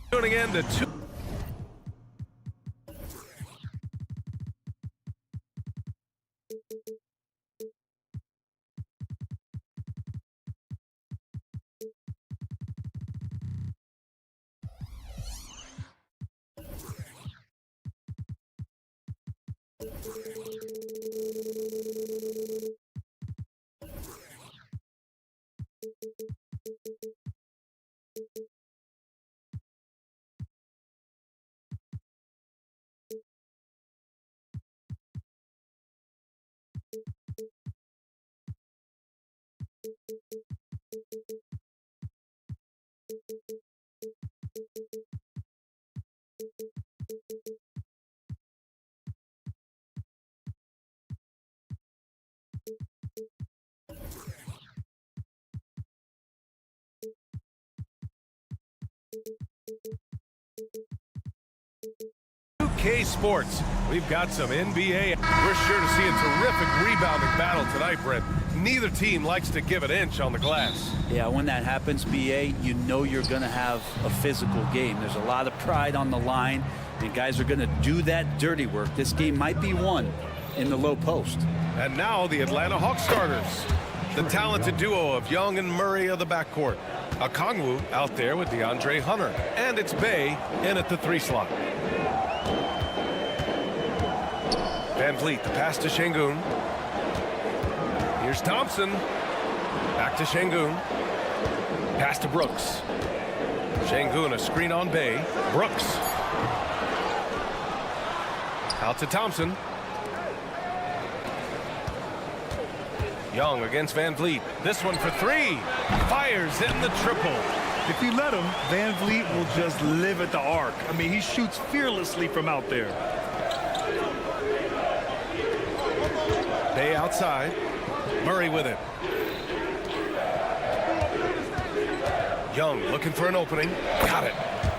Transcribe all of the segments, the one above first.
Tuning in to two. UK Sports. We've got some NBA. We're sure to see a terrific rebounding battle tonight, Brent. Neither team likes to give an inch on the glass. Yeah, when that happens, BA, you know you're going to have a physical game. There's a lot of pride on the line, and guys are going to do that dirty work. This game might be won in the low post. And now the Atlanta Hawks starters. The talented duo of Young and Murray of the backcourt. Okongwu out there with DeAndre Hunter. And it's Bay in at the 3 slot. Van Vliet, the pass to Şengün. Here's Thompson. Back to Şengün. Pass to Brooks. Şengün, a screen on Bay. Brooks. Out to Thompson. Young against Van Vliet. This one for 3. Fires in the triple. If you let him, Van Vliet will just live at the arc. I mean, he shoots fearlessly from out there. Bay outside. Murray with it. Young looking for an opening. Got it.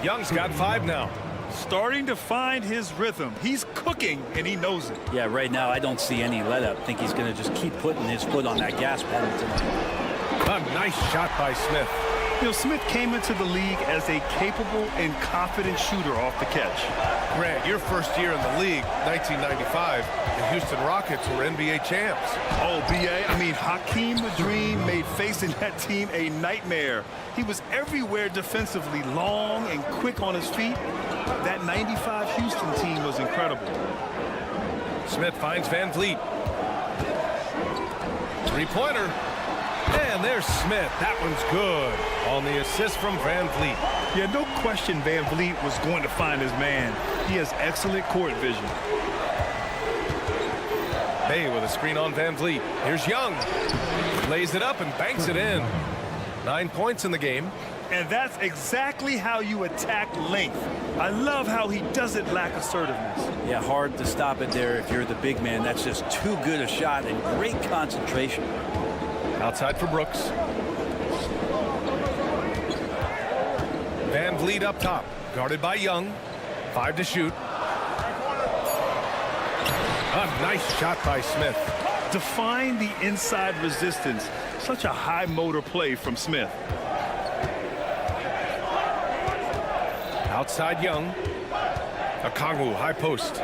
Young's got 5 now. Starting to find his rhythm. He's cooking, and he knows it. Yeah, right now I don't see any let up. I think he's going to just keep putting his foot on that gas pedal tonight. A nice shot by Smith. You know, Smith came into the league as a capable and confident shooter off the catch. Grant, your first year in the league, 1995, the Houston Rockets were NBA champs. Oh, B.A., I mean, Hakeem the Dream made facing that team a nightmare. He was everywhere defensively, long and quick on his feet. That 95 Houston team was incredible. Smith finds Van Vliet. 3-pointer. And there's Smith. That one's good on the assist from Van Vliet. Yeah, no question Van Vliet was going to find his man. He has excellent court vision. Bay with a screen on Van Vliet. Here's Young. Lays it up and banks it in. 9 points in the game. And that's exactly how you attack length. I love how he doesn't lack assertiveness. Yeah, hard to stop it there if you're the big man. That's just too good a shot and great concentration. Outside for Brooks. Van Vliet up top. Guarded by Young. 5 to shoot. A nice shot by Smith. Define the inside resistance. Such a high motor play from Smith. Outside Young. Okongwu, high post.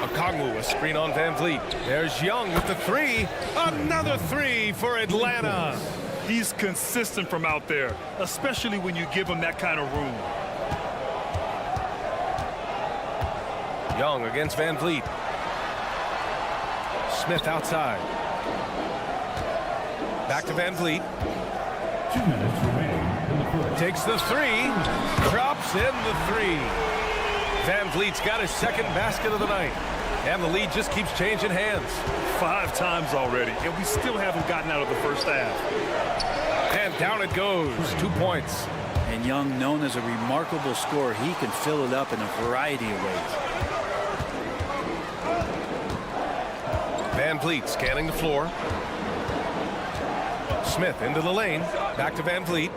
Okongwu, a screen on Van Vliet. There's Young with the 3. Another 3 for Atlanta. He's consistent from out there, especially when you give him that kind of room. Young against Van Vliet. Smith outside. Back to Van Vliet. Takes the three. Drops in the three. Van Vliet's got his second basket of the night. And the lead just keeps changing hands. 5 times already, and we still haven't gotten out of the first half. And down it goes. 2 points. And Young, known as a remarkable scorer, he can fill it up in a variety of ways. Van Vliet scanning the floor. Smith into the lane. Back to Van Vliet.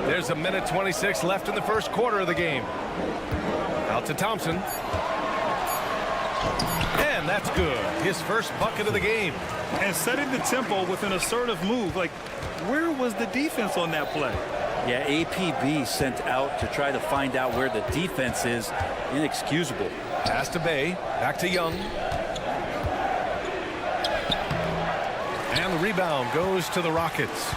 There's a minute 26 left in the first quarter of the game. Out to Thompson. And that's good. His first bucket of the game. And setting the tempo with an assertive move. Like, where was the defense on that play? Yeah, APB sent out to try to find out where the defense is. Inexcusable. Pass to Bay. Back to Young. And the rebound goes to the Rockets.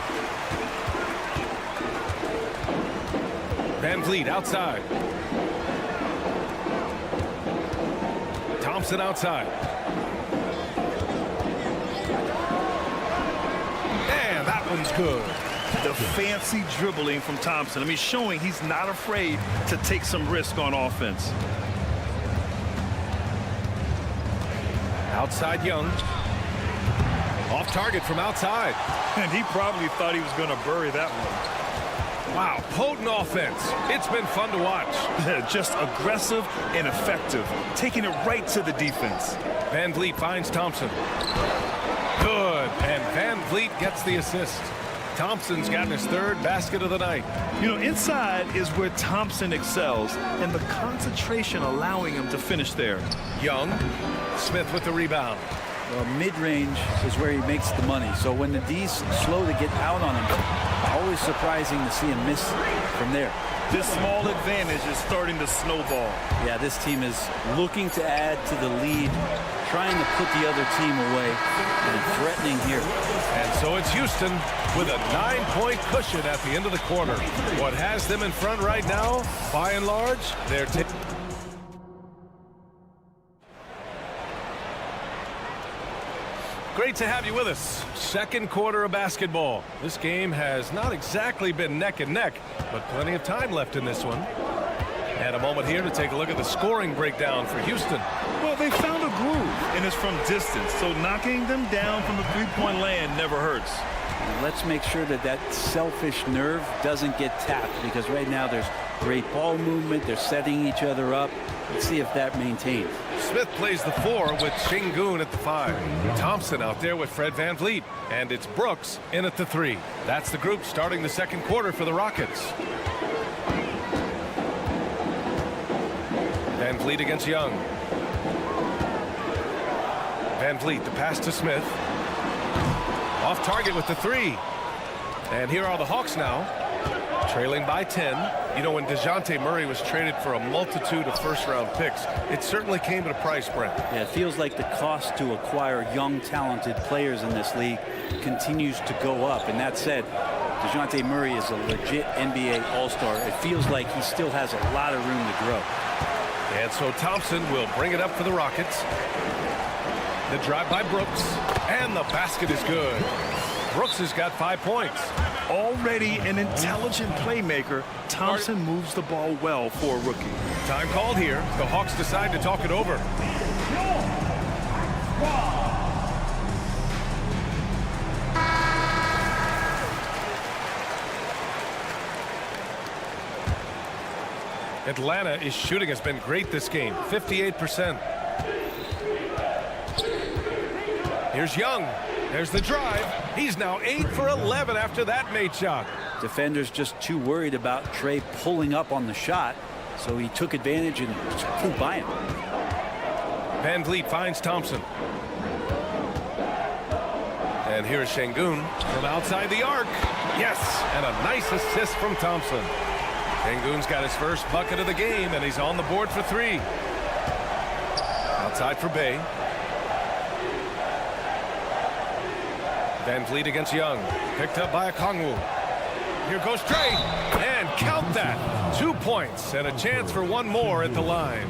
Van Vliet outside. Thompson outside. And that one's good. The fancy dribbling from Thompson. I mean, showing he's not afraid to take some risk on offense. Outside Young. Off target from outside. And he probably thought he was going to bury that one. Wow, potent offense. It's been fun to watch. Just aggressive and effective, taking it right to the defense. Van Vliet finds Thompson. Good, and Van Vliet gets the assist. Thompson's gotten his third basket of the night. You know, inside is where Thompson excels, and the concentration allowing him to finish there. Young, Smith with the rebound. Well, mid-range is where he makes the money. So when the D's slow to get out on him, always surprising to see him miss from there. This small advantage is starting to snowball. Yeah, this team is looking to add to the lead, trying to put the other team away, and threatening here. And so it's Houston with a 9-point cushion at the end of the quarter. What has them in front right now, by and large, they're great to have you with us. Second quarter of basketball. This game has not exactly been neck and neck, but plenty of time left in this one. And a moment here to take a look at the scoring breakdown for Houston. Well, they found a groove, and it's from distance, so knocking them down from the three-point land never hurts. Let's make sure that that selfish nerve doesn't get tapped, because right now there's great ball movement. They're setting each other up. Let's see if that maintains. Smith plays the 4 with Shingun at the 5. Thompson out there with Fred Van Vliet. And it's Brooks in at the 3. That's the group starting the second quarter for the Rockets. Van Vliet against Young. Van Vliet, the pass to Smith. Off target with the 3. And here are the Hawks now, trailing by 10. You know, when DeJounte Murray was traded for a multitude of first-round picks, it certainly came at a price, Brent. Yeah, it feels like the cost to acquire young, talented players in this league continues to go up. And that said, DeJounte Murray is a legit NBA All-Star. It feels like he still has a lot of room to grow. And so Thompson will bring it up for the Rockets. The drive by Brooks, and the basket is good. Brooks has got 5 points. Already an intelligent playmaker, Thompson moves the ball well for a rookie. Time called here. The Hawks decide to talk it over. Atlanta's shooting has been great this game, 58%. Here's Young. There's the drive. He's now 8 for 11 after that made shot. Defenders just too worried about Trey pulling up on the shot, so he took advantage and just flew by him. Van Vliet finds Thompson. And here's Shingun from outside the arc. Yes, and a nice assist from Thompson. Shingun's got his first bucket of the game, and he's on the board for 3. Outside for Bay. Van Vliet against Young. Picked up by Okongwu. Here goes Trey. And count that. 2 points and a chance for one more at the line.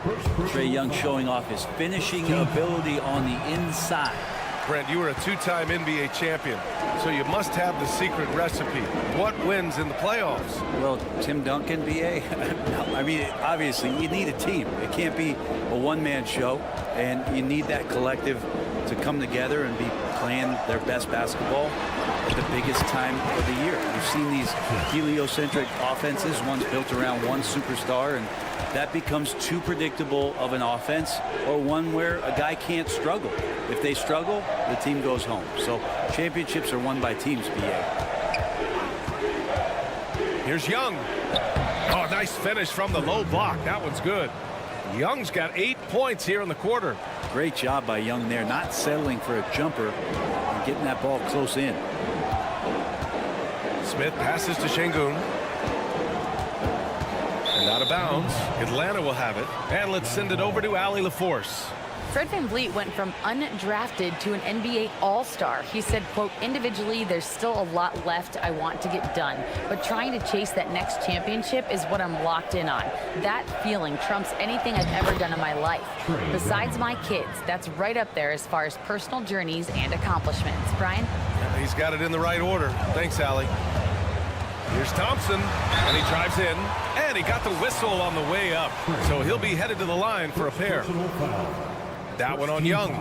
Trae Young showing off his finishing ability on the inside. Brent, you were a two-time NBA champion, so you must have the secret recipe. What wins in the playoffs? Well, Tim Duncan, BA, I mean, obviously, you need a team. It can't be a one-man show, and you need that collective to come together and be playing their best basketball at the biggest time of the year. We've seen these heliocentric offenses, one's built around one superstar, and that becomes too predictable of an offense, or one where a guy can't struggle. If they struggle, the team goes home. So championships are won by teams, BA. Here's Young. Oh, nice finish from the low block. That one's good. Young's got 8 points here in the quarter. Great job by Young there, not settling for a jumper and getting that ball close in. Smith passes to Şengün. And out of bounds. Atlanta will have it. And let's send it over to Allie LaForce. Fred VanVleet went from undrafted to an NBA All-Star. He said, quote, individually, there's still a lot left I want to get done, but trying to chase that next championship is what I'm locked in on. That feeling trumps anything I've ever done in my life. Besides my kids, that's right up there as far as personal journeys and accomplishments. Brian? He's got it in the right order. Thanks, Allie. Here's Thompson, and he drives in, and he got the whistle on the way up. So he'll be headed to the line for a pair. That one on Young.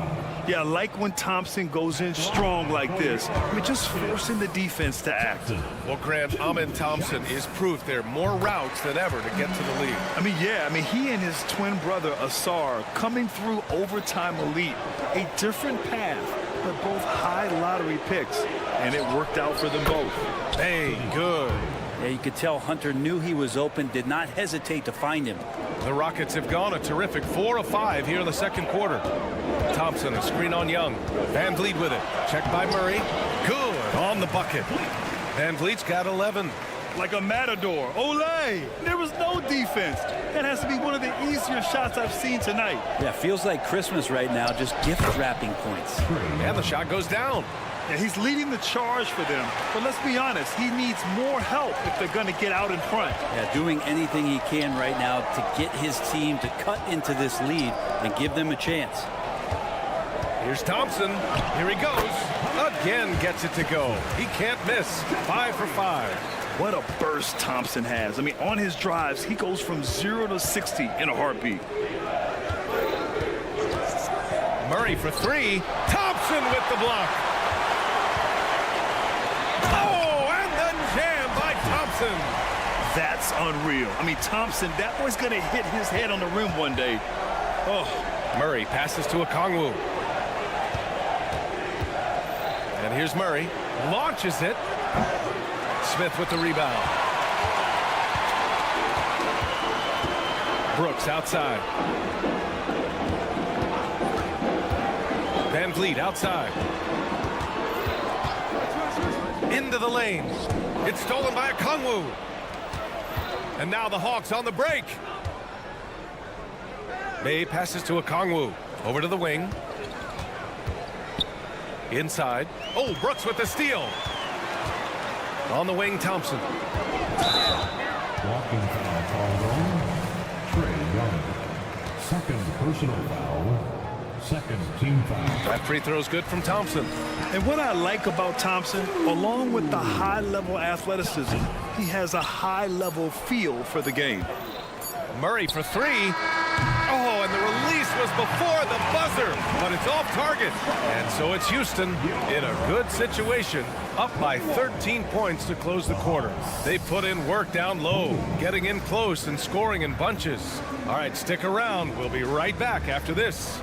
Yeah, I like when Thompson goes in strong like this. I mean, just forcing the defense to act. Well, Grant, Amen Thompson is proof there are more routes than ever to get to the lead. I mean, he and his twin brother, Asar, coming through overtime elite. A different path, but both high lottery picks, and it worked out for them both. Hey, good. Yeah, you could tell Hunter knew he was open, did not hesitate to find him. The Rockets have gone a terrific 4 of 5 here in the second quarter. Thompson, a screen on Young. VanVleet with it. Checked by Murray. Good on the bucket. VanVleet's got 11. Like a matador. Olay! There was no defense. That has to be one of the easier shots I've seen tonight. Yeah, feels like Christmas right now, just gift wrapping points. And the shot goes down. Yeah, he's leading the charge for them. But let's be honest, he needs more help if they're going to get out in front. Yeah, doing anything he can right now to get his team to cut into this lead and give them a chance. Here's Thompson. Here he goes. Again gets it to go. He can't miss. 5 for 5. What a burst Thompson has. I mean, on his drives, he goes from 0 to 60 in a heartbeat. Murray for 3. Thompson with the block. Oh, and the jam by Thompson. That's unreal. I mean, Thompson, that boy's going to hit his head on the rim one day. Oh. Murray passes to Okongwu. And here's Murray. Launches it. Smith with the rebound. Brooks outside. VanVleet outside. Into the lane. It's stolen by Okongwu. And now the Hawks on the break. May passes to Okongwu. Over to the wing. Inside. Oh, Brooks with the steal. On the wing, Thompson. Walking foul called on Trae Young. Second personal foul. Second team foul. That free throw's good from Thompson. And what I like about Thompson, along with the high-level athleticism, he has a high-level feel for the game. Murray for 3. Oh, and the release was before the buzzer, but it's off target. And so it's Houston in a good situation, up by 13 points to close the quarter. They put in work down low, getting in close and scoring in bunches. All right, stick around. We'll be right back after this.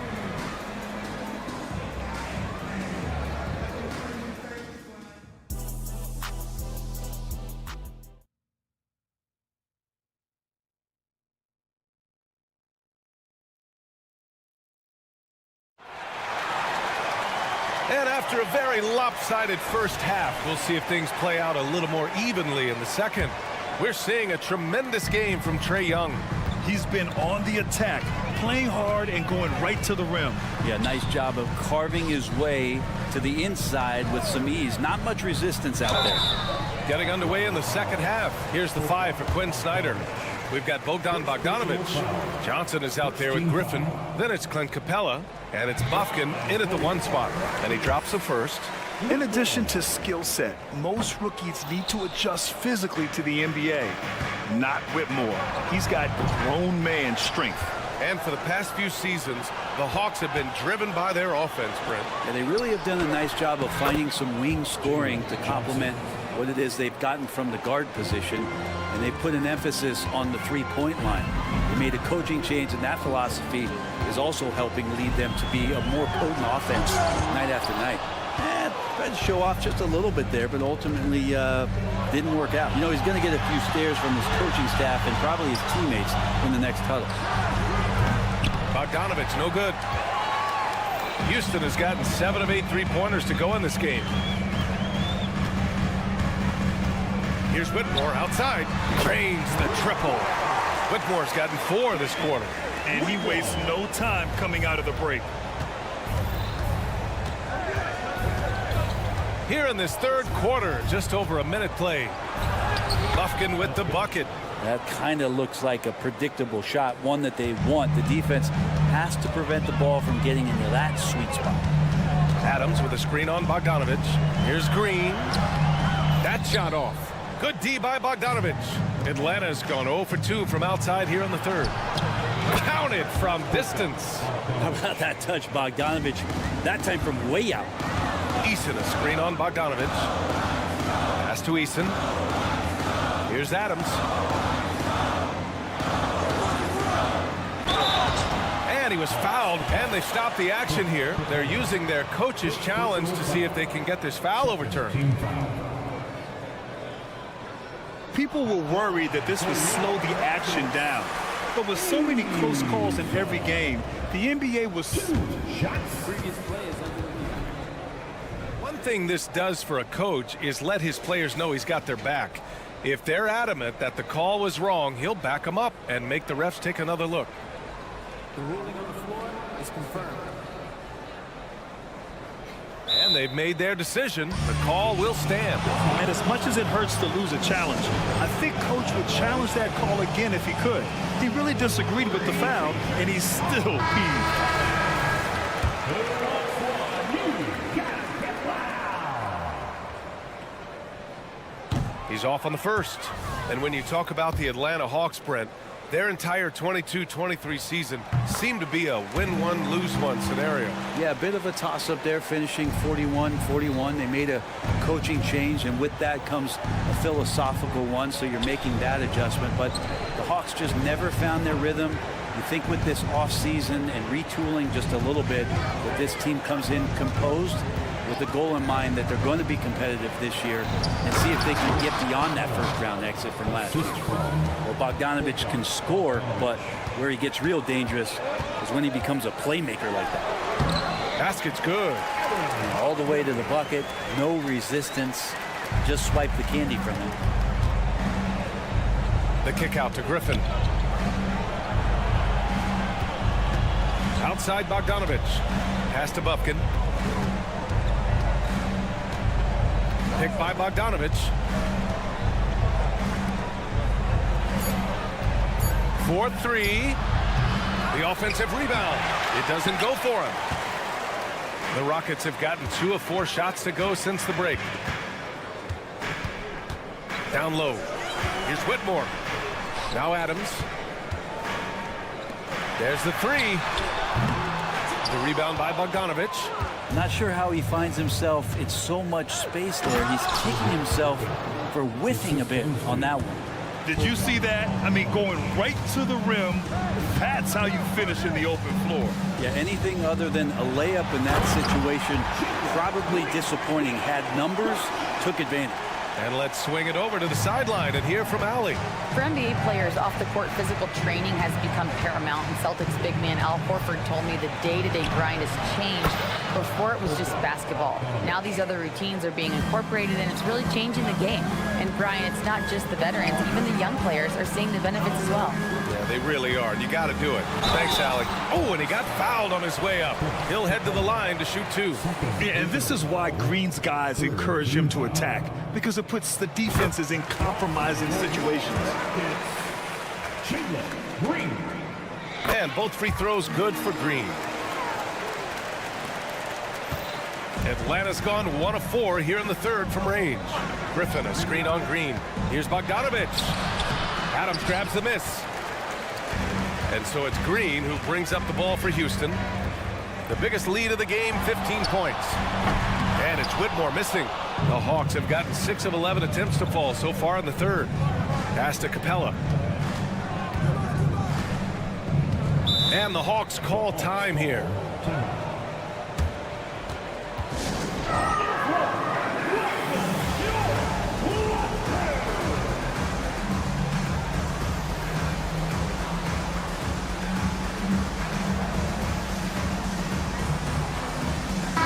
And after a very lopsided first half, we'll see if things play out a little more evenly in the second. We're seeing a tremendous game from Trae Young. He's been on the attack, playing hard and going right to the rim. Yeah, nice job of carving his way to the inside with some ease. Not much resistance out there. Getting underway in the second half. Here's the 5 for Quinn Snyder. We've got Bogdanovich. Johnson is out there with Griffin. Then it's Clint Capella. And it's Bufkin in at the 1 spot. And he drops the first. In addition to skill set, most rookies need to adjust physically to the NBA. Not Whitmore. He's got grown man strength. And for the past few seasons, the Hawks have been driven by their offense, Brent. And they really have done a nice job of finding some wing scoring to complement what it is they've gotten from the guard position. And they put an emphasis on the three-point line. They made a coaching change, and that philosophy is also helping lead them to be a more potent offense night after night. Tried to show off just a little bit there, but ultimately didn't work out. You know, he's going to get a few stares from his coaching staff and probably his teammates in the next huddle. Bogdanovich, no good. Houston has gotten 7 of 8 3-pointers to go in this game. Here's Whitmore outside. Drains the triple. Whitmore's gotten 4 this quarter. And he wastes no time coming out of the break. Here in this third quarter, just over a minute played. Bufkin with the bucket. That kind of looks like a predictable shot, one that they want. The defense has to prevent the ball from getting into that sweet spot. Adams with a screen on Bogdanovich. Here's Green. That shot off. Good D by Bogdanovich. Atlanta's gone 0 for 2 from outside here in the third. Counted from distance. How about that touch, Bogdanovich? That time from way out. Eason, a screen on Bogdanovich. Pass to Eason. Here's Adams. And he was fouled, and they stopped the action here. They're using their coach's challenge to see if they can get this foul overturned. People were worried that this would slow the action down. But with so many close calls in every game, the NBA was... One thing this does for a coach is let his players know he's got their back. If they're adamant that the call was wrong, he'll back them up and make the refs take another look. The ruling on the floor is confirmed. And they've made their decision. The call will stand. And as much as it hurts to lose a challenge, I think Coach would challenge that call again if he could. He really disagreed with the foul, and he's still peeved. He's off on the first. And when you talk about the Atlanta Hawks, Brent, their entire 22-23 season seemed to be a win-one, lose-one scenario. Yeah, a bit of a toss-up there, finishing 41-41. They made a coaching change, and with that comes a philosophical one, so you're making that adjustment. But the Hawks just never found their rhythm. You think with this offseason and retooling just a little bit, that this team comes in composed with the goal in mind that they're going to be competitive this year and see if they can get beyond that first-round exit from last year. Well, Bogdanovich can score, but where he gets real dangerous is when he becomes a playmaker like that. Basket's good. And all the way to the bucket, no resistance, just swipe the candy from him. The kick out to Griffin. Outside Bogdanovich. Pass to Bufkin. Picked by Bogdanovich. 4-3. The offensive rebound. It doesn't go for him. The Rockets have gotten 2 of 4 shots to go since the break. Down low. Here's Whitmore. Now Adams. There's the 3. The rebound by Bogdanovich. Not sure how he finds himself in so much space there. He's kicking himself for whiffing a bit on that one. Did you see that? I mean, going right to the rim. That's how you finish in the open floor. Yeah, anything other than a layup in that situation, probably disappointing. Had numbers, took advantage. And let's swing it over to the sideline and hear from Allie. For NBA players, off-the-court physical training has become paramount, and Celtics big man Al Horford told me the day-to-day grind has changed. Before it was just basketball. Now these other routines are being incorporated, and it's really changing the game. And Brian, it's not just the veterans, even the young players are seeing the benefits as well. Yeah, they really are, and you got to do it. Thanks, Allie. Oh, and he got fouled on his way up. He'll head to the line to shoot 2. Yeah, and this is why Green's guys encourage him to attack, because it puts the defenses in compromising situations. Green. And both free throws good for Green. Atlanta's gone 1 of 4 here in the third from range. Griffin, a screen on Green. Here's Bogdanovich. Adams grabs the miss. And so it's Green who brings up the ball for Houston. The biggest lead of the game, 15 points. And it's Whitmore missing. The Hawks have gotten 6 of 11 attempts to fall so far in the third. Pass to Capella. And the Hawks call time here.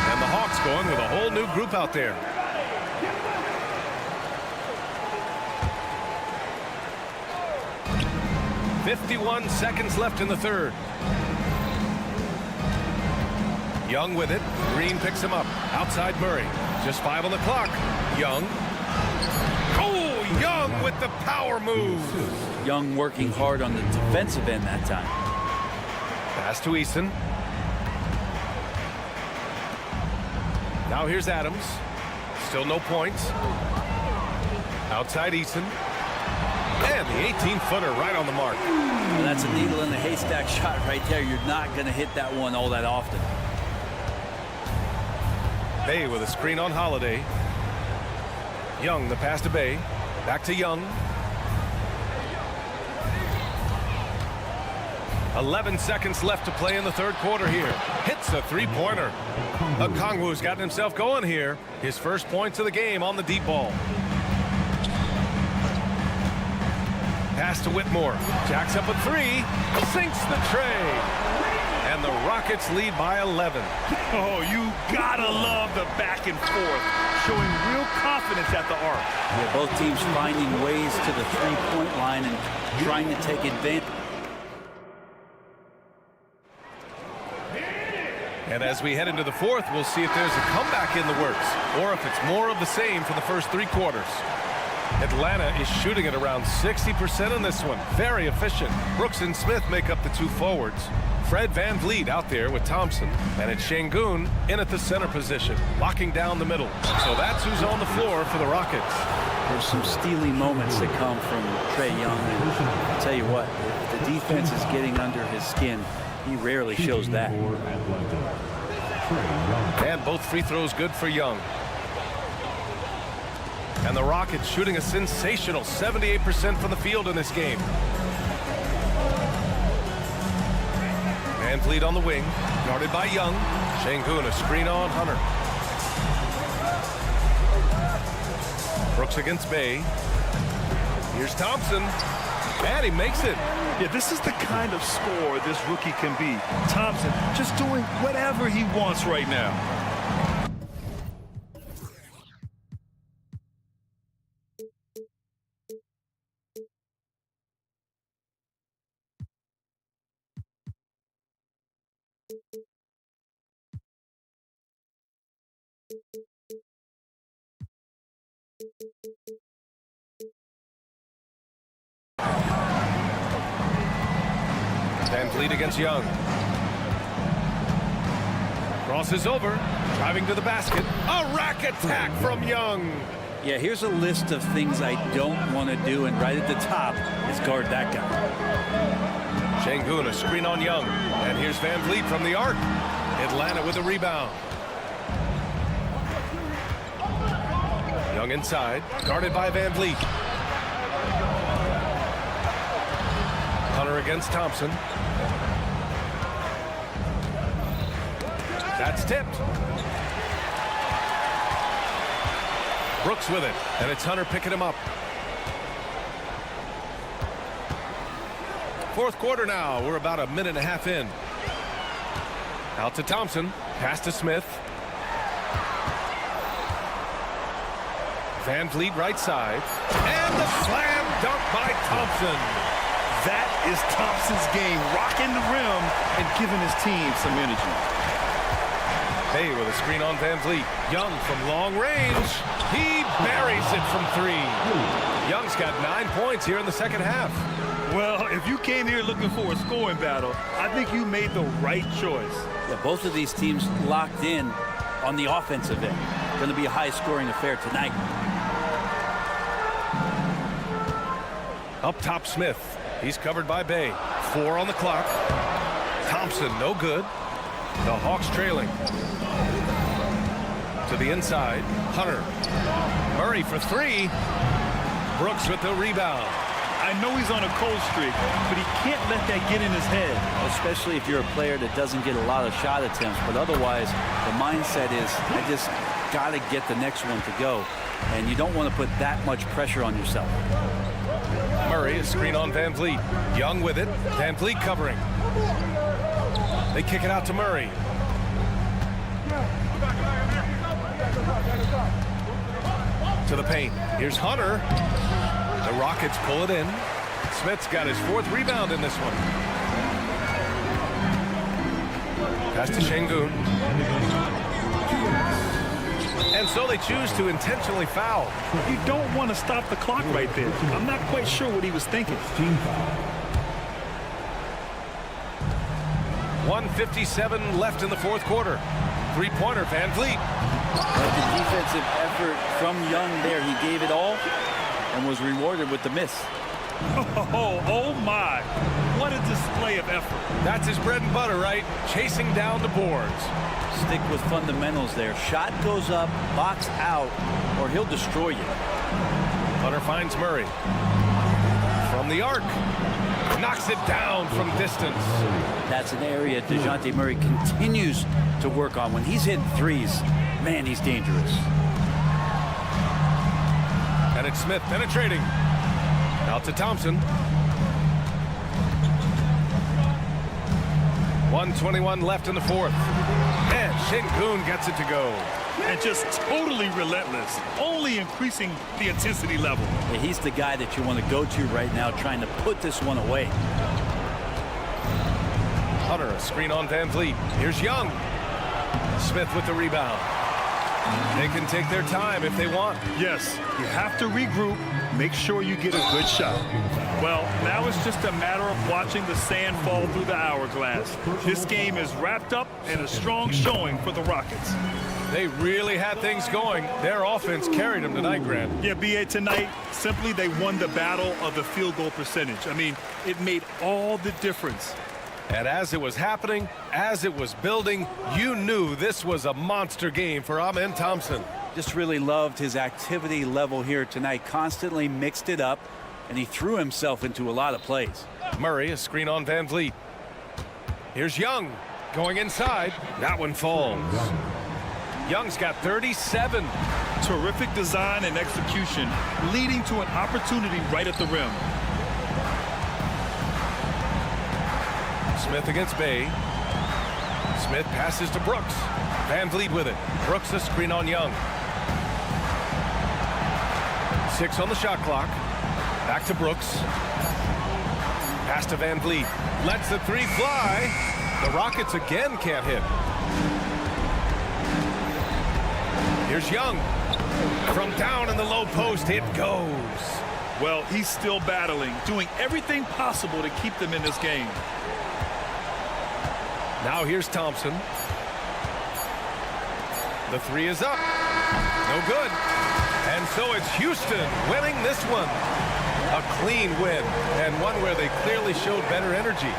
And the Hawks going with a whole new group out there. .51 seconds left in the third. Young with it. Green picks him up. Outside Murray. Just 5 on the clock. Young. Oh, Young with the power move. Young working hard on the defensive end that time. Pass to Eason. Now here's Adams. Still no points. Outside Eason. And the 18-footer right on the mark. And that's a needle in the haystack shot right there. You're not going to hit that one all that often. Bay with a screen on Holiday. Young, the pass to Bay. Back to Young. 11 seconds left to play in the third quarter here. Hits a three-pointer. Okongwu's gotten himself going here. His first points of the game on the deep ball. Pass to Whitmore. Jacks up a 3. Sinks the tray. And the Rockets lead by 11. Oh, you gotta love the back and forth, showing real confidence at the arc. Yeah, both teams finding ways to the three-point line and trying to take advantage. And as we head into the fourth, we'll see if there's a comeback in the works or if it's more of the same for the first 3 quarters. Atlanta is shooting at around 60% in this one. Very efficient. Brooks and Smith make up the 2 forwards. Fred VanVleet out there with Thompson. And it's Şengün in at the center position, locking down the middle. So that's who's on the floor for the Rockets. There's some steely moments that come from Trae Young. And I'll tell you what, if the defense is getting under his skin, he rarely shows that. And both free throws good for Young. And the Rockets shooting a sensational 78% from the field in this game. VanVleet on the wing, guarded by Young. Şengün, a screen on Hunter. Brooks against Bay. Here's Thompson. And he makes it. Yeah, this is the kind of scorer this rookie can be. Thompson just doing whatever he wants right now. VanVleet against Young. Crosses over, driving to the basket. A rack attack from Young. Yeah, here's a list of things I don't want to do, and right at the top is guard that guy. Şengün, a screen on Young. And here's VanVleet from the arc. Atlanta with a rebound. Young inside, guarded by VanVleet. Hunter against Thompson. That's tipped. Brooks with it, and it's Hunter picking him up. Fourth quarter now. We're about a minute and a half in. Out to Thompson. Pass to Smith. VanVleet right side. And the slam dunk by Thompson. That is Thompson's game, rocking the rim and giving his team some energy. Bay with a screen on VanVleet. Young from long range. He buries it from 3. Young's got 9 points here in the second half. Well, if you came here looking for a scoring battle, I think you made the right choice. Yeah, both of these teams locked in on the offensive end. Going to be a high-scoring affair tonight. Up top, Smith. He's covered by Bay. 4 on the clock. Thompson, no good. The Hawks trailing. To the inside. Hunter. Murray for 3. Brooks with the rebound. I know he's on a cold streak, but he can't let that get in his head. Especially if you're a player that doesn't get a lot of shot attempts, but otherwise the mindset is, I just got to get the next one to go, and you don't want to put that much pressure on yourself. Murray, a screen on Van Vliet. Young with it. Van Vliet covering. They kick it out to Murray. To the paint. Here's Hunter. The Rockets pull it in. Smith's got his 4th rebound in this one. Pass to Şengün. And so they choose to intentionally foul. You don't want to stop the clock right there. I'm not quite sure what he was thinking. 1:57 left in the 4th quarter. 3-pointer, Van Vliet. But the defensive effort from Young there, he gave it all and was rewarded with the miss. Oh my. What a display of effort. That's his bread and butter, right? Chasing down the boards. Stick with fundamentals there. Shot goes up, box out, or he'll destroy you. Hunter finds Murray. From the arc. Knocks it down from distance. That's an area DeJounte Murray continues to work on. When he's hitting threes, man, he's dangerous. And it's Smith penetrating. Out to Thompson. 1:21 left in the 4th. And Şengün gets it to go. And just totally relentless, only increasing the intensity level. Yeah, he's the guy that you want to go to right now, trying to put this one away. Hunter, a screen on Van Vliet. Here's Young. Smith with the rebound. They can take their time if they want. Yes, you have to regroup, make sure you get a good shot. Well, now it's just a matter of watching the sand fall through the hourglass. This game is wrapped up and a strong showing for the Rockets. They really had things going. Their offense carried them tonight, Grant. Yeah, B.A., tonight, simply they won the battle of the field goal percentage. I mean, it made all the difference. And as it was happening, as it was building, you knew this was a monster game for Amen Thompson. Just really loved his activity level here tonight. Constantly mixed it up, and he threw himself into a lot of plays. Murray, a screen on Van Vliet. Here's Young going inside. That one falls. Young's got 37. Terrific design and execution, leading to an opportunity right at the rim. Smith against Bay. Smith passes to Brooks. Van Vliet with it. Brooks a screen on Young. 6 on the shot clock. Back to Brooks. Pass to Van Vliet. Lets the 3 fly. The Rockets again can't hit. Here's Young. From down in the low post, it goes. Well, he's still battling, doing everything possible to keep them in this game. Now here's Thompson. The 3 is up. No good. And so it's Houston winning this one. A clean win, and one where they clearly showed better energy.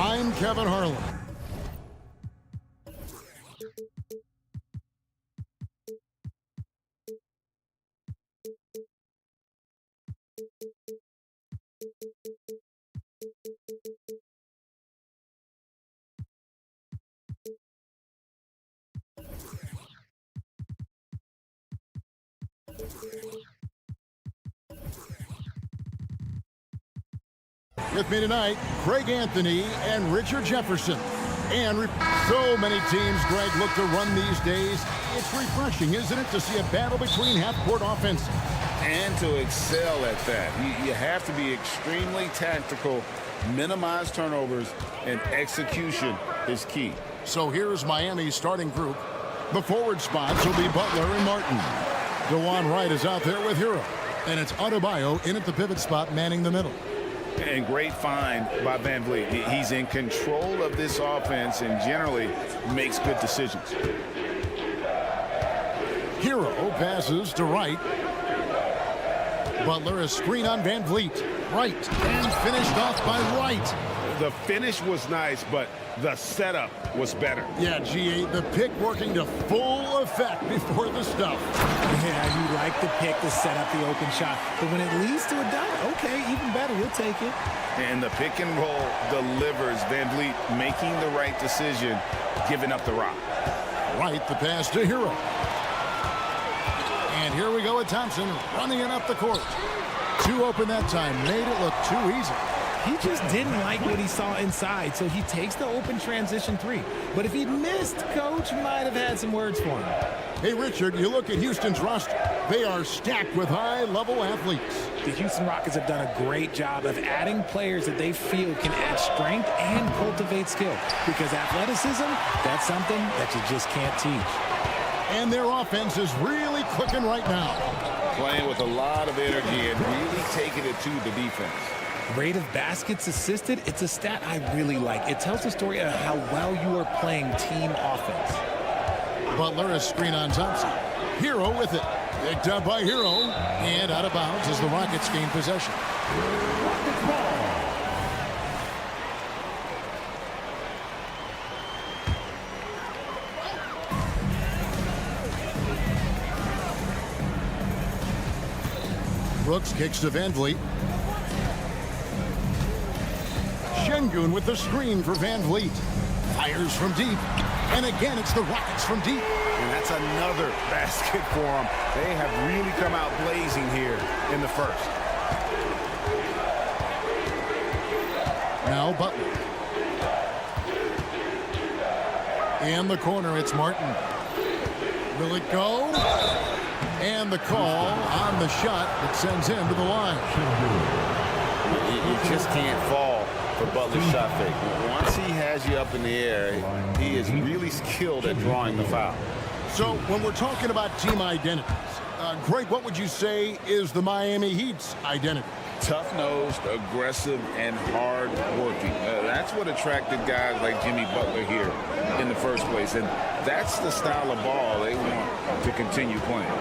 I'm Kevin Harlan. With me tonight, Craig Anthony and Richard Jefferson. And so many teams, Greg, look to run these days. It's refreshing, isn't it, to see a battle between half-court offense. And to excel at that. You have to be extremely tactical, minimize turnovers, and execution is key. So here's Miami's starting group. The forward spots will be Butler and Martin. DeJuan Wright is out there with Hero. And it's Adebayo in at the pivot spot, manning the middle. And great find by Van Vliet. He's in control of this offense and generally makes good decisions. Hero passes to Wright. Butler, a screen on Van Vliet. Wright, and finished off by Wright. The finish was nice, but the setup was better. Yeah, G8, the pick working to full effect before the stuff. Yeah, you like the pick to set up the open shot. But when it leads to a dunk, okay, even better, we'll take it. And the pick and roll delivers. Van Vliet making the right decision, giving up the rock. Wright, the pass to Hero. And here we go with Thompson running it up the court. Too open that time, made it look too easy. He just didn't like what he saw inside, so he takes the open transition three. But if he'd missed, Coach might have had some words for him. Hey, Richard, you look at Houston's roster. They are stacked with high-level athletes. The Houston Rockets have done a great job of adding players that they feel can add strength and cultivate skill. Because athleticism, that's something that you just can't teach. And their offense is really clicking right now. Playing with a lot of energy and really taking it to the defense. Rate of baskets assisted, it's a stat I really like. It tells the story of how well you are playing team offense. Butler, a screen on Thompson. Hero with it. Picked up by Hero. And out of bounds as the Rockets gain possession. Brooks kicks to Van Vliet. Şengün with the screen for Van Vliet. Fires from deep. And again, it's the Rockets from deep. And that's another basket for them. They have really come out blazing here in the first. Now Butler. In the corner, it's Martin. Will it go? And the call on the shot that sends him to the line. You just can't fall for Butler's shot fake. Once he has you up in the air, he is really skilled at drawing the foul. So when we're talking about team identities, Greg, what would you say is the Miami Heat's identity? Tough-nosed, aggressive, and hard-working. That's what attracted guys like Jimmy Butler here in the first place. And that's the style of ball they want to continue playing.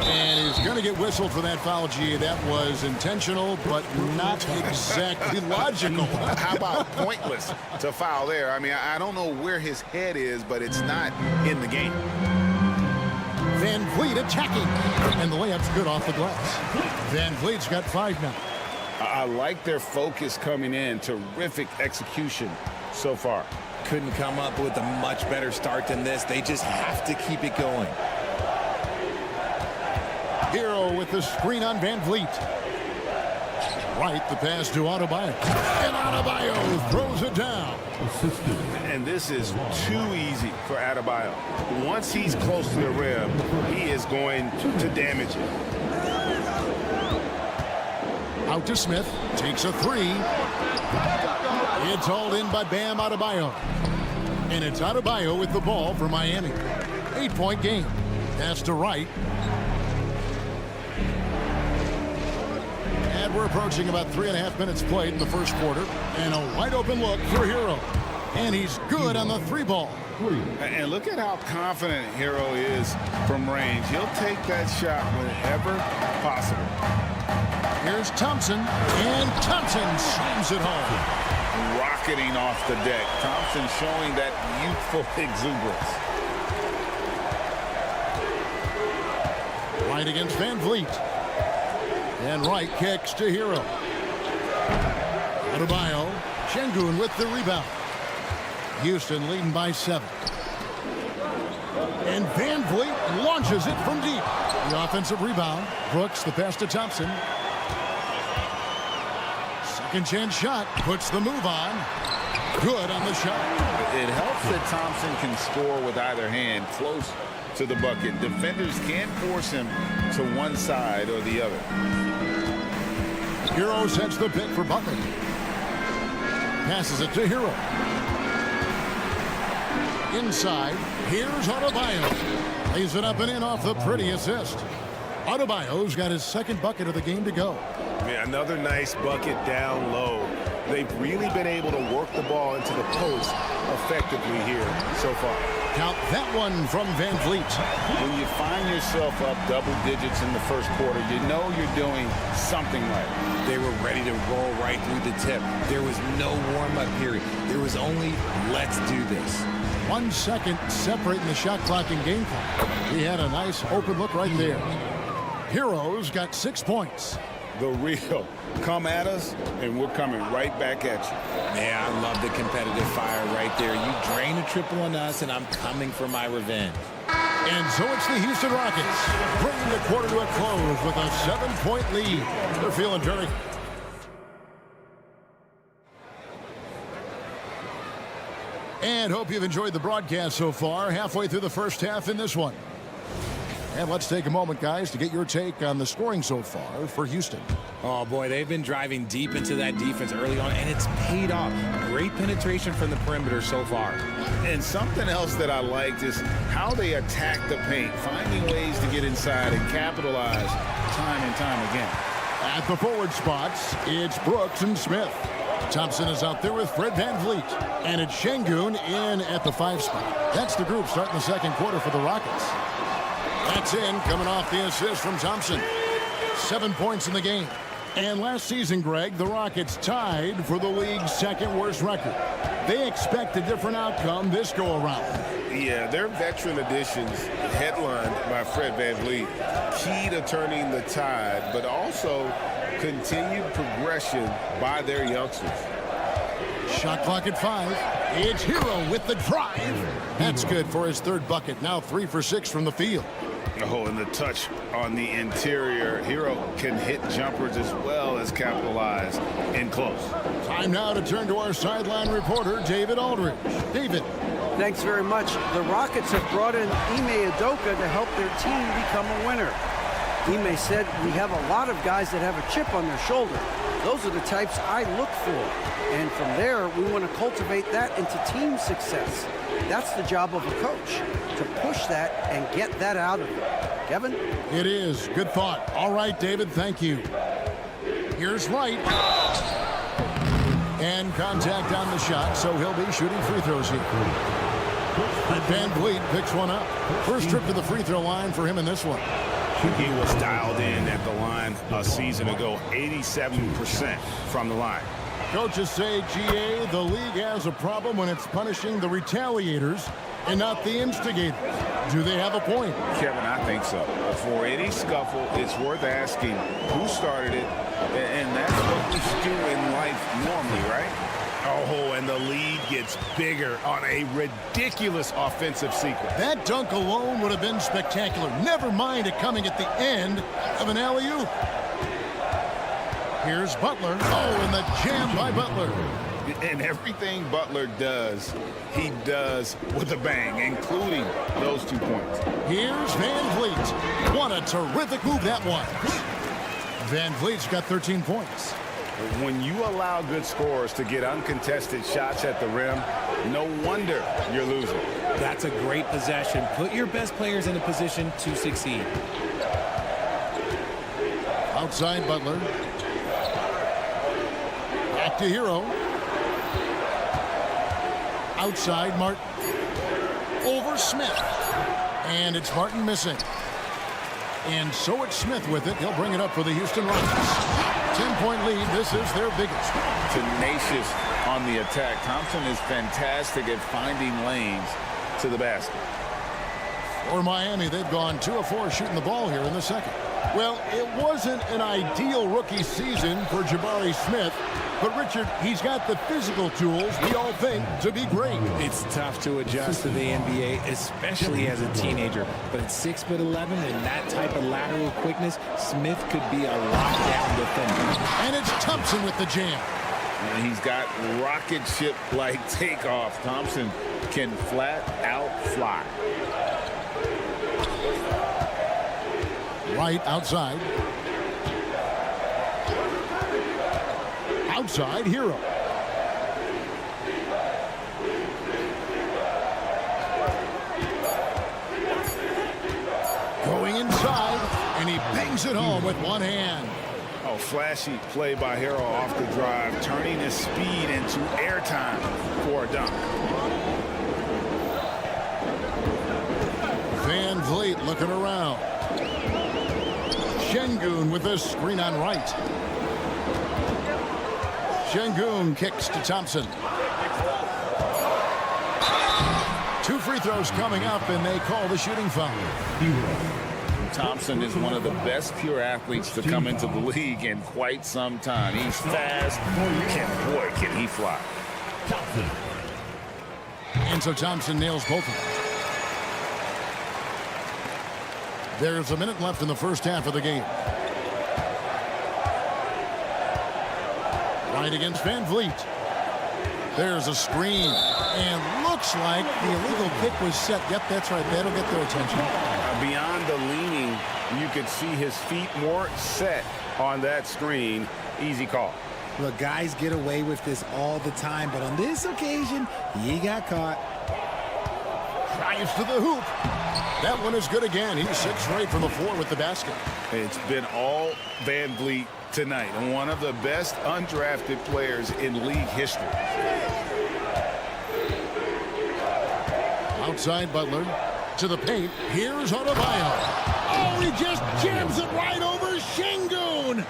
And he's going to get whistled for that foul, G. That was intentional, but not exactly logical. How about pointless to foul there? I mean, I don't know where his head is, but it's not in the game. Van Vliet attacking. And the layup's good off the glass. Van Vliet's got 5 now. I like their focus coming in. Terrific execution so far. Couldn't come up with a much better start than this. They just have to keep it going. Hero with the screen on Van Vliet. Right, the pass to Adebayo. And Adebayo throws it down. And this is too easy for Adebayo. Once he's close to the rim, he is going to damage it. Out to Smith. Takes a 3. It's hauled in by Bam Adebayo. And it's Adebayo with the ball for Miami. 8-point game. Pass to Wright. And we're approaching about 3.5 minutes played in the first quarter. And a wide open look for Hero. And he's good on the 3-ball. And look at how confident Hero is from range. He'll take that shot whenever possible. Here's Thompson. And Thompson slams it home. rocketing off the deck. Thompson showing that youthful exuberance. Right against Van Vliet. And Wright kicks to Hero. Adebayo. Şengün with the rebound. Houston leading by 7. And Van Vliet launches it from deep. The offensive rebound. Brooks the pass to Thompson. Second chance shot. Puts the move on. Good on the shot. It helps that Thompson can score with either hand close to the bucket. Defenders can't force him to one side or the other. Hero sets the pick for Butler. Passes it to Hero. Inside. Here's Adebayo. Lays it up and in off the pretty assist. Adebayo's got his second bucket of the game to go. Yeah, another nice bucket down low. They've really been able to work the ball into the post effectively here so far. Count that one from Van Vliet. When you find yourself up double digits in the first quarter, you know you're doing something right. They were ready to roll right through the tip. There was no warm-up period. There was only, let's do this. 1 second separating the shot clock and game clock. He had a nice open look right there. Hero's got 6 points. The real come at us, and we're coming right back at you. Yeah, I love the competitive fire right there. You drain a triple on us, and I'm coming for my revenge. And so it's the Houston Rockets bringing the quarter to a close with a 7-point lead. They're feeling very... And hope you've enjoyed the broadcast so far. Halfway through the first half in this one. And let's take a moment, guys, to get your take on the scoring so far for Houston. Oh, boy, they've been driving deep into that defense early on, and it's paid off. Great penetration from the perimeter so far. And something else that I liked is how they attack the paint, finding ways to get inside and capitalize time and time again. At the forward spots, it's Brooks and Smith. Thompson is out there with Fred Van Vliet. And it's Şengün in at the 5 spot. That's the group starting the second quarter for the Rockets. That's in, coming off the assist from Thompson. 7 points in the game. And last season, Greg, the Rockets tied for the league's second worst record. They expect a different outcome this go-around. Yeah, their veteran additions, headlined by Fred Van Vliet, key to turning the tide, but also continued progression by their youngsters. Shot clock at 5. It's Hero with the drive. That's good for his third bucket. Now 3 for 6 from the field. Oh, and the touch on the interior. Hero can hit jumpers as well as capitalize in close. Time now to turn to our sideline reporter, David Aldridge. David. Thanks very much. The Rockets have brought in Ime Udoka to help their team become a winner. Ime said, "We have a lot of guys that have a chip on their shoulder. Those are the types I look for. And from there, we want to cultivate that into team success. That's the job of a coach, to push that and get that out of them." Kevin? It is. Good thought. All right, David, thank you. Here's Wright. And contact on the shot, so he'll be shooting free throws here. Van Vliet picks one up. First trip to the free throw line for him in this one. He was dialed in at the line a season ago, 87% from the line. Coaches say, GA, the league has a problem when it's punishing the retaliators and not the instigators. Do they have a point? Kevin, I think so. For any scuffle, it's worth asking who started it, and that's what we should do in life normally, right? Oh, and the lead gets bigger on a ridiculous offensive sequence. That dunk alone would have been spectacular. Never mind it coming at the end of an alley-oop. Here's Butler. Oh, and the jam by Butler. And everything Butler does, he does with a bang, including those 2 points. Here's Van Vliet. What a terrific move that was. Van Vliet's got 13 points. When you allow good scorers to get uncontested shots at the rim, no wonder you're losing. That's a great possession. Put your best players in a position to succeed. Outside Butler. Back to Hero. Outside Martin. Over Smith. And it's Martin missing. And so it's Smith with it. He'll bring it up for the Houston Rockets. 10-point lead. This is their biggest. Tenacious on the attack. Thompson is fantastic at finding lanes to the basket. For Miami, they've gone 2 of 4 shooting the ball here in the second. Well, it wasn't an ideal rookie season for Jabari Smith, but Richard, he's got the physical tools we all think to be great. It's tough to adjust to the NBA, especially as a teenager. But at 6'11" and that type of lateral quickness, Smith could be a lockdown defender. And it's Thompson with the jam. And he's got rocket ship-like takeoff. Thompson can flat out fly. Right outside. Outside, Hero. Going inside, and he bangs it home with one hand. Oh, flashy play by Hero off the drive, turning his speed into airtime for a dunk. Van Vliet looking around. Şengün with a screen on right. Şengün kicks to Thompson. 2 free throws coming up, and they call the shooting foul. Thompson is one of the best pure athletes to come into the league in quite some time. He's fast. Boy, can he fly. And so Thompson nails both of them. There's a minute left in the first half of the game. Right against Van Vliet. There's a screen. And looks like the illegal kick was set. Yep, that's right. That'll get their attention. Beyond the leaning, you could see his feet more set on that screen. Easy call. Look, guys get away with this all the time, but on this occasion, he got caught. Drives to the hoop. That one is good again. He's 6 straight from the floor with the basket. It's been all Van Vliet tonight. One of the best undrafted players in league history. Outside Butler to the paint. Here's Adebayo. Oh, he just jams it right over Şengün.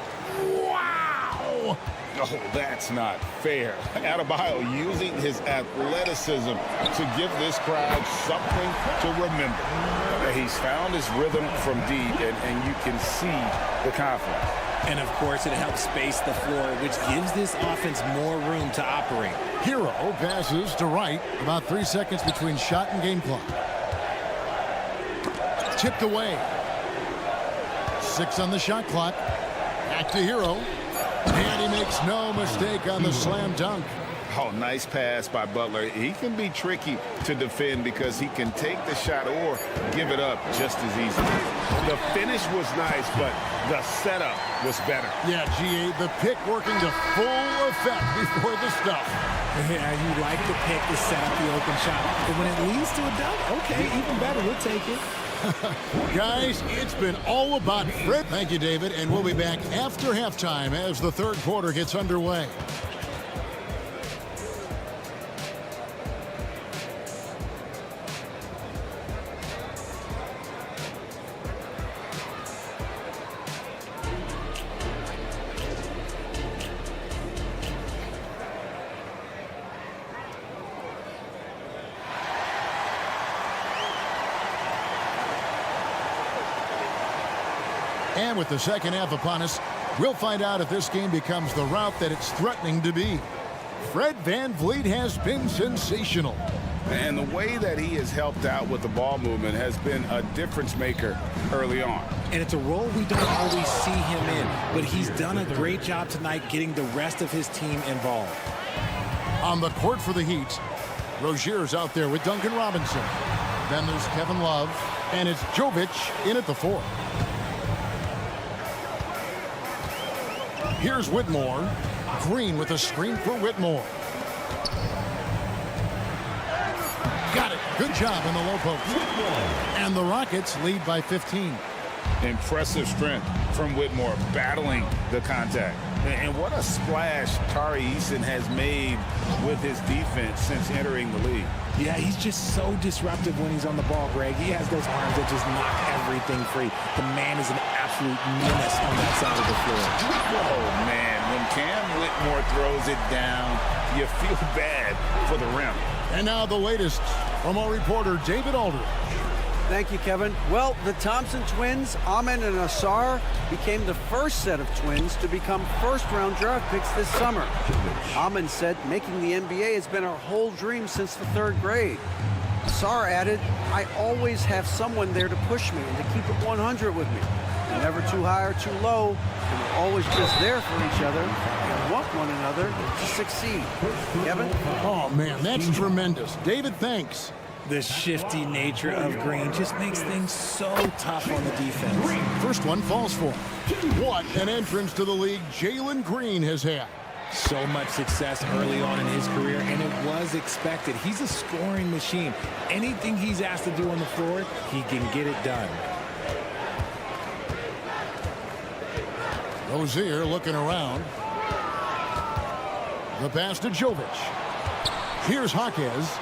Wow. Oh, that's not fair. Adebayo using his athleticism to give this crowd something to remember. He's found his rhythm from deep, and you can see the confidence. And, of course, it helps space the floor, which gives this offense more room to operate. Hero passes to right. About 3 seconds between shot and game clock. Tipped away. 6 on the shot clock. Back to Hero. And he makes no mistake on the slam dunk. Oh, nice pass by Butler. He can be tricky to defend because he can take the shot or give it up just as easily. The finish was nice, but the setup was better. Yeah, G.A., the pick working to full effect before the stuff. Yeah, you like the pick to set up the open shot. But when it leads to a dunk, okay, even better. We'll take it. Guys, it's been all about Fred. Thank you, David, and we'll be back after halftime as the third quarter gets underway. And with the second half upon us, we'll find out if this game becomes the route that it's threatening to be. Fred Van Vliet has been sensational. And the way that he has helped out with the ball movement has been a difference maker early on. And it's a role we don't always see him in, but he's done a great job tonight getting the rest of his team involved. On the court for the Heat, Rozier's out there with Duncan Robinson. Then there's Kevin Love, and it's Jovic in at the 4. Here's Whitmore. Green with a screen for Whitmore. Got it. Good job in the low post. And the Rockets lead by 15. Impressive strength from Whitmore, battling the contact. And what a splash Tari Eason has made with his defense since entering the league. Yeah, he's just so disruptive when he's on the ball, Greg. He has those arms that just knock everything free. The man is an absolute menace on that side of the floor. Oh, man, when Cam Whitmore throws it down, you feel bad for the rim. And now the latest from our reporter, David Aldridge. Thank you, Kevin. Well, the Thompson twins, Amen and Asar, became the first set of twins to become first-round draft picks this summer. Amen said making the NBA has been our whole dream since the 3rd grade. Asar added, I always have someone there to push me and to keep it 100 with me. They're never too high or too low, and we're always just there for each other and want one another to succeed. Kevin? Oh, man, that's tremendous. David, thanks. The shifty nature of Green just makes things so tough on the defense. First one falls for him. What an entrance to the league Jalen Green has had. So much success early on in his career, and it was expected. He's a scoring machine. Anything he's asked to do on the floor, he can get it done. Rozier looking around. The pass to Jovic. Here's Jaquez.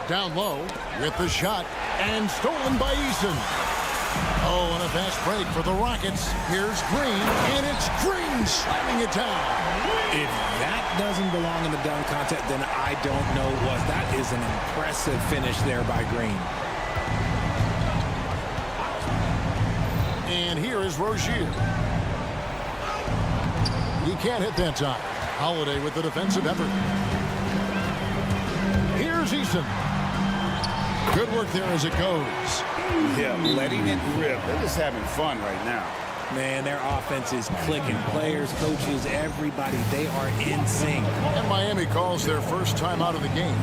Down low with the shot and stolen by Eason. Oh, and a fast break for the Rockets. Here's Green, and it's Green slamming it down. If that doesn't belong in the dunk contest, then I don't know what. That is an impressive finish there by Green. And here is Rozier. He can't hit that time. Holiday with the defensive effort. Here's Eason. Good work there as it goes. Yeah, letting it rip. They're just having fun right now. Man, their offense is clicking. Players, coaches, everybody, they are in sync. And Miami calls their first time out of the game.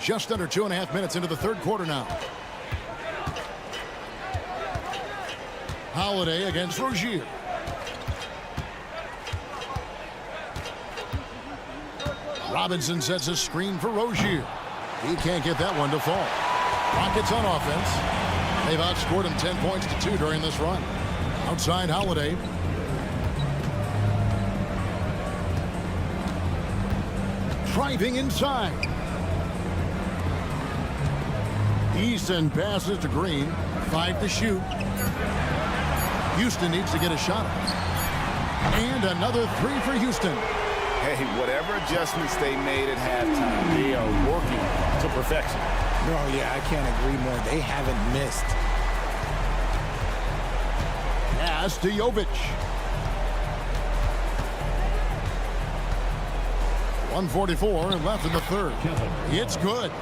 Just under 2.5 minutes into the 3rd quarter now. Holiday against Rozier. Robinson sets a screen for Rozier. He can't get that one to fall. Rockets on offense. They've outscored him 10 points to 2 during this run. Outside Holiday. Driving inside. Eason passes to Green. 5 to shoot. Houston needs to get a shot. And another 3 for Houston. Hey, whatever adjustments they made at halftime, they are working to perfection. Oh, yeah, I can't agree more. They haven't missed. Pass to Jovic. 1:44 left in the 3rd. It's good.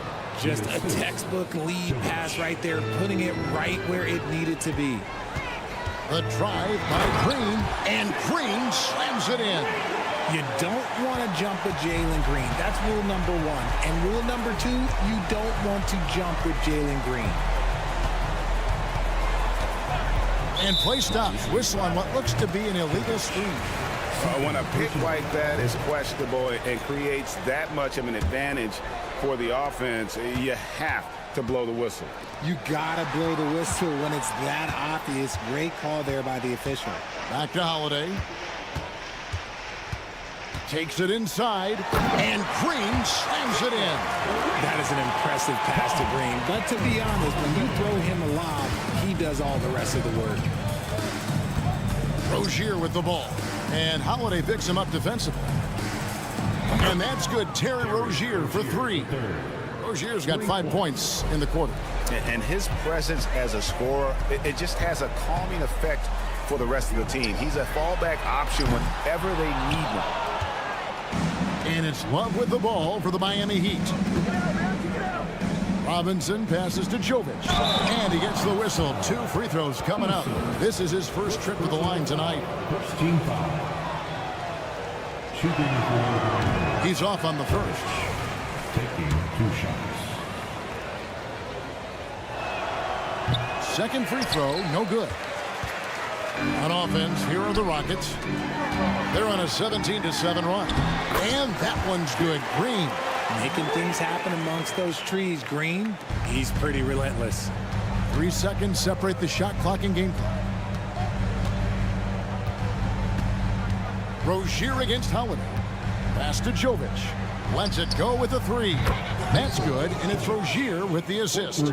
Just a textbook lead pass right there, putting it right where it needed to be. The drive by Green, and Green slams it in. You don't want to jump with Jalen Green. That's rule number 1. And rule number 2, you don't want to jump with Jalen Green. And play stops. Whistle on what looks to be an illegal screen. When a pick like that is questionable and creates that much of an advantage for the offense, you have to blow the whistle. You gotta blow the whistle when it's that obvious. Great call there by the official. Back to Holiday. Takes it inside, and Green slams it in. That is an impressive pass to Green. But to be honest, when you throw him a lob, he does all the rest of the work. Rozier with the ball. And Holiday picks him up defensively. And that's good. Terry Rozier for 3. Rozier's got 5 points in the quarter. And his presence as a scorer, it just has a calming effect for the rest of the team. He's a fallback option whenever they need one. And it's Love with the ball for the Miami Heat. Robinson passes to Jovic. And he gets the whistle. 2 free throws coming up. This is his first trip to the line tonight. First team foul. Shooting for He's off on the first. taking 2 shots. Second free throw, no good. On offense, here are the Rockets. They're on a 17-7 run. And that one's good. Green. Making things happen amongst those trees. Green, he's pretty relentless. 3 seconds separate the shot clock and game clock. Rozier against Holiday. Pass to Jovic. Lets it go with a 3. That's good, and it's Rozier with the assist.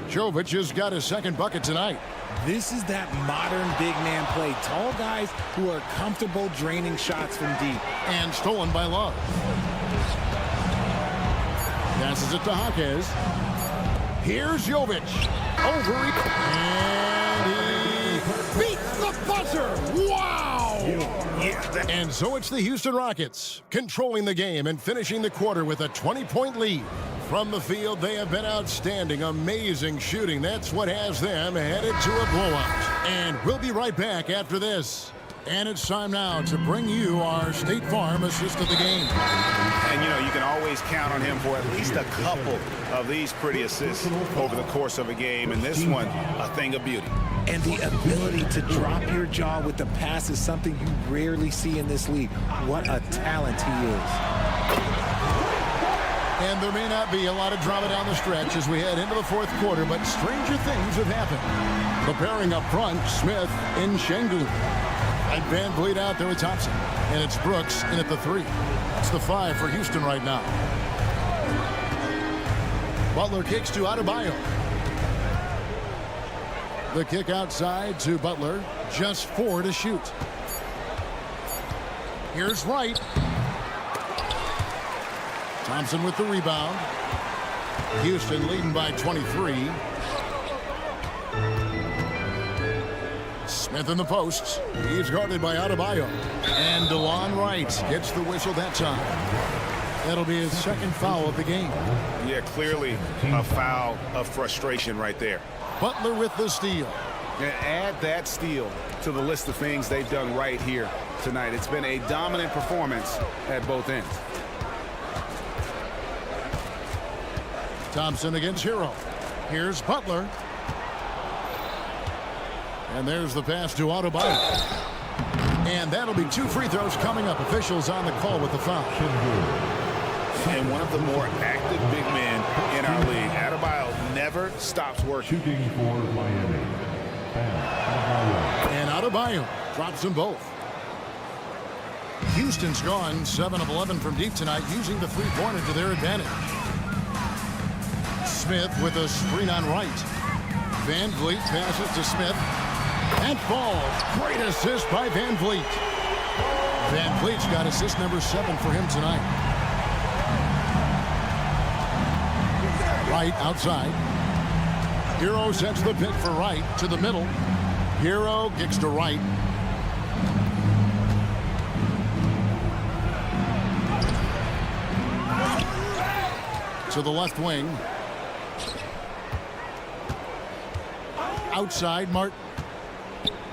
Jovic has got his second bucket tonight. This is that modern big man play. Tall guys who are comfortable draining shots from deep. And stolen by Love. Passes it to Jaquez. Here's Jovic. Over. And he beats the buzzer. Wow! And so it's the Houston Rockets controlling the game and finishing the quarter with a 20-point lead. From the field, they have been outstanding. Amazing shooting. That's what has them headed to a blowout. And we'll be right back after this. And it's time now to bring you our State Farm assist of the game. And, you know, you can always count on him for at least a couple of these pretty assists over the course of a game. And this one, a thing of beauty. And the ability to drop your jaw with the pass is something you rarely see in this league. What a talent he is. And there may not be a lot of drama down the stretch as we head into the fourth quarter, but stranger things have happened. The pairing up front, Smith and Şengün. And Van Vliet out there with Thompson. And it's Brooks in at the 3. It's the 5 for Houston right now. Butler kicks to Adebayo. The kick outside to Butler. Just 4 to shoot. Here's Wright. Thompson with the rebound. Houston leading by 23. Smith in the posts. He's guarded by Adebayo. And DeLon Wright gets the whistle that time. That'll be his second foul of the game. Yeah, clearly a foul of frustration right there. Butler with the steal. And add that steal to the list of things they've done right here tonight. It's been a dominant performance at both ends. Thompson against Hero. Here's Butler. And there's the pass to Adebayo. And that'll be 2 free throws coming up. Officials on the call with the foul. And one of the more active big men in our league. Adebayo never stops working. Shooting for Miami. And Adebayo drops them both. Houston's gone 7 of 11 from deep tonight, using the three-pointer to their advantage. Smith with a screen on Wright. Van Vliet passes to Smith. And falls. Great assist by Van Vliet. Van Vliet's got assist number 7 for him tonight. Wright outside. Hero sets the pick for Wright to the middle. Hero kicks to Wright. To the left wing. Outside, Martin.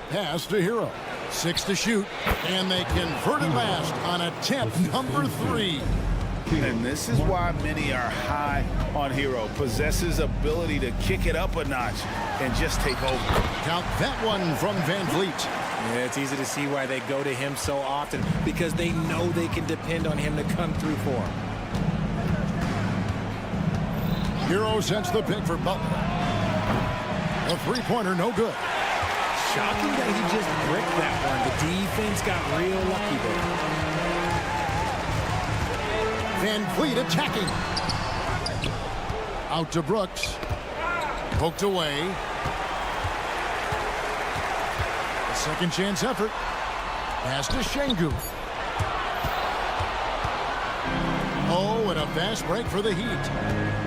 Pass to Hero. 6 to shoot. And they convert it last on attempt number 3. And this is why many are high on Hero. Possesses ability to kick it up a notch and just take over. Count that one from Van Vliet. Yeah, it's easy to see why they go to him so often, because they know they can depend on him to come through for them. Hero sends the pick for Butler. A three-pointer, no good. Shocking that he just bricked that one. The defense got real lucky there. Van Vliet attacking. Out to Brooks. Poked away. A second chance effort. Pass to Şengün. Oh, and a fast break for the Heat.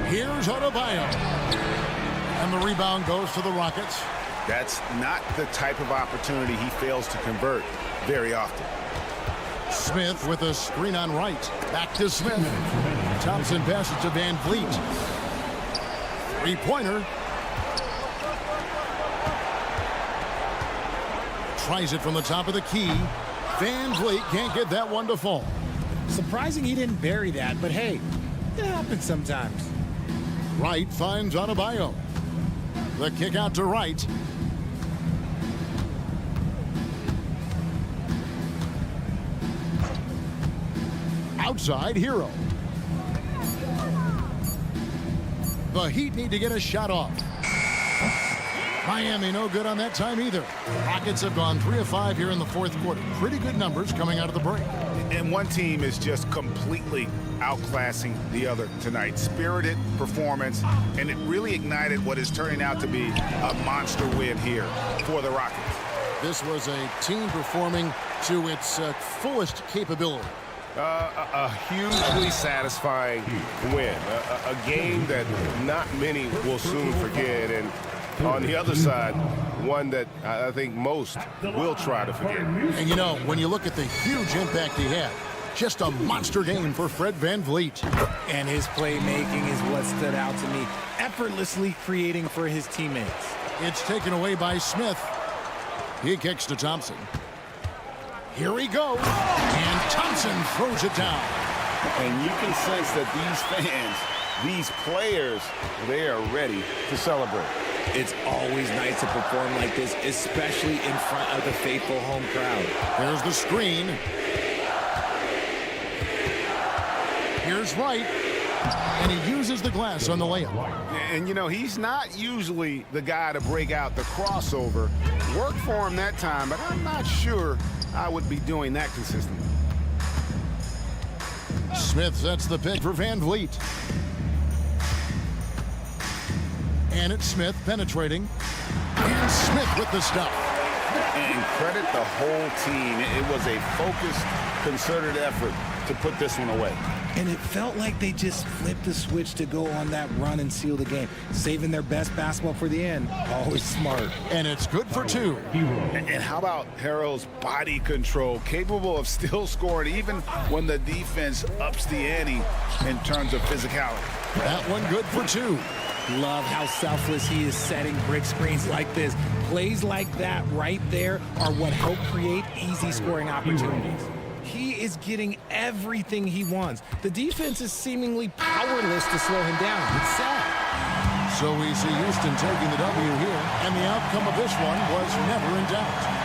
Here's Adebayo. And the rebound goes to the Rockets. That's not the type of opportunity he fails to convert very often. Smith with a screen on Wright. Back to Smith. Thompson passes to Van Vliet. Three-pointer. Tries it from the top of the key. Van Vliet can't get that one to fall. Surprising he didn't bury that, but hey, it happens sometimes. Wright finds Adebayo. The kick out to right. Outside, Hero. The Heat need to get a shot off. Miami no good on that time either. Rockets have gone 3 of 5 here in the fourth quarter. Pretty good numbers coming out of the break. And one team is just completely outclassing the other tonight. Spirited performance, and it really ignited what is turning out to be a monster win here for the Rockets. This was a team performing to its fullest capability. A hugely satisfying win. A game that not many will soon forget. And on the other side, one that I think most will try to forget. And you know, when you look at the huge impact he had, just a monster game for Fred VanVleet. And his playmaking is what stood out to me. Effortlessly creating for his teammates. It's taken away by Smith. He kicks to Thompson. Here he goes. And Thompson throws it down. And you can sense that these fans, these players, they are ready to celebrate. It's always nice to perform like this, especially in front of the faithful home crowd. There's the screen. Here's Wright. And he uses the glass on the layup. And, you know, he's not usually the guy to break out the crossover. Worked for him that time, but I'm not sure I would be doing that consistently. Smith sets the pick for VanVleet. And it's Smith penetrating. And Smith with the stuff. And credit the whole team. It was a focused, concerted effort to put this one away. And it felt like they just flipped the switch to go on that run and seal the game. Saving their best basketball for the end. Always smart. And it's good for 2. And how about Harrell's body control? Capable of still scoring even when the defense ups the ante in terms of physicality. That one good for 2. Love how selfless he is setting brick screens like this. Plays like that right there are what help create easy scoring opportunities. He is getting everything he wants. The defense is seemingly powerless to slow him down. It's sad. So we see Houston taking the W here, and the outcome of this one was never in doubt.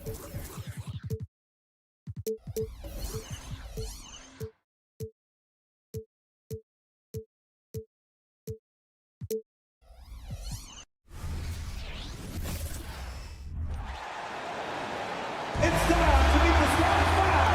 It's time to meet the squad foul.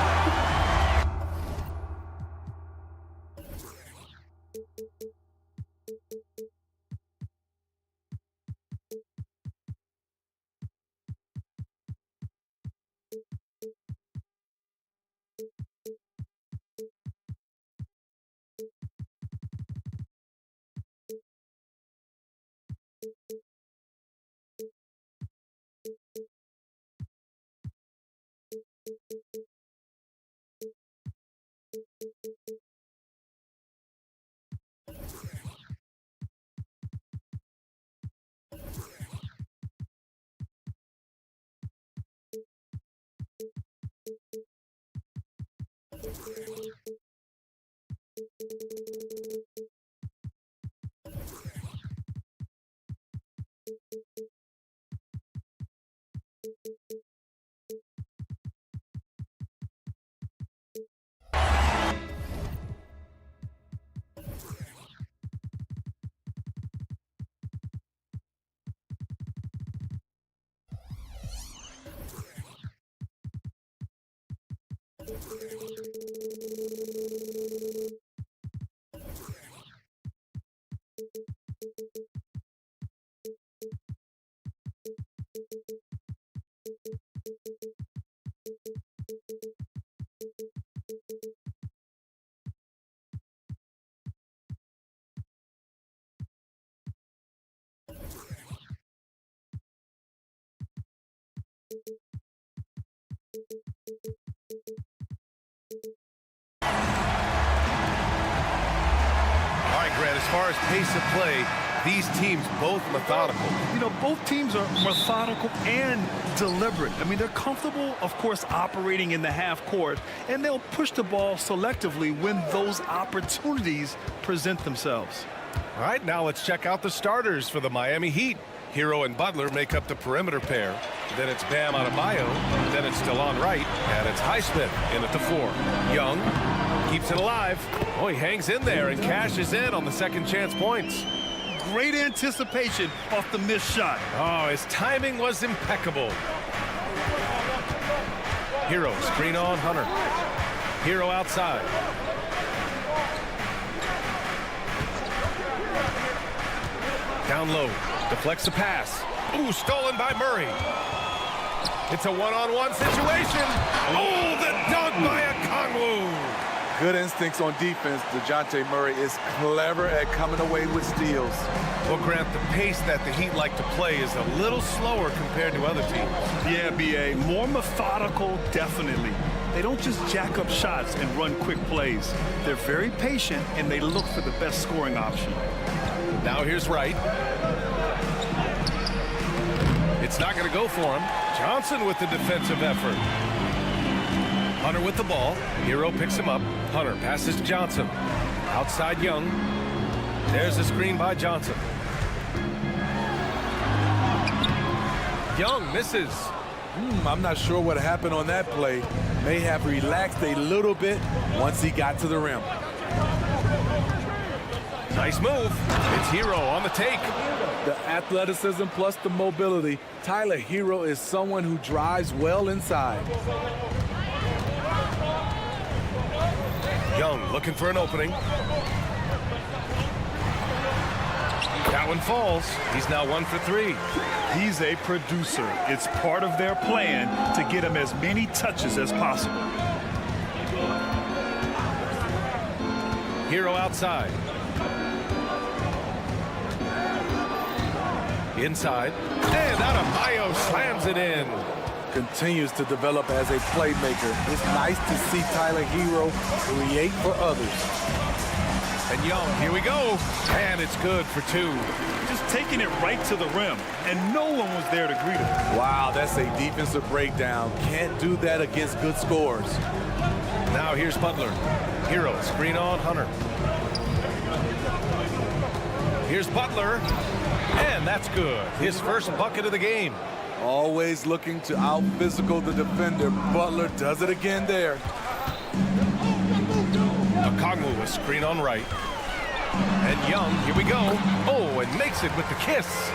All right, Grant, as far as pace of play, these teams both methodical. You know, both teams are methodical and deliberate. I mean, they're comfortable, of course, operating in the half court, and they'll push the ball selectively when those opportunities present themselves. All right, now let's check out the starters for the Miami Heat. Hero and Butler make up the perimeter pair. Then it's Bam Adebayo. Then it's DeLon Wright. And it's Highsmith in at the 4. Young keeps it alive. Oh, he hangs in there and cashes in on the second chance points. Great anticipation off the missed shot. Oh, his timing was impeccable. Hero, screen on Hunter. Hero outside. Down low, deflects the pass. Ooh, stolen by Murray. It's a one-on-one situation. Oh, the dunk by Okongwu. Good instincts on defense. DeJounte Murray is clever at coming away with steals. Well, Grant, the pace that the Heat like to play is a little slower compared to other teams. Yeah, B.A., more methodical, definitely. They don't just jack up shots and run quick plays. They're very patient, and they look for the best scoring option. Now here's Wright. It's not going to go for him. Johnson with the defensive effort. Hunter with the ball. Hero picks him up. Hunter passes to Johnson. Outside Young. There's a screen by Johnson. Young misses. I'm not sure what happened on that play. May have relaxed a little bit once he got to the rim. Nice move. It's Hero on the take. The athleticism plus the mobility. Tyler Hero is someone who drives well inside. Young looking for an opening. That one falls. He's now 1 for 3. He's a producer. It's part of their plan to get him as many touches as possible. Hero outside. Inside. And Adebayo slams it in. Continues to develop as a playmaker. It's nice to see Tyler Hero create for others. And Young, here we go. And it's good for 2. Just taking it right to the rim, and no one was there to greet him. Wow, that's a defensive breakdown. Can't do that against good scores. Now here's Butler. Hero, screen on Hunter. Here's Butler. And that's good. His first bucket of the game. Always looking to out-physical the defender. Butler does it again there. Okongwu, a screen on right. And Young, here we go. Oh, and makes it with the kiss.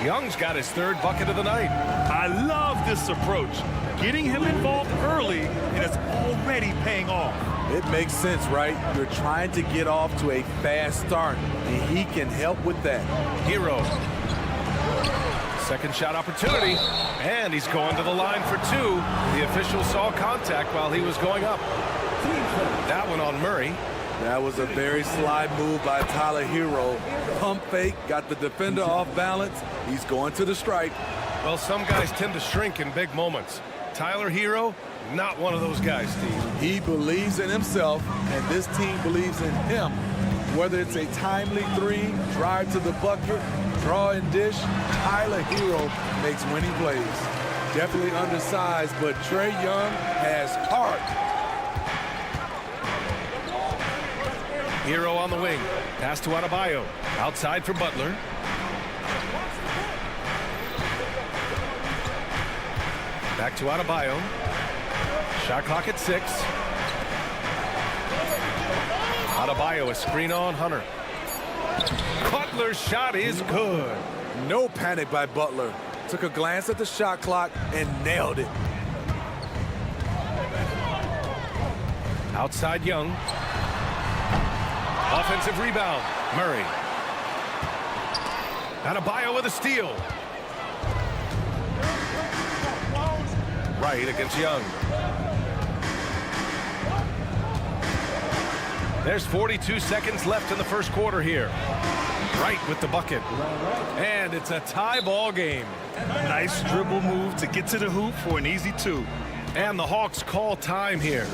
Young's got his third bucket of the night. I love this approach. Getting him involved early, and it's already paying off. It makes sense, right? You're trying to get off to a fast start, and he can help with that. Hero. Second shot opportunity, and he's going to the line for two. The official saw contact while he was going up. That one on Murray. That was a very sly move by Tyler Hero. Pump fake, got the defender off balance. He's going to the stripe. Well, some guys tend to shrink in big moments. Tyler Hero, not one of those guys, Steve. He believes in himself, and this team believes in him. Whether it's a timely three, drive to the bucket, draw and dish, Tyler Hero makes winning plays. Definitely undersized, but Trae Young has heart. Hero on the wing. Pass to Adebayo. Outside for Butler. Back to Adebayo. Shot clock at 6. Adebayo, a screen on Hunter. Butler's shot is good. No panic by Butler. Took a glance at the shot clock and nailed it. Outside Young. Offensive rebound. Murray. Adebayo with a steal. Right against Young. There's 42 seconds left in the first quarter here. Right with the bucket. And it's a tie ball game. Nice dribble move to get to the hoop for an easy two. And the Hawks call time here.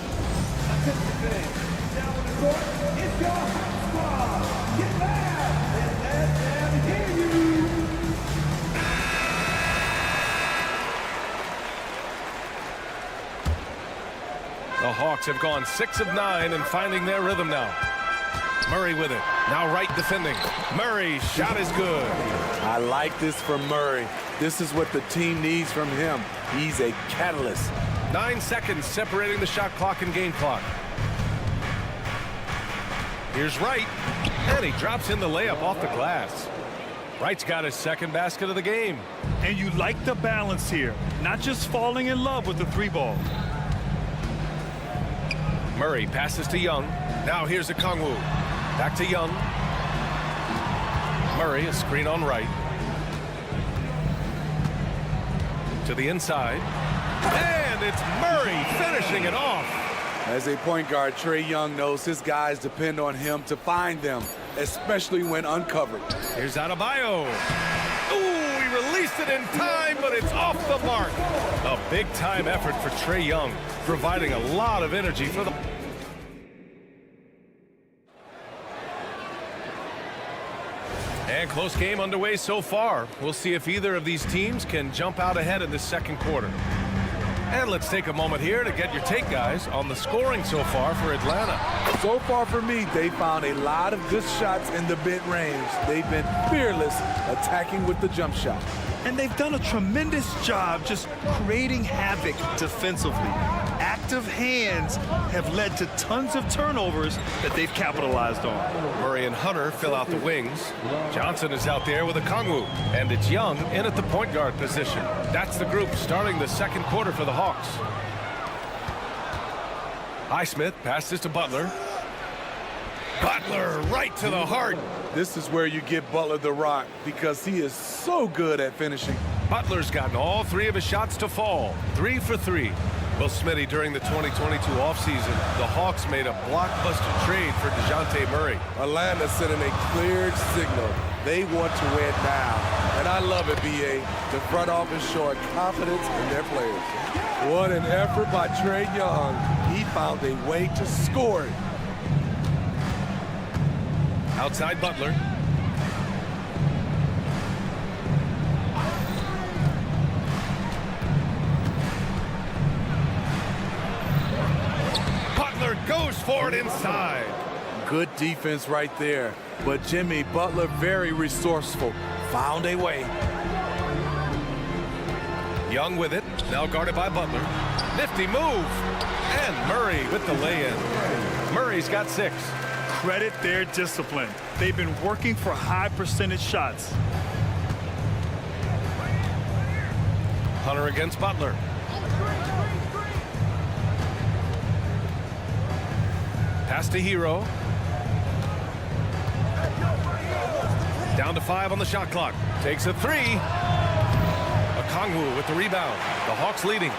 The Hawks have gone 6 of 9 and finding their rhythm now. Murray with it. Now right defending. Murray's shot is good. I like this from Murray. This is what the team needs from him. He's a catalyst. 9 seconds separating the shot clock and game clock. Here's Wright. And he drops in the layup off the glass. Wright's got his second basket of the game. And you like the balance here. Not just falling in love with the three ball. Murray passes to Young. Now here's Okongwu. Back to Young. Murray, a screen on Wright. To the inside. And it's Murray finishing it off. As a point guard, Trae Young knows his guys depend on him to find them, especially when uncovered. Here's Adebayo. Ooh, he released it in time, but it's off the mark. A big-time effort for Trae Young, providing a lot of energy for the... And close game underway so far. We'll see if either of these teams can jump out ahead in this second quarter. And let's take a moment here to get your take, guys, on the scoring so far for Atlanta. So far for me, they found a lot of good shots in the mid-range. They've been fearless attacking with the jump shot. And they've done a tremendous job just creating havoc defensively. Active hands have led to tons of turnovers that they've capitalized on. Murray and Hunter fill out the wings. Johnson is out there with Okongwu. And it's Young in at the point guard position. That's the group starting the second quarter for the Hawks. Highsmith passes to Butler. Butler right to the heart. This is where you give Butler the rock because he is so good at finishing. Butler's gotten all 3 of his shots to fall. 3 for 3. Well, Smitty, during the 2022 offseason, the Hawks made a blockbuster trade for DeJounte Murray. Atlanta sending a clear signal. They want to win now. And I love it, B.A. The front office showing confidence in their players. What an effort by Trae Young. He found a way to score it. Outside Butler. Butler goes for it inside. Good defense right there. But Jimmy Butler, very resourceful, found a way. Young with it, now guarded by Butler. Nifty move, and Murray with the lay-in. Murray's got 6. Credit their discipline. They've been working for high percentage shots. Hunter against Butler. Pass to Hero. Down to 5 on the shot clock. Takes a 3. Okongwu with the rebound. The Hawks leading.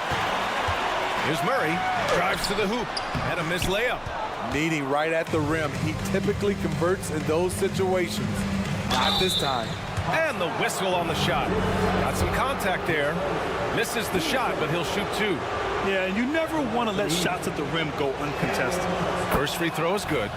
Here's Murray. Drives to the hoop. And a missed layup. Needing right at the rim. He typically converts in those situations. Not this time. And the whistle on the shot. Got some contact there. Misses the shot, but he'll shoot 2. Yeah, and you never want to let shots at the rim go uncontested. First free throw is good.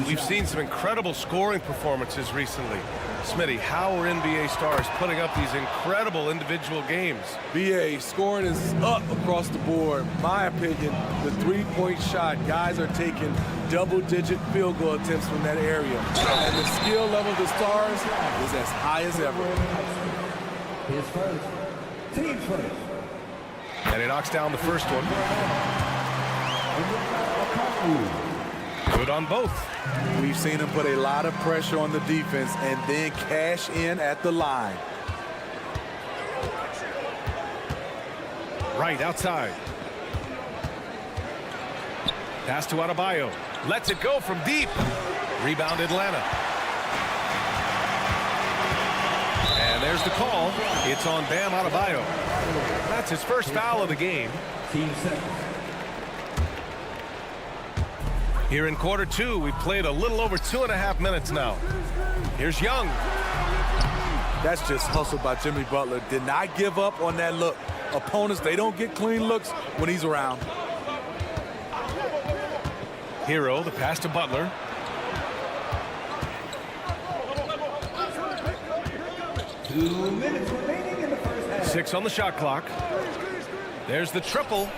We've seen some incredible scoring performances recently. Smitty, how are NBA stars putting up these incredible individual games? BA, scoring is up across the board. My opinion, the three-point shot, guys are taking double-digit field goal attempts from that area. And the skill level of the stars is as high as ever. His first. Team's first. And he knocks down the first one. Good on both. We've seen him put a lot of pressure on the defense and then cash in at the line. Right outside. Pass to Adebayo. Lets it go from deep. Rebound Atlanta. And there's the call. It's on Bam Adebayo. That's his first foul of the game. Team second. Here in quarter 2, we've played a little over 2.5 minutes now. Here's Young. That's just hustle by Jimmy Butler. Did not give up on that look. Opponents, they don't get clean looks when he's around. Hero, the pass to Butler. Two minutes remaining in the first half. 6 on the shot clock. There's the triple.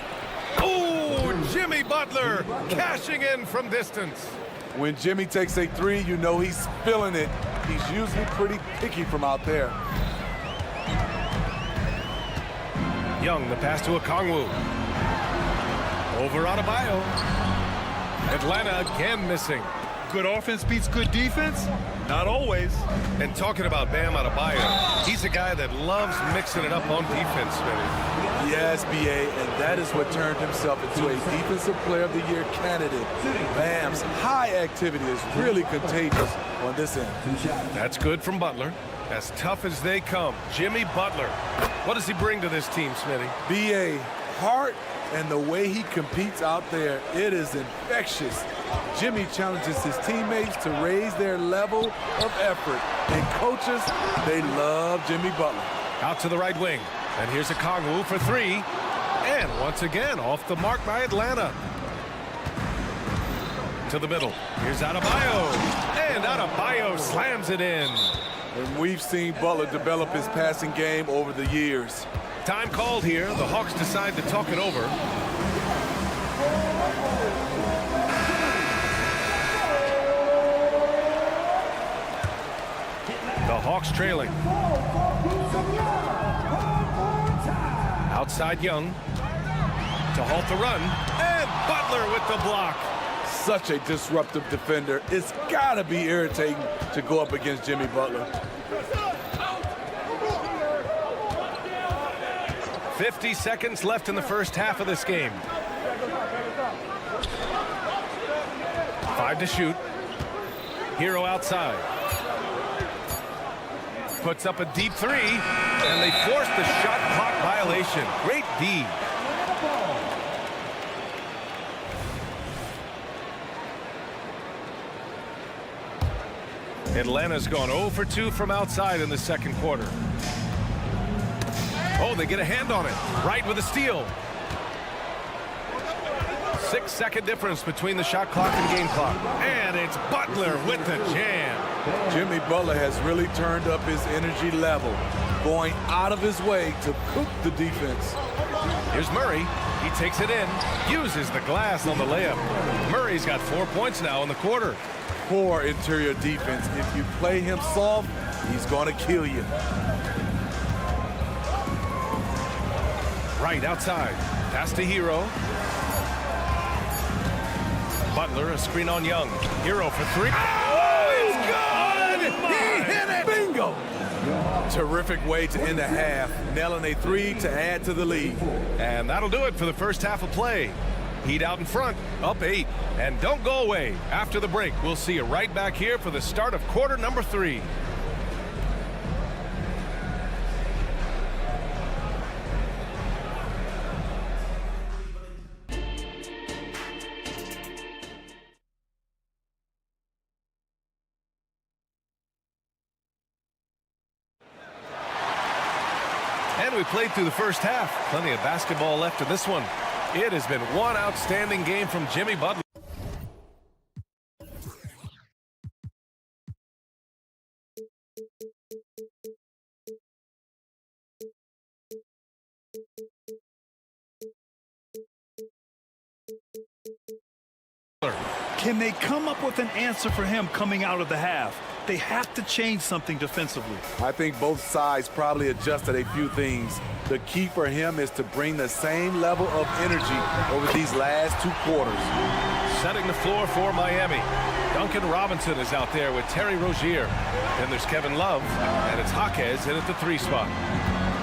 Oh, Jimmy Butler cashing in from distance. When Jimmy takes a 3, you know he's feeling it. He's usually pretty picky from out there. Young, the pass to Okongwu. Over Adebayo. Atlanta again missing. Good offense beats good defense? Not always. And talking about Bam Adebayo, he's a guy that loves mixing it up on defense, Smitty. Yes, BA, and that is what turned himself into a Defensive Player of the Year candidate. Bam's high activity is really contagious on this end. That's good from Butler. As tough as they come, Jimmy Butler. What does he bring to this team, Smitty? BA, heart and the way he competes out there, it is infectious. Jimmy challenges his teammates to raise their level of effort. And coaches, they love Jimmy Butler. Out to the right wing. And here's Okongwu for 3. And once again, off the mark by Atlanta. To the middle. Here's Adebayo. And Adebayo slams it in. And we've seen Butler develop his passing game over the years. Time called here. The Hawks decide to talk it over. The Hawks trailing. Outside Young to halt the run. And Butler with the block. Such a disruptive defender. It's got to be irritating to go up against Jimmy Butler. 50 seconds left in the first half of this game. 5 to shoot. Hero outside. Puts up a deep 3, and they force the shot clock violation. Great D. Atlanta's gone 0 for 2 from outside in the second quarter. Oh, they get a hand on it. Right with a steal. 6-second difference between the shot clock and game clock. And it's Butler with the jam. Jimmy Butler has really turned up his energy level, going out of his way to cook the defense. Here's Murray. He takes it in, uses the glass on the layup. Murray's got 4 points now in the quarter. Poor interior defense. If you play him soft, he's going to kill you. Right outside. Pass to Hero. Butler, a screen on Young. Hero for three. Oh, it's good! He hit it! Bingo! Terrific way to end the half, nailing a three to add to the lead. And that'll do it for the first half of play. Heat out in front, up 8. And don't go away. After the break, we'll see you right back here for the start of quarter number 3. And we played through the first half. Plenty of basketball left in this one. It has been one outstanding game from Jimmy Butler. Can they come up with an answer for him coming out of the half? They have to change something defensively. I think both sides probably adjusted a few things. The key for him is to bring the same level of energy over these last 2 quarters. Setting the floor for Miami. Duncan Robinson is out there with Terry Rozier. Then there's Kevin Love, and it's Jaquez in at the 3 spot.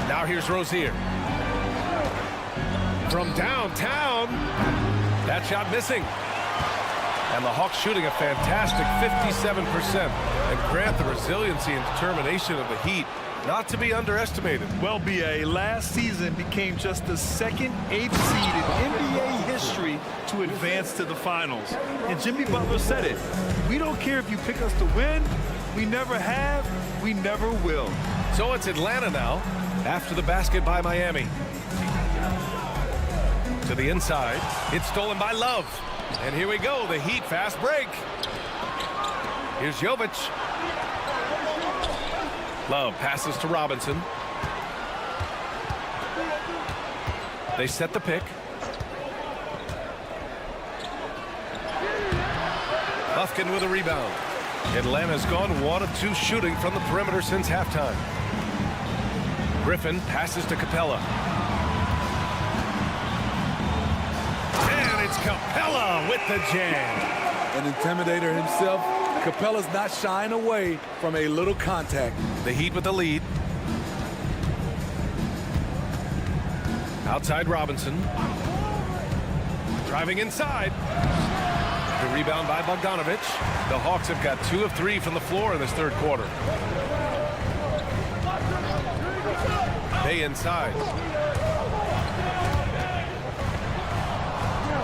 Now here's Rozier. From downtown. That shot missing. And the Hawks shooting a fantastic 57%. And Grant, the resiliency and determination of the Heat, not to be underestimated. Well, B.A., last season became just the second 8th seed in NBA history to advance to the finals. And Jimmy Butler said it. We don't care if you pick us to win. We never have. We never will. So it's Atlanta now after the basket by Miami. To the inside. It's stolen by Love. And here we go, the Heat fast break. Here's Jovic. Love passes to Robinson. They set the pick. Lufkin with a rebound. Atlanta's gone 1 of 2 shooting from the perimeter since halftime. Griffin passes to Capella. And it's Capella with the jam. An intimidator himself, Capella's not shying away from a little contact. The Heat with the lead. Outside Robinson. Driving inside. The rebound by Bogdanovic. The Hawks have got 2 of 3 from the floor in this 3rd quarter. Bay inside.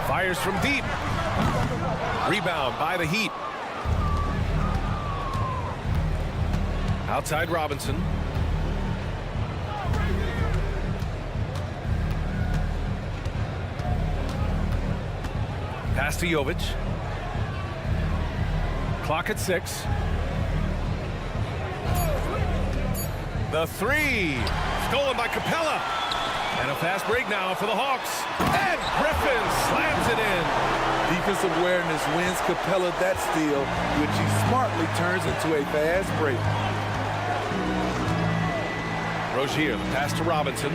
Fires from deep. Rebound by the Heat. Outside Robinson. Pass to Jovic. Clock at 6. The 3. Stolen by Capella. And a fast break now for the Hawks. And Griffin slams it in. Defensive awareness wins Capella that steal, which he smartly turns into a fast break. Rozier, the pass to Robinson.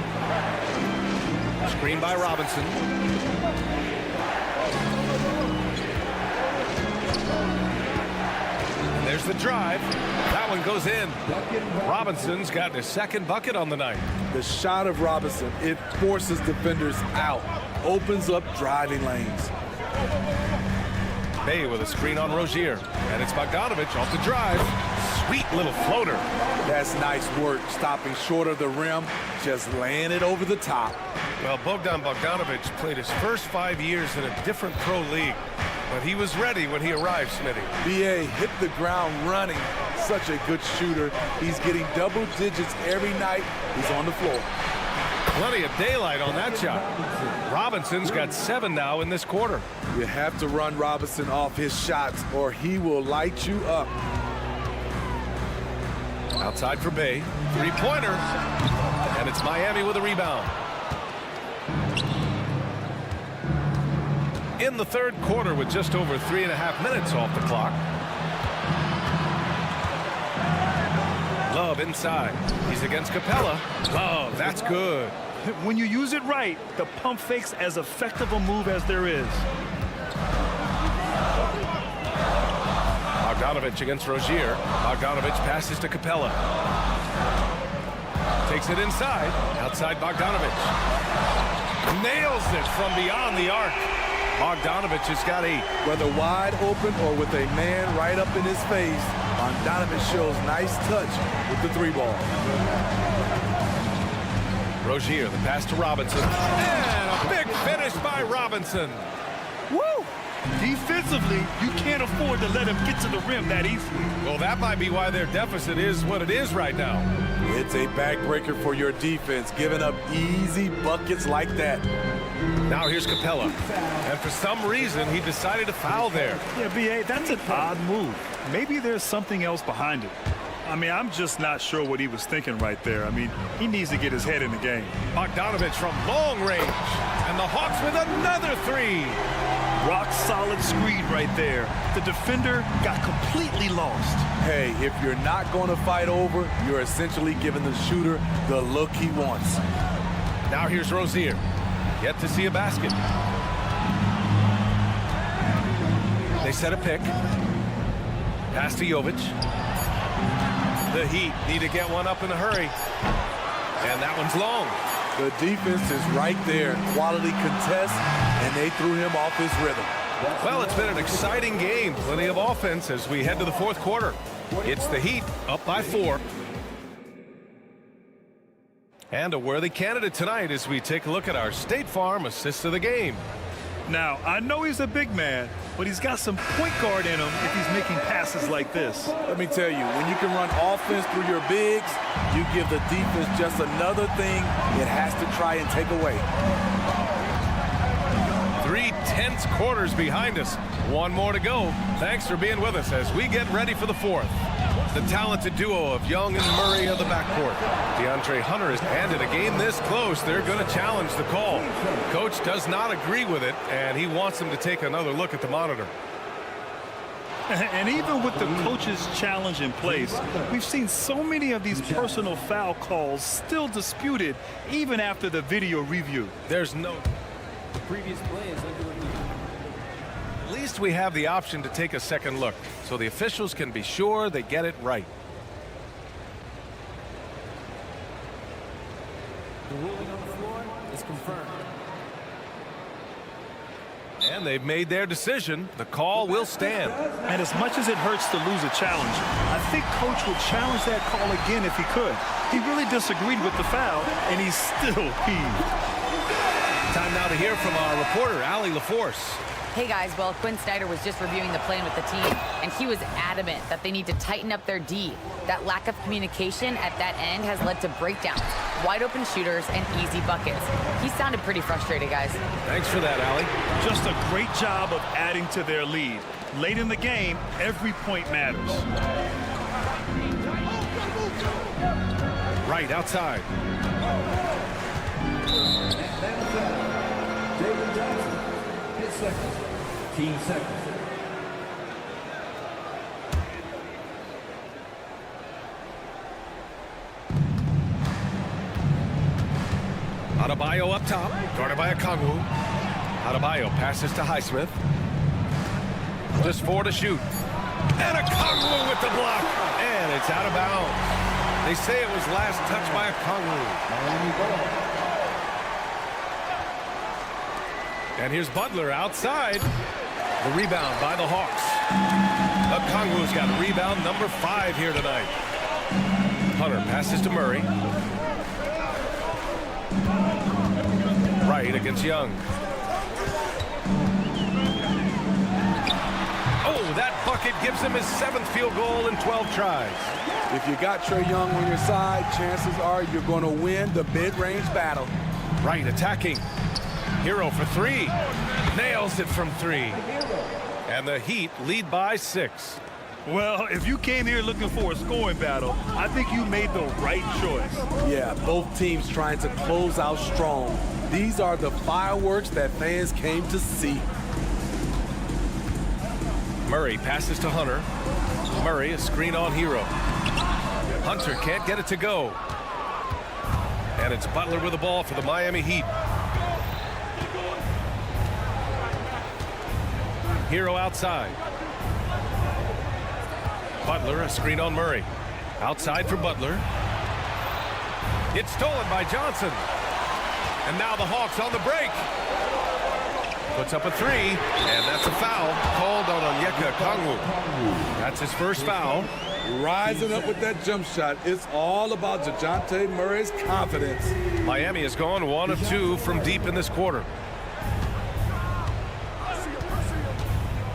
Screen by Robinson. And there's the drive. That one goes in. Robinson's got his 2nd bucket on the night. The shot of Robinson, it forces defenders out, opens up driving lanes. Bay with a screen on Rozier. And it's Bogdanovic off the drive. Sweet little floater. That's nice work, stopping short of the rim, just laying it over the top. Well, Bogdanovic played his first 5 years in a different pro league, but he was ready when he arrived, Smitty. B.A. hit the ground running. Such a good shooter. He's getting double digits every night he's on the floor. Plenty of daylight on that shot. Robinson's got 7 now in this quarter. You have to run Robinson off his shots or he will light you up. Outside for Bay. 3-pointer. And it's Miami with a rebound. In the 3rd quarter with just over 3.5 minutes off the clock. Love inside. He's against Capella. Love, that's good. When you use it right, the pump fake's as effective a move as there is. Bogdanovich against Rozier. Bogdanovich passes to Capella. Takes it inside. Outside Bogdanovich. Nails it from beyond the arc. Bogdanovich has got 8. Whether wide open or with a man right up in his face, Bogdanovich shows nice touch with the 3-ball. Rozier, the pass to Robinson. And a big finish by Robinson. Woo! Defensively, you can't afford to let him get to the rim that easily. Well, that might be why their deficit is what it is right now. It's a backbreaker for your defense, giving up easy buckets like that. Now here's Capella. And for some reason, he decided to foul there. Yeah, B.A., that's an odd move. Maybe there's something else behind it. I mean, I'm just not sure what he was thinking right there. I mean, he needs to get his head in the game. Bogdanovich from long range. And the Hawks with another 3. Rock solid screen right there. The defender got completely lost. Hey, if you're not going to fight over, you're essentially giving the shooter the look he wants. Now here's Rozier. Yet to see a basket. They set a pick. Pass to Jovic. The Heat need to get one up in a hurry. And that one's long. The defense is right there. Quality contest, and they threw him off his rhythm. Well, it's been an exciting game. Plenty of offense as we head to the 4th quarter. It's the Heat up by 4. And a worthy candidate tonight as we take a look at our State Farm assist of the game. Now, I know he's a big man, but he's got some point guard in him if he's making passes like this. Let me tell you, when you can run offense through your bigs, you give the defense just another thing it has to try and take away. 3 tense quarters behind us. One more to go. Thanks for being with us as we get ready for the 4th. The talented duo of Young and Murray of the backcourt. DeAndre Hunter is, and in a game this close, they're going to challenge the call. Coach does not agree with it, and he wants them to take another look at the monitor. And even with the coach's challenge in place, we've seen so many of these personal foul calls still disputed even after the video review. There's no... The previous play is under review. At least we have the option to take a second look, so the officials can be sure they get it right. The ruling on the floor is confirmed. And they've made their decision. The call will stand. And as much as it hurts to lose a challenge, I think Coach would challenge that call again if he could. He really disagreed with the foul, and he's still peeved. Time now to hear from our reporter, Allie LaForce. Hey guys, well, Quinn Snyder was just reviewing the plan with the team, and he was adamant that they need to tighten up their D. That lack of communication at that end has led to breakdowns, wide open shooters, and easy buckets. He sounded pretty frustrated, guys. Thanks for that, Allie. Just a great job of adding to their lead. Late in the game, every point matters. Right outside. David Johnson, his second. Team second. Adebayo up top, guarded by Okongwu. Adebayo passes to Highsmith. Just 4 to shoot. And Okongwu with the block. And it's out of bounds. They say it was last touched by Okongwu. And here's Butler outside. The rebound by the Hawks. Okongwu's got rebound number 5 here tonight. Hunter passes to Murray. Right against Young. Oh, that bucket gives him his 7th field goal in 12 tries. If you got Trae Young on your side, chances are you're going to win the mid-range battle. Right, attacking. Hero for 3. Nails it from 3. And the Heat lead by 6. Well, if you came here looking for a scoring battle, I think you made the right choice. Yeah, both teams trying to close out strong. These are the fireworks that fans came to see. Murray passes to Hunter. Murray, a screen on Hero. Hunter can't get it to go. And And it's Butler with the ball for the Miami Heat. Hero outside. Butler, a screen on Murray. Outside for Butler. It's stolen by Johnson. And now the Hawks on the break. Puts up a three, and that's a foul called on Onyeka Okongwu. That's his first foul. Rising up with that jump shot. It's all about DeJounte Murray's confidence. Miami has gone 1 of 2 from deep in this quarter.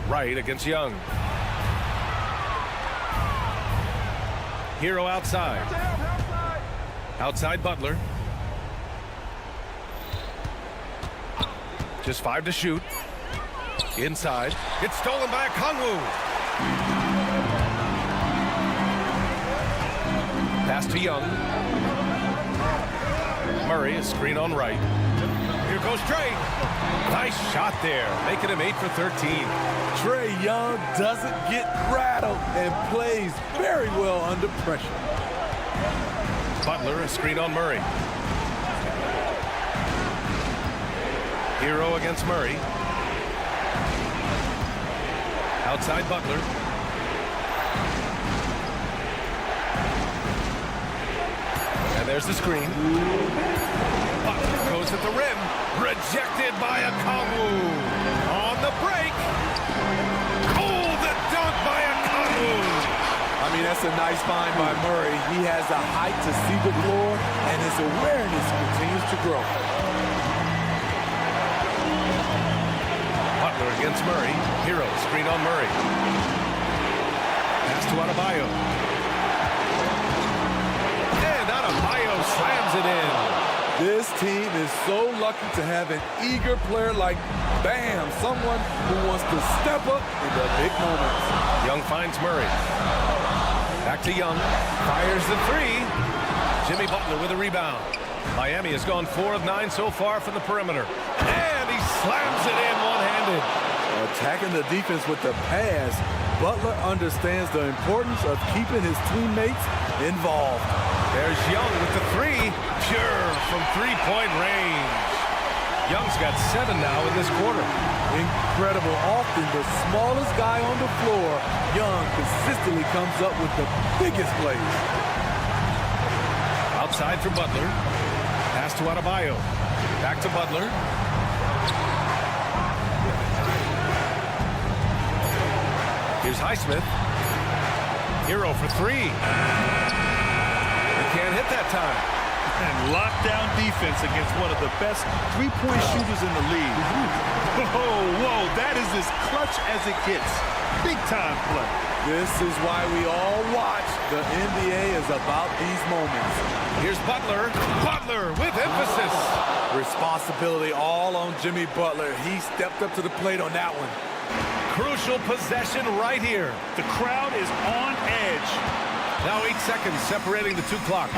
Right against Young. Hero outside. Outside Butler. Just 5 to shoot. Inside. It's stolen by Okongwu. Pass to Young. Murray, a screen on right. Here goes Trey. Nice shot there, making him 8 for 13. Trey Young doesn't get rattled and plays very well under pressure. Butler, a screen on Murray. Hero against Murray. Outside Butler. And there's the screen. Butler goes at the rim. Rejected by Okongwu. On the break. Oh, the dunk by Okongwu. I mean, that's a nice find by Murray. He has the height to see the floor, and his awareness continues to grow. Butler against Murray. Hero, screen on Murray. Pass to Adebayo. And Adebayo slams it in. This team is so lucky to have an eager player like Bam, someone who wants to step up in the big moments. Young finds Murray. Back to Young. Fires the three. Jimmy Butler with a rebound. Miami has gone 4 of 9 so far from the perimeter. And he slams it in one-handed. Attacking the defense with the pass, Butler understands the importance of keeping his teammates involved. There's Young with the three. Pure from three-point range. Young's got 7 now in this quarter. Incredible. Often the smallest guy on the floor, Young consistently comes up with the biggest plays. Outside for Butler. Pass to Adebayo. Back to Butler. Here's Highsmith. Hero for 3. He can't hit that time. And lockdown defense against one of the best three-point shooters in the league. Whoa, that is as clutch as it gets. Big-time play. This is why we all watch. The NBA is about these moments. Here's Butler. Butler with emphasis. Responsibility all on Jimmy Butler. He stepped up to the plate on that one. Crucial possession right here. The crowd is on edge. Now 8 seconds separating the 2 clocks.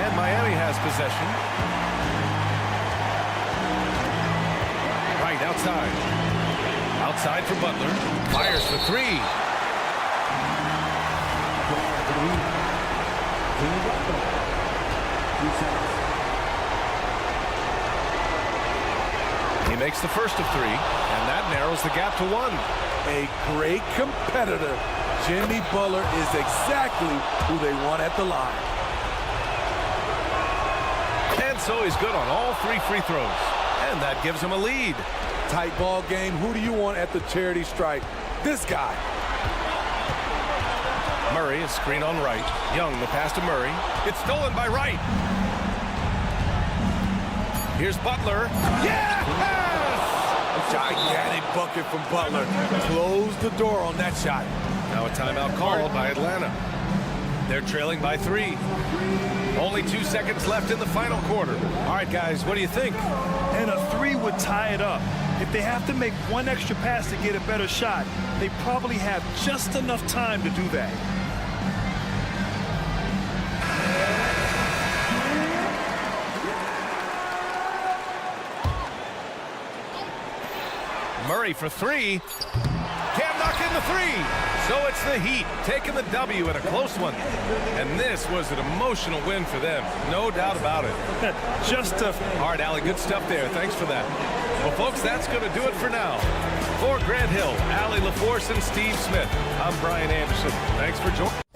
And Miami has possession. Right outside. Outside for Butler. Fires for 3. He makes the first of 3, and that narrows the gap to 1. A great competitor. Jimmy Butler is exactly who they want at the line. And so he's good on all 3 free throws. And that gives him a lead. Tight ball game. Who do you want at the charity stripe? This guy. Murray, a screen on right. Young, the pass to Murray. It's stolen by Wright. Here's Butler. Yes! Gigantic bucket from Butler. Close the door on that shot. Now a timeout called by Atlanta. They're trailing by 3. Only 2 seconds left in the final quarter. All right, guys, what do you think? And a 3 would tie it up. If they have to make one extra pass to get a better shot, they probably have just enough time to do that. Murray for 3. Can't knock it in the three. So it's the Heat taking the W in a close one. And this was an emotional win for them. No doubt about it. Just a... All right, Allie, good stuff there. Thanks for that. Well, folks, that's going to do it for now. For Grant Hill, Allie LaForce, and Steve Smith, I'm Brian Anderson. Thanks for joining.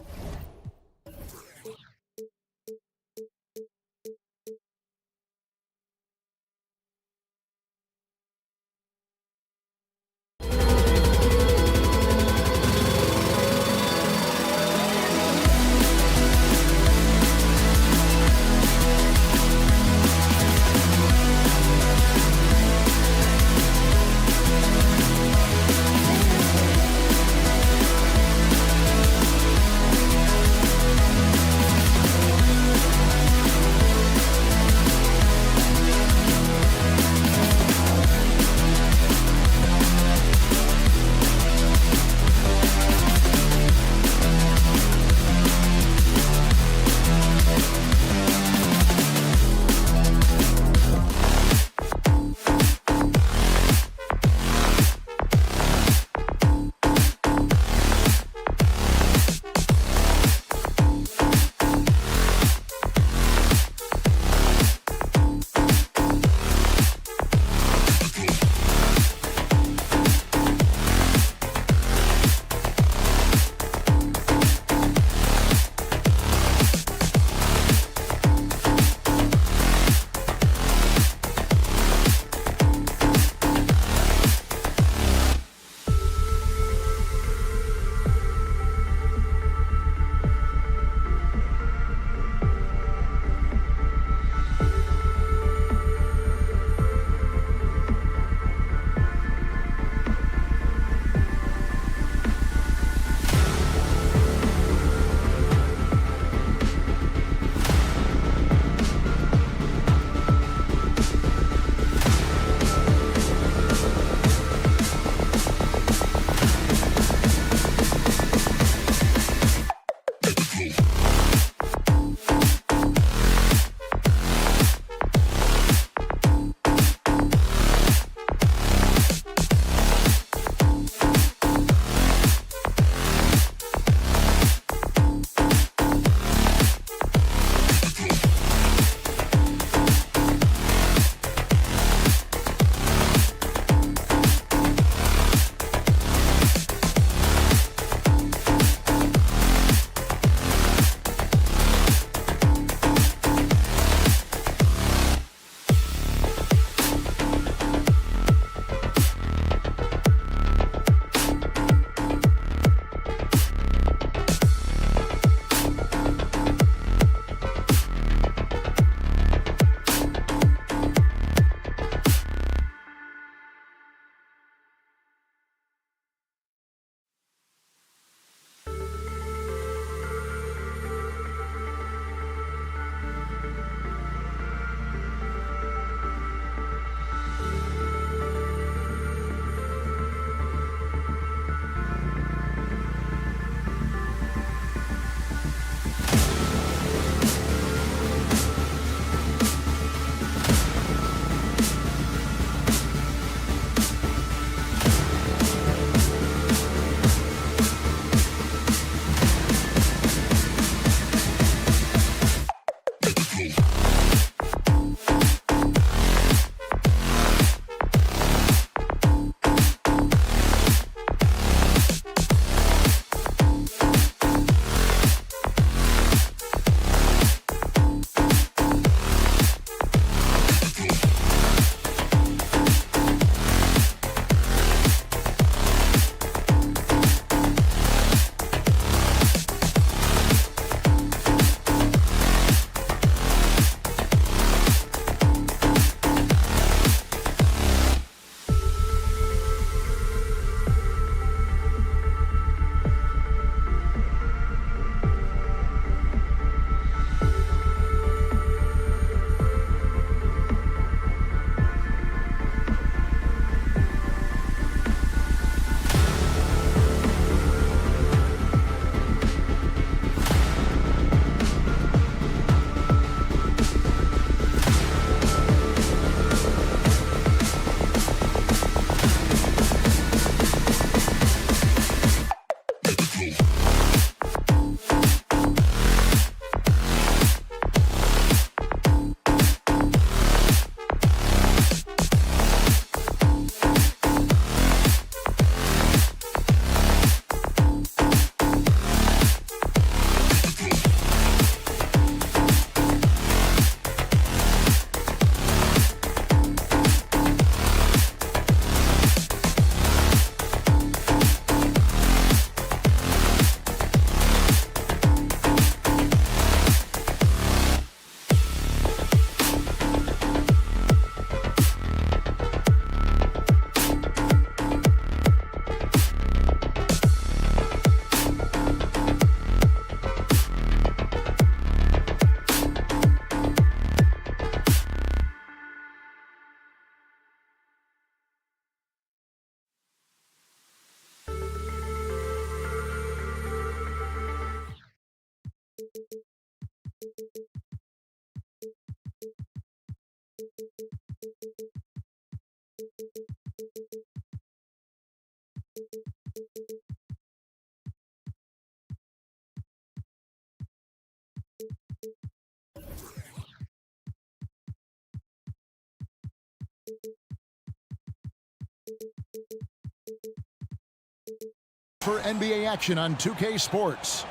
for NBA action on 2K Sports.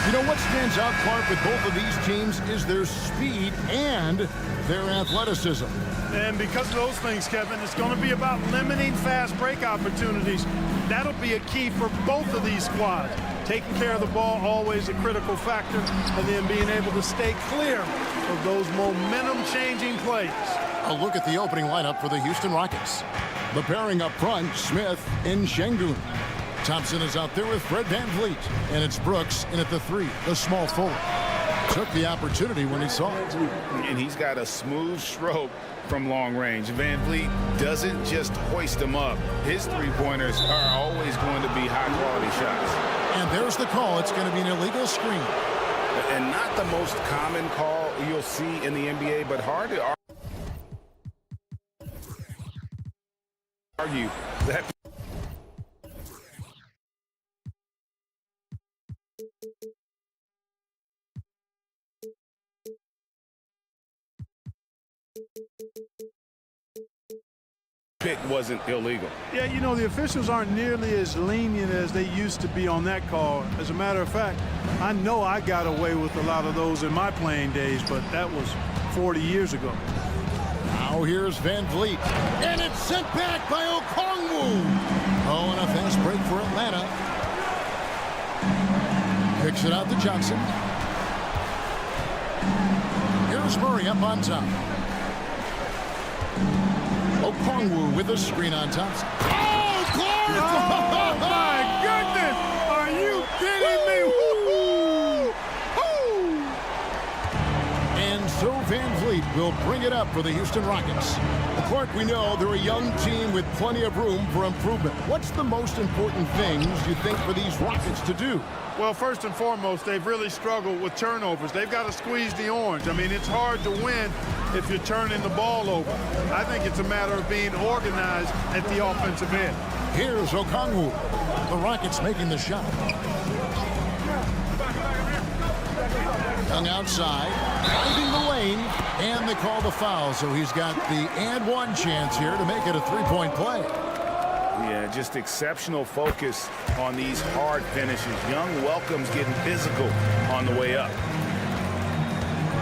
You know what stands out, Clark, with both of these teams is their speed and their athleticism. And because of those things, Kevin, it's going to be about limiting fast break opportunities. That'll be a key for both of these squads. Taking care of the ball, always a critical factor, and then being able to stay clear of those momentum-changing plays. A look at the opening lineup for the Houston Rockets. The pairing up front, Smith and Şengün. Thompson is out there with Fred VanVleet, and it's Brooks in at the 3, the small forward. Took the opportunity when he saw it. And he's got a smooth stroke from long range. VanVleet doesn't just hoist them up. His three-pointers are always going to be high-quality shots. And there's the call. It's going to be an illegal screen. And not the most common call you'll see in the NBA, but hard to argue that. Pick wasn't illegal. Yeah, you know, the officials aren't nearly as lenient as they used to be on that call. As a matter of fact, I know I got away with a lot of those in my playing days, but that was 40 years ago. Now here's VanVleet, and it's sent back by Okongwu. Oh, and a fast break for Atlanta. Kicks it out to Johnson. Here's Murray up on top. Okongwu with a screen on Thompson. Oh, Clark! Oh, my goodness! Are you kidding me? Woo-hoo! And so VanVleet will bring it up for the Houston Rockets. Clark, we know they're a young team with plenty of room for improvement. What's the most important things you think for these Rockets to do? Well, first and foremost, they've really struggled with turnovers. They've got to squeeze the orange. I mean, it's hard to win if you're turning the ball over. I think it's a matter of being organized at the offensive end. Here's Okongwu. The Rockets making the shot. Young outside, finding the lane, and they call the foul. So he's got the and one chance here to make it a three-point play. Yeah, just exceptional focus on these hard finishes. Young welcomes getting physical on the way up.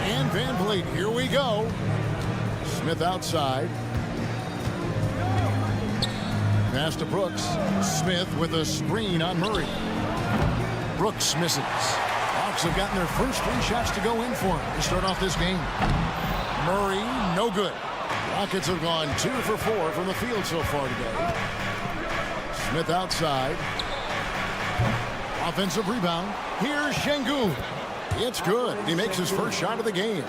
And VanVleet, here we go. Smith outside. Pass to Brooks. Smith with a screen on Murray. Brooks misses. Hawks have gotten their first 3 shots to go in for him to start off this game. Murray, no good. Rockets have gone 2 for 4 from the field so far today. Smith outside. Offensive rebound. Here's Şengün. It's good. He makes his first shot of the game.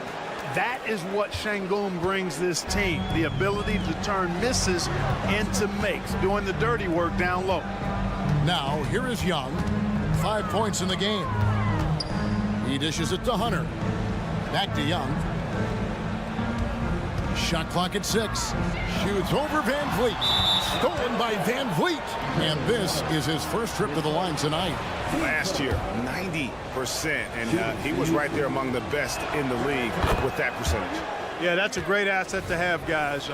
That is what Şengün brings this team, the ability to turn misses into makes, doing the dirty work down low. Now, here is Young. 5 points in the game. He dishes it to Hunter. Back to Young. Shot clock at 6. Shoots over VanVleet. Stolen by VanVleet. And this is his first trip to the line tonight. Last year, 90%. And he was right there among the best in the league with that percentage. Yeah, that's a great asset to have, guys,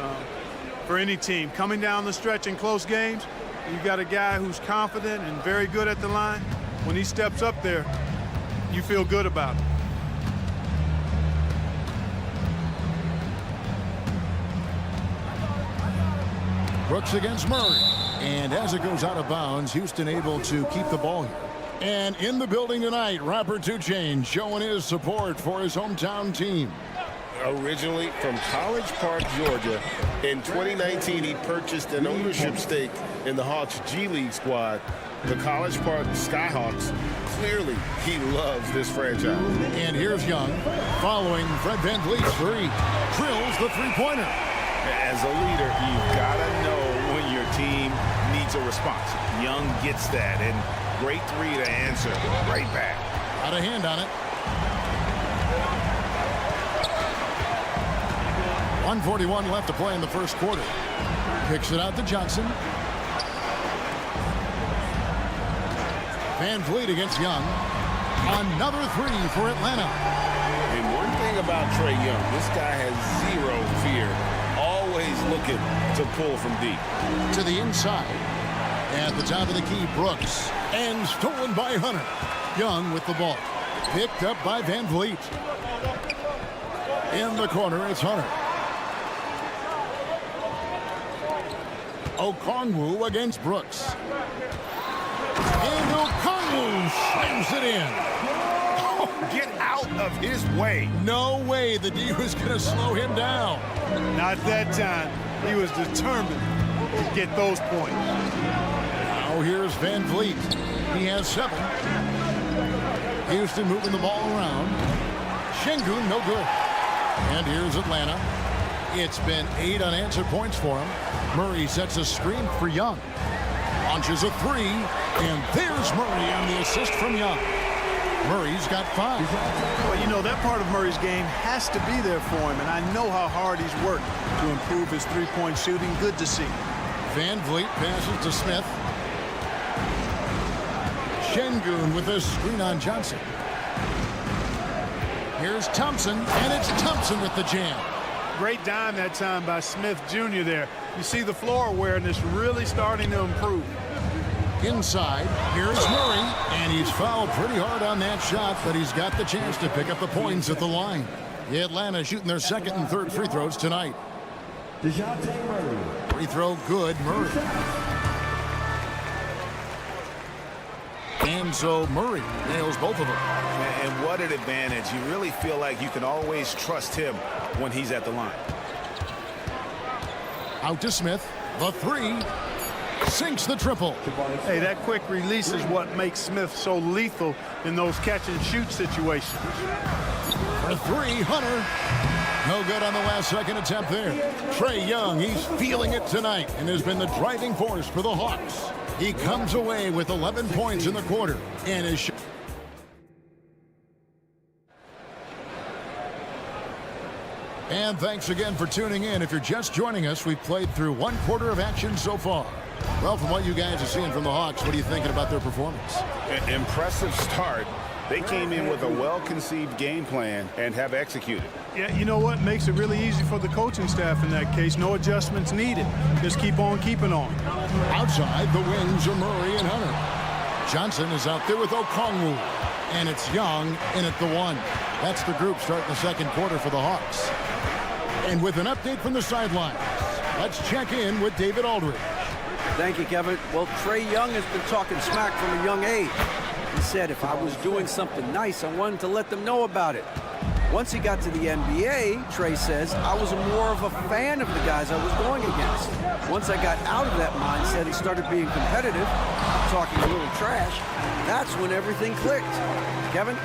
for any team. Coming down the stretch in close games, you got a guy who's confident and very good at the line. When he steps up there, you feel good about it. Brooks against Murray. And as it goes out of bounds, Houston able to keep the ball here. And in the building tonight, Robert Duchesne showing his support for his hometown team. Originally from College Park, Georgia. In 2019, he purchased an ownership stake in the Hawks G League squad. The College Park Skyhawks. Clearly, he loves this franchise. And here's Young following Fred VanVleet's 3. Drills the three-pointer. As a leader, you've got to know when your team needs a response. Young gets that, and great 3 to answer right back. Got a hand on it. 1:41 left to play in the first quarter. Kicks it out to Johnson. VanVleet against Young. Another 3 for Atlanta. And one thing about Trae Young, this guy has 0 fear. Always looking to pull from deep. To the inside. At the top of the key, Brooks. And stolen by Hunter. Young with the ball. Picked up by Van Vliet. In the corner, it's Hunter. Okongwu against Brooks. And Okongwu slams it in. Oh, get out of his way. No way the D was going to slow him down. Not that time. He was determined to get those points. Now here's Van Vliet. He has 7. Houston moving the ball around. Şengün, no good. And here's Atlanta. It's been 8 unanswered points for him. Murray sets a screen for Young. Launches a 3. And there's Murray on the assist from Young. Murray's got 5. Well, you know, that part of Murray's game has to be there for him, and I know how hard he's worked to improve his three-point shooting. Good to see. Van Vliet passes to Smith. Şengün with a screen on Johnson. Here's Thompson, and it's Thompson with the jam. Great dime that time by Smith Jr. there. You see the floor awareness really starting to improve. Inside, here's Murray, and he's fouled pretty hard on that shot, but he's got the chance to pick up the points at the line. Atlanta shooting their second and third free throws tonight. Free throw good, Murray. And so Murray nails both of them. And what an advantage. You really feel like you can always trust him when he's at the line. Out to Smith. The 3. Sinks the triple. Hey, that quick release is what makes Smith so lethal in those catch-and-shoot situations. For 3, Hunter. No good on the last second attempt there. Trae Young, he's feeling it tonight and has been the driving force for the Hawks. He comes away with 11 points in the quarter and is... And thanks again for tuning in. If you're just joining us, we've played through 1 quarter of action so far. Well, from what you guys are seeing from the Hawks, what are you thinking about their performance? An impressive start. They came in with a well-conceived game plan and have executed. Yeah, you know what? Makes it really easy for the coaching staff in that case. No adjustments needed. Just keep on keeping on. Outside, the wings are Murray and Hunter. Johnson is out there with Okongwu. And it's Young in at the 1. That's the group starting the second quarter for the Hawks. And with an update from the sidelines, let's check in with David Aldridge. Thank you, Kevin. Well, Trae Young has been talking smack from a young age. He said if I was doing something nice, I wanted to let them know about it. Once he got to the NBA, Trae says, I was more of a fan of the guys I was going against. Once I got out of that mindset and started being competitive, talking a little trash, that's when everything clicked. Kevin?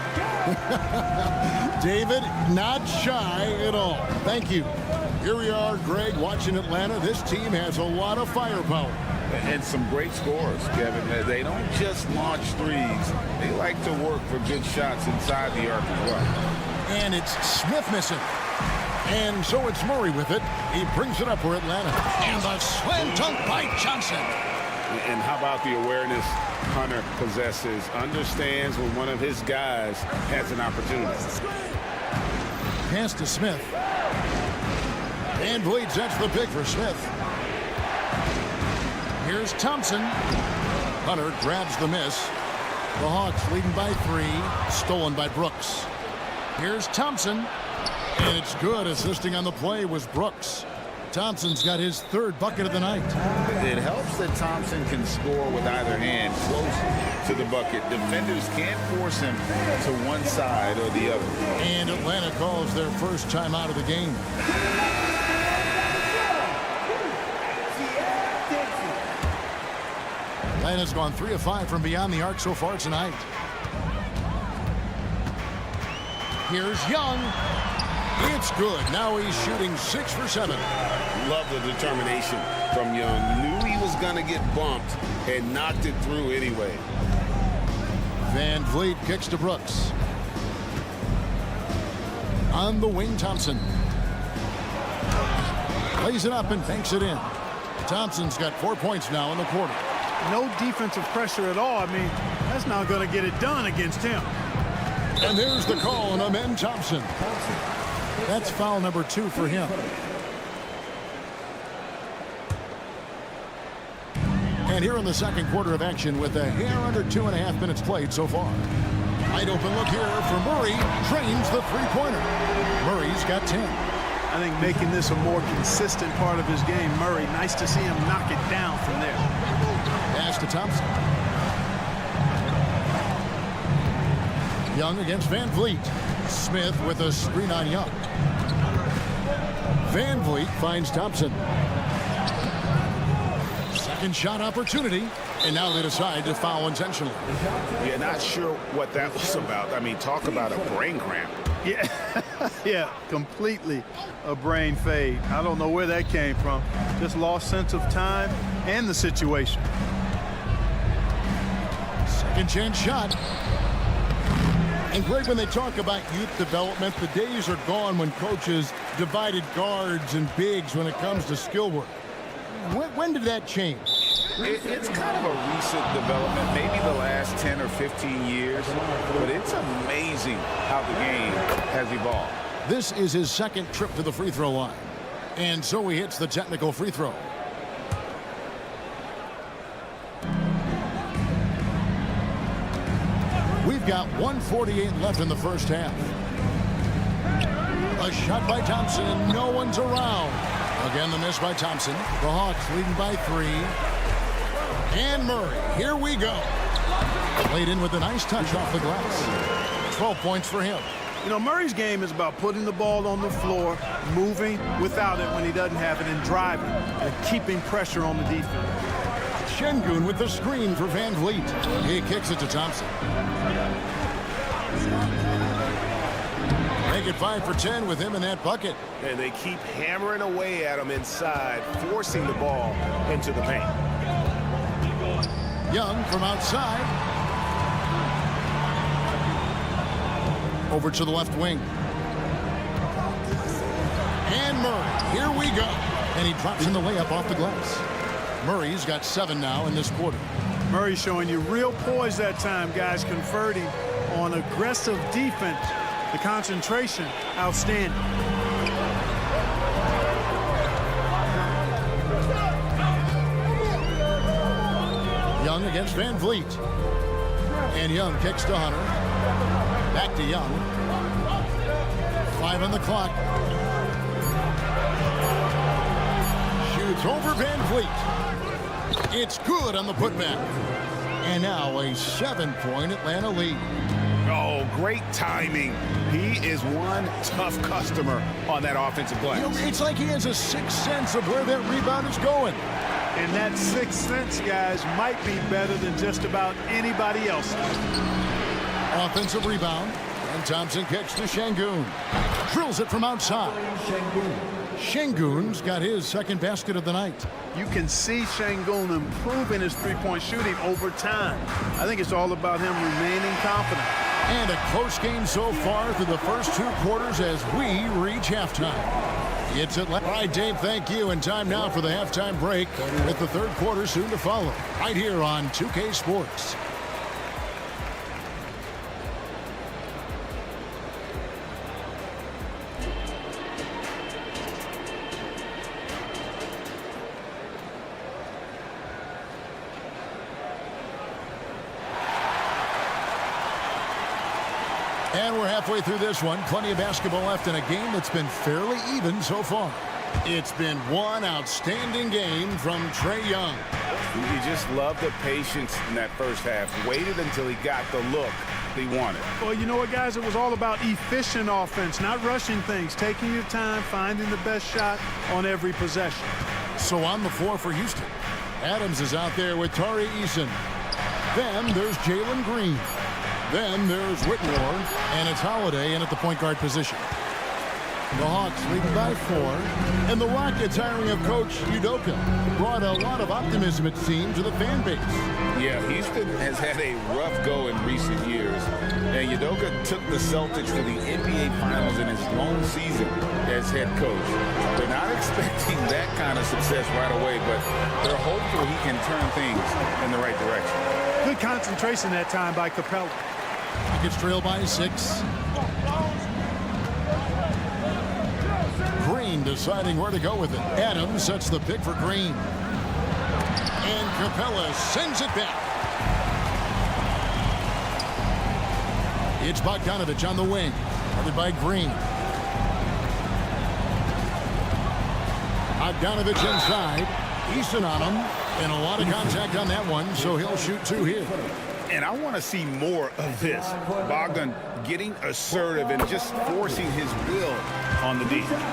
David, not shy at all. Thank you. Here we are, Greg, watching Atlanta. This team has a lot of firepower. And some great scores, Kevin. They don't just launch threes. They like to work for good shots inside the arc as well. And it's Smith missing. And so it's Murray with it. He brings it up for Atlanta. And the slam dunk by Johnson. And how about the awareness Hunter possesses? Understands when one of his guys has an opportunity. Pass to Smith. And Vliet sets the pick for Smith. Here's Thompson. Hunter grabs the miss. The Hawks leading by 3. Stolen by Brooks. Here's Thompson. And it's good. Assisting on the play was Brooks. Thompson's got his 3rd bucket of the night. It helps that Thompson can score with either hand close to the bucket. Defenders can't force him to one side or the other. And Atlanta calls their first time out of the game. Atlanta's gone 3 of 5 from beyond the arc so far tonight. Here's Young. It's good. Now he's shooting 6 for 7. Love the determination from Young. Knew he was going to get bumped and knocked it through anyway. Van Vliet kicks to Brooks. On the wing, Thompson. Lays it up and banks it in. Thompson's got 4 points now in the quarter. No defensive pressure at all. I mean, that's not going to get it done against him. And there's the call on Amen Thompson. That's foul number 2 for him. And here in the second quarter of action with a hair under 2.5 minutes played so far. Wide open look here for Murray. Drains the three-pointer. Murray's got 10. I think making this a more consistent part of his game, Murray, nice to see him knock it down from there. Pass to Thompson. Young against Van Vliet. Smith with a screen on Young. Van Vliet finds Thompson. Second shot opportunity. And now they decide to foul intentionally. Yeah, not sure what that was about. I mean, talk about a brain cramp. Yeah, yeah, completely a brain fade. I don't know where that came from. Just lost sense of time and the situation. Second chance shot. And Greg, when they talk about youth development, the days are gone when coaches divided guards and bigs when it comes to skill work. When did that change? It's kind of a recent development, maybe the last 10 or 15 years, but it's amazing how the game has evolved. This is his second trip to the free throw line. And so he hits the technical free throw. We've got 1:48 left in the first half. A shot by Thompson, and no one's around. Again, the miss by Thompson. The Hawks leading by 3. And Murray, here we go. Played in with a nice touch off the glass. 12 points for him. You know, Murray's game is about putting the ball on the floor, moving without it when he doesn't have it, and driving and keeping pressure on the defense. Şengün with the screen for Van Vliet. He kicks it to Thompson. Make it 5 for 10 with him in that bucket. And they keep hammering away at him inside, forcing the ball into the paint. Young from outside. Over to the left wing. And Murray, here we go. And he drops in the layup off the glass. Murray's got 7 now in this quarter. Murray showing you real poise that time, guys, converting on aggressive defense. The concentration, outstanding. Young against Van Vliet. And Young kicks to Hunter. Back to Young. 5 on the clock. Shoots over Van Vliet. It's good on the putback. And now a 7-point Atlanta lead. Oh, great timing. He is one tough customer on that offensive glass. You know, it's like he has a sixth sense of where that rebound is going. And that sixth sense, guys, might be better than just about anybody else. Offensive rebound. And Thompson kicks to Şengün. Drills it from outside. Şengün's got his second basket of the night. You can see Şengün improving his three-point shooting over time. I think it's all about him remaining confident. And a close game so far through the first 2 quarters as we reach halftime. It's Atlanta. All right, Dave, thank you. And time now for the halftime break with the third quarter soon to follow. Right here on 2K Sports. And we're halfway through this one. Plenty of basketball left in a game that's been fairly even so far. It's been one outstanding game from Trae Young. You just love the patience in that first half. Waited until he got the look he wanted. Well, you know what, guys? It was all about efficient offense, not rushing things, taking your time, finding the best shot on every possession. So on the floor for Houston, Adams is out there with Tari Eason. Then there's Jalen Green. Then there's Whitmore, and it's Holiday in at the point guard position. The Hawks leading by 4, and the Rockets hiring of Coach Udoka brought a lot of optimism, it seemed, to the fan base. Yeah, Houston has had a rough go in recent years, and Udoka took the Celtics to the NBA Finals in his lone season as head coach. They're not expecting that kind of success right away, but they're hopeful he can turn things in the right direction. Good concentration that time by Capella. He gets trailed by 6. Green deciding where to go with it. Adams sets the pick for Green. And Capella sends it back. It's Bogdanovich on the wing. Covered by Green. Bogdanovich inside. Eason on him. And a lot of contact on that one, so he'll shoot 2 here. And I want to see more of this. Bogdan getting assertive and just forcing his will on the defense.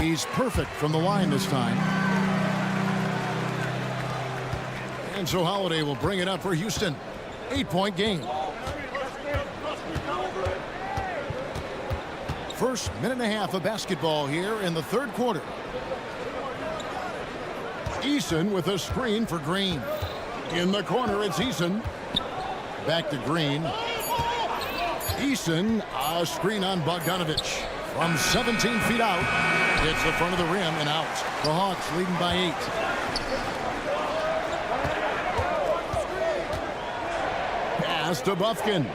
He's perfect from the line this time. And so Holiday will bring it up for Houston. 8-point game. First minute and a half of basketball here in the 3rd quarter. Eason with a screen for Green. In the corner, it's Eason. Back to Green. Eason, a screen on Bogdanovich. From 17 feet out, hits the front of the rim and out. The Hawks leading by 8. Pass to Bufkin.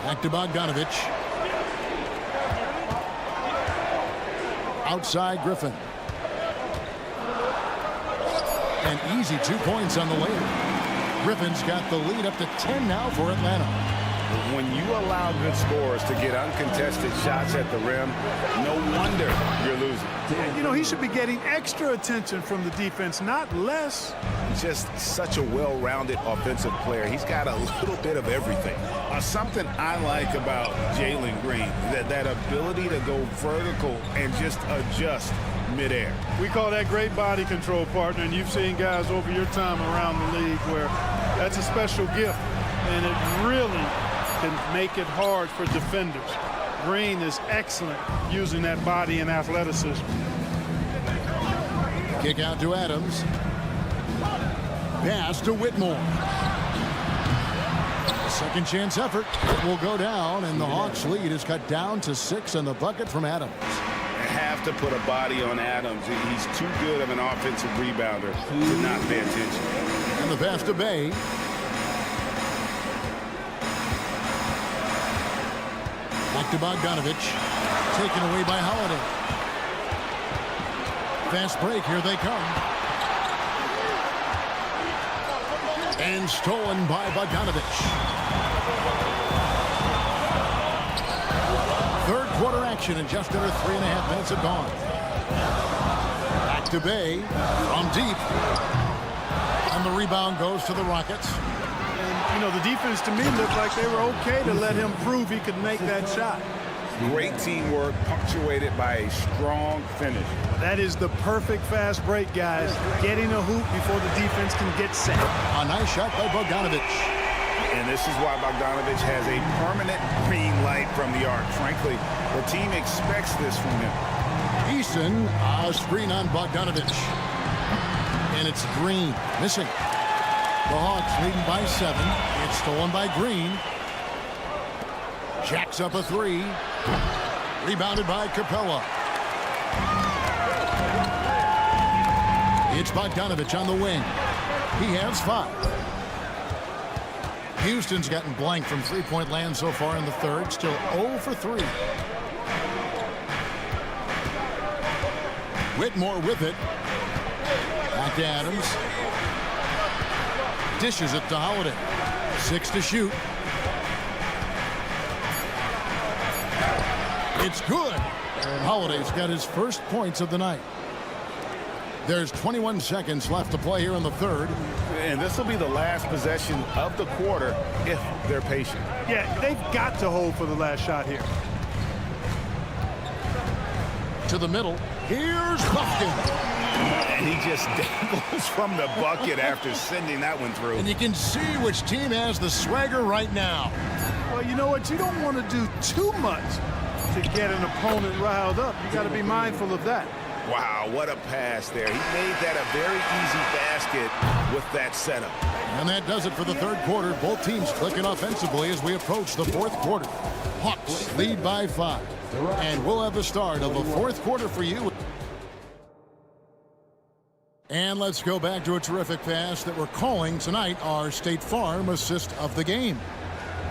Back to Bogdanovich. Outside Griffin. An easy 2 points on the layup. Griffin's got the lead up to 10 now for Atlanta. When you allow good scorers to get uncontested shots at the rim, no wonder you're losing. You know, he should be getting extra attention from the defense, not less. Just such a well-rounded offensive player. He's got a little bit of everything. Something I like about Jalen Green, that ability to go vertical and just adjust midair. We call that great body control, partner, and you've seen guys over your time around the league where that's a special gift, and it really can make it hard for defenders. Green is excellent using that body and athleticism. Kick out to Adams. Pass to Whitmore. A second chance effort. It will go down, and the Hawks lead is cut down to 6 on the bucket from Adams. Have to put a body on Adams. He's too good of an offensive rebounder to not pay attention. And the pass to Bay. Back to Bogdanovich. Taken away by Holiday. Fast break. Here they come. And stolen by Bogdanovich. 3rd quarter action and just under 3.5 minutes have gone. Back to Bay from deep. And the rebound goes to the Rockets. And, you know, the defense to me looked like they were okay to let him prove he could make that shot. Great teamwork punctuated by a strong finish. That is the perfect fast break, guys. Getting a hoop before the defense can get set. A nice shot by Bogdanovich. And this is why Bogdanovich has a permanent green light from the arc. Frankly, the team expects this from him. Eason, a screen on Bogdanovich. And it's Green, missing. The Hawks leading by 7. It's stolen by Green. Jacks up a 3. Rebounded by Capella. It's Bogdanovich on the wing. He has 5. Houston's gotten blank from 3-point land so far in the 3rd. Still 0 for 3. Whitmore with it. Back to Adams. Dishes it to Holiday. 6 to shoot. It's good. And Holiday's got his first points of the night. There's 21 seconds left to play here in the 3rd. And this will be the last possession of the quarter if they're patient. Yeah, they've got to hold for the last shot here. To the middle. Here's Bufkin. And he just dangles from the bucket after sending that one through. And you can see which team has the swagger right now. Well, you know what? You don't want to do too much to get an opponent riled up. You got to be mindful of that. Wow, what a pass there. He made that a very easy basket with that setup. And that does it for the 3rd quarter. Both teams clicking offensively as we approach the 4th quarter. Hawks lead by 5. And we'll have the start of the 4th quarter for you. And let's go back to a terrific pass that we're calling tonight our State Farm assist of the game.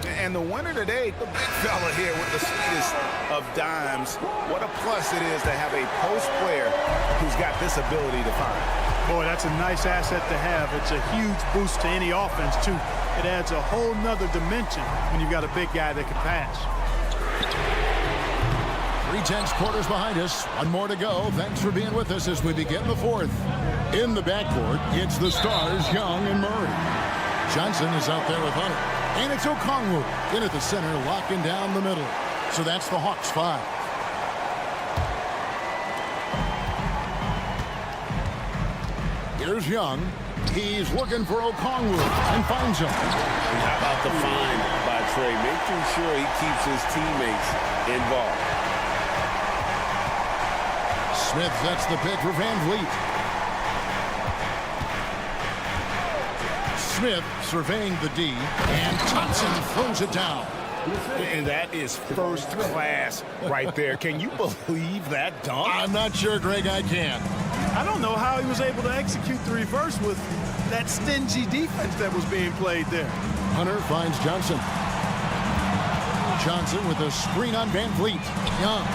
And the winner today, the big fella here with the sweetest of dimes. What a plus it is to have a post player who's got this ability to find. Boy, that's a nice asset to have. It's a huge boost to any offense, too. It adds a whole nother dimension when you've got a big guy that can pass. 3/10 quarters behind us. One more to go. Thanks for being with us as we begin the fourth. In the backcourt, it's the stars, Young and Murray. Johnson is out there with Hunter. And it's Okongwu in at the center, locking down the middle. So that's the Hawks 5. Here's Young. He's looking for Okongwu and finds him. And how about the find by Trey? Making sure he keeps his teammates involved. Smith sets the pick for Van Vliet. Smith surveying the D, and Thompson throws it down. And that is first class right there. Can you believe that dunk? I'm not sure, Greg, I can. I don't know how he was able to execute the reverse with that stingy defense that was being played there. Hunter finds Johnson. Johnson with a screen on Van Vliet. Young.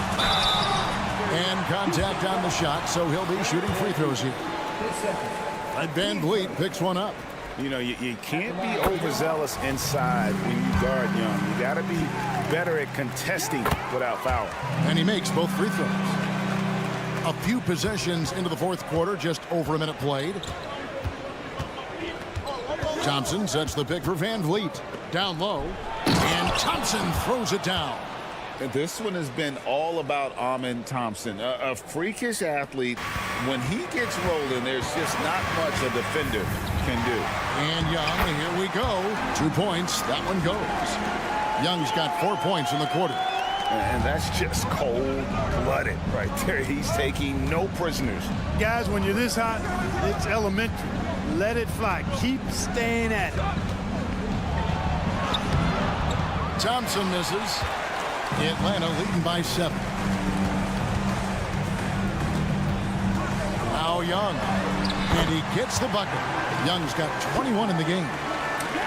And contact on the shot, so he'll be shooting free throws here. And Van Vliet picks one up. You know, you can't be overzealous inside when you guard Young. You got to be better at contesting without fouling. And he makes both free throws. A few possessions into the fourth quarter, just over a minute played. Thompson sets the pick for Van Vliet. Down low. And Thompson throws it down. This one has been all about Amen Thompson, a freakish athlete. When he gets rolling, there's just not much a defender can do. And Young, here we go. 2 points. That one goes. Young's got 4 points in the quarter. And that's just cold-blooded right there. He's taking no prisoners. Guys, when you're this hot, it's elementary. Let it fly. Keep staying at it. Thompson misses. Atlanta leading by 7. Now Young. And he gets the bucket. Young's got 21 in the game.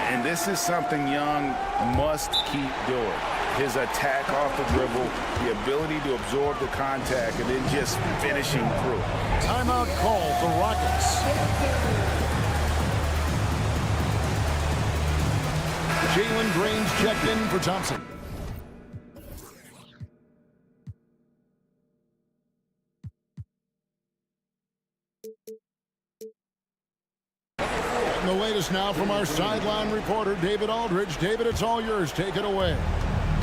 And this is something Young must keep doing. His attack off the dribble, the ability to absorb the contact, and then just finishing through. Timeout call for Rockets. Jalen Green's checked in for Thompson. And the latest now from our sideline reporter, David Aldridge. David, it's all yours. Take it away.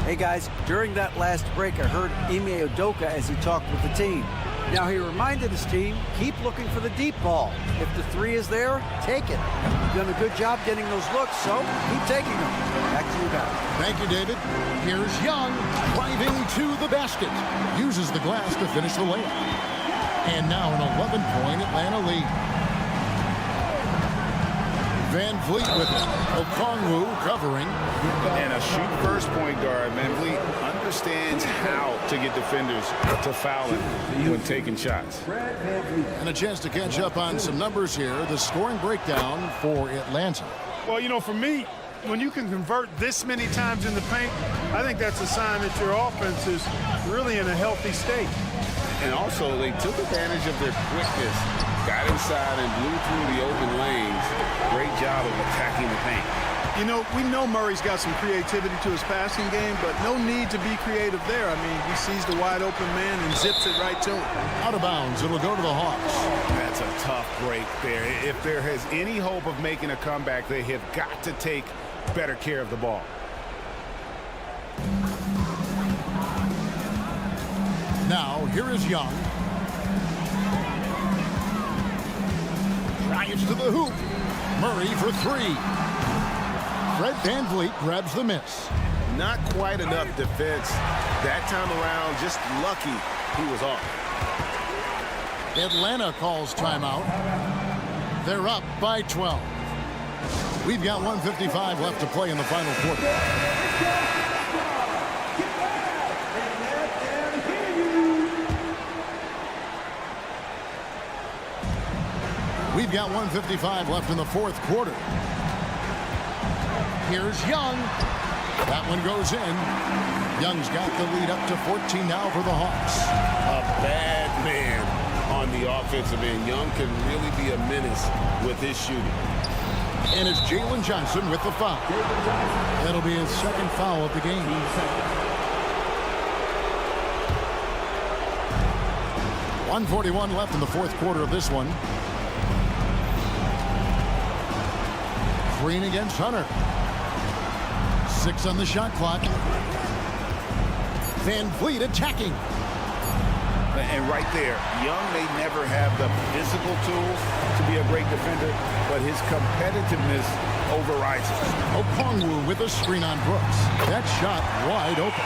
Hey, guys, during that last break, I heard Ime Udoka as he talked with the team. Now, he reminded his team, keep looking for the deep ball. If the three is there, take it. You've done a good job getting those looks, so keep taking them. Back to you guys. Thank you, David. Here's Young driving to the basket. Uses the glass to finish the layup. And now an 11-point Atlanta lead. Van Vliet with it. Okongwu covering. And a shoot-first point guard. Van Vliet understands how to get defenders to foul him when taking shots. And a chance to catch up on some numbers here. The scoring breakdown for Atlanta. Well, you know, for me, when you can convert this many times in the paint, I think that's a sign that your offense is really in a healthy state. And also, they took advantage of their quickness, got inside and blew through the open lanes. Great job of attacking the paint. You know, we know Murray's got some creativity to his passing game, but no need to be creative there. I mean, he sees the wide open man and zips it right to him. Out of bounds, it'll go to the Hawks. That's a tough break there. If there is any hope of making a comeback, they have got to take better care of the ball. Now, here is Young. Drives to the hoop. Murray for 3. Fred Van Vliet grabs the miss. Not quite enough defense. That time around, just lucky he was off. Atlanta calls timeout. They're up by 12. We've got 1:55 left to play in the final quarter. We've got 1:55 left in the fourth quarter. Here's Young. That one goes in. Young's got the lead up to 14 now for the Hawks. A bad man on the offensive end. Young can really be a menace with his shooting. And it's Jalen Johnson with the foul. That'll be his second foul of the game. .141 left in the fourth quarter of this one. Green against Hunter. 6 on the shot clock. Van Vliet attacking. And right there, Young may never have the physical tools to be a great defender, but his competitiveness overrides it. Okongwu with a screen on Brooks. That shot wide open.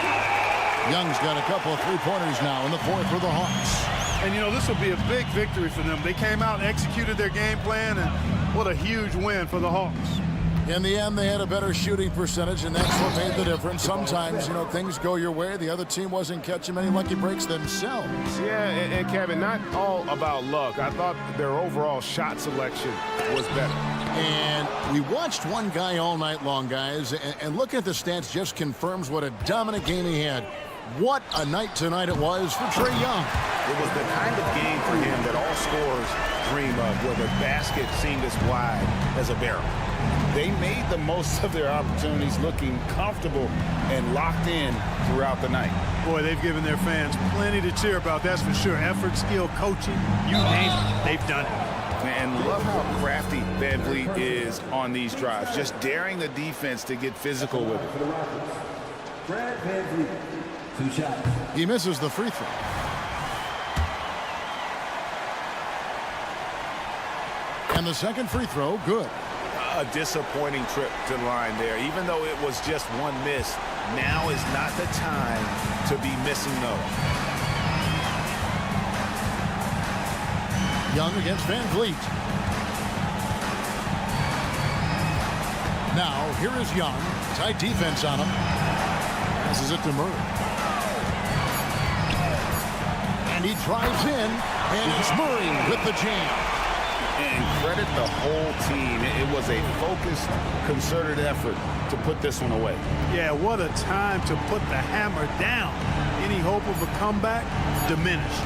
Young's got a couple of three-pointers now in the fourth for the Hawks. And, you know, this will be a big victory for them. They came out and executed their game plan, and what a huge win for the Hawks. In the end, they had a better shooting percentage, and that's what made the difference. Sometimes, you know, things go your way. The other team wasn't catching many lucky breaks themselves. Yeah, and Kevin, not all about luck. I thought their overall shot selection was better. And we watched one guy all night long, guys, and looking at the stats just confirms what a dominant game he had. What a night tonight it was for Trae Young. It was the kind of game for him that all scorers dream of, where the basket seemed as wide as a barrel. They made the most of their opportunities, looking comfortable and locked in throughout the night. Boy, they've given their fans plenty to cheer about, that's for sure. Effort, skill, coaching, you name it, they've done it. And love how crafty Van Vliet is on these drives, just daring the defense to get physical with it. Fred Van Vliet, 2 shots. He misses the free throw. And the second free throw, good. A disappointing trip to the line there. Even though it was just one miss, now is not the time to be missing those. Young against Van Vliet. Now, here is Young. Tight defense on him. Passes it to Murray. And he drives in, and it's Murray with the jam. And credit the whole team. It was a focused, concerted effort to put this one away. Yeah, what a time to put the hammer down. Any hope of a comeback diminished.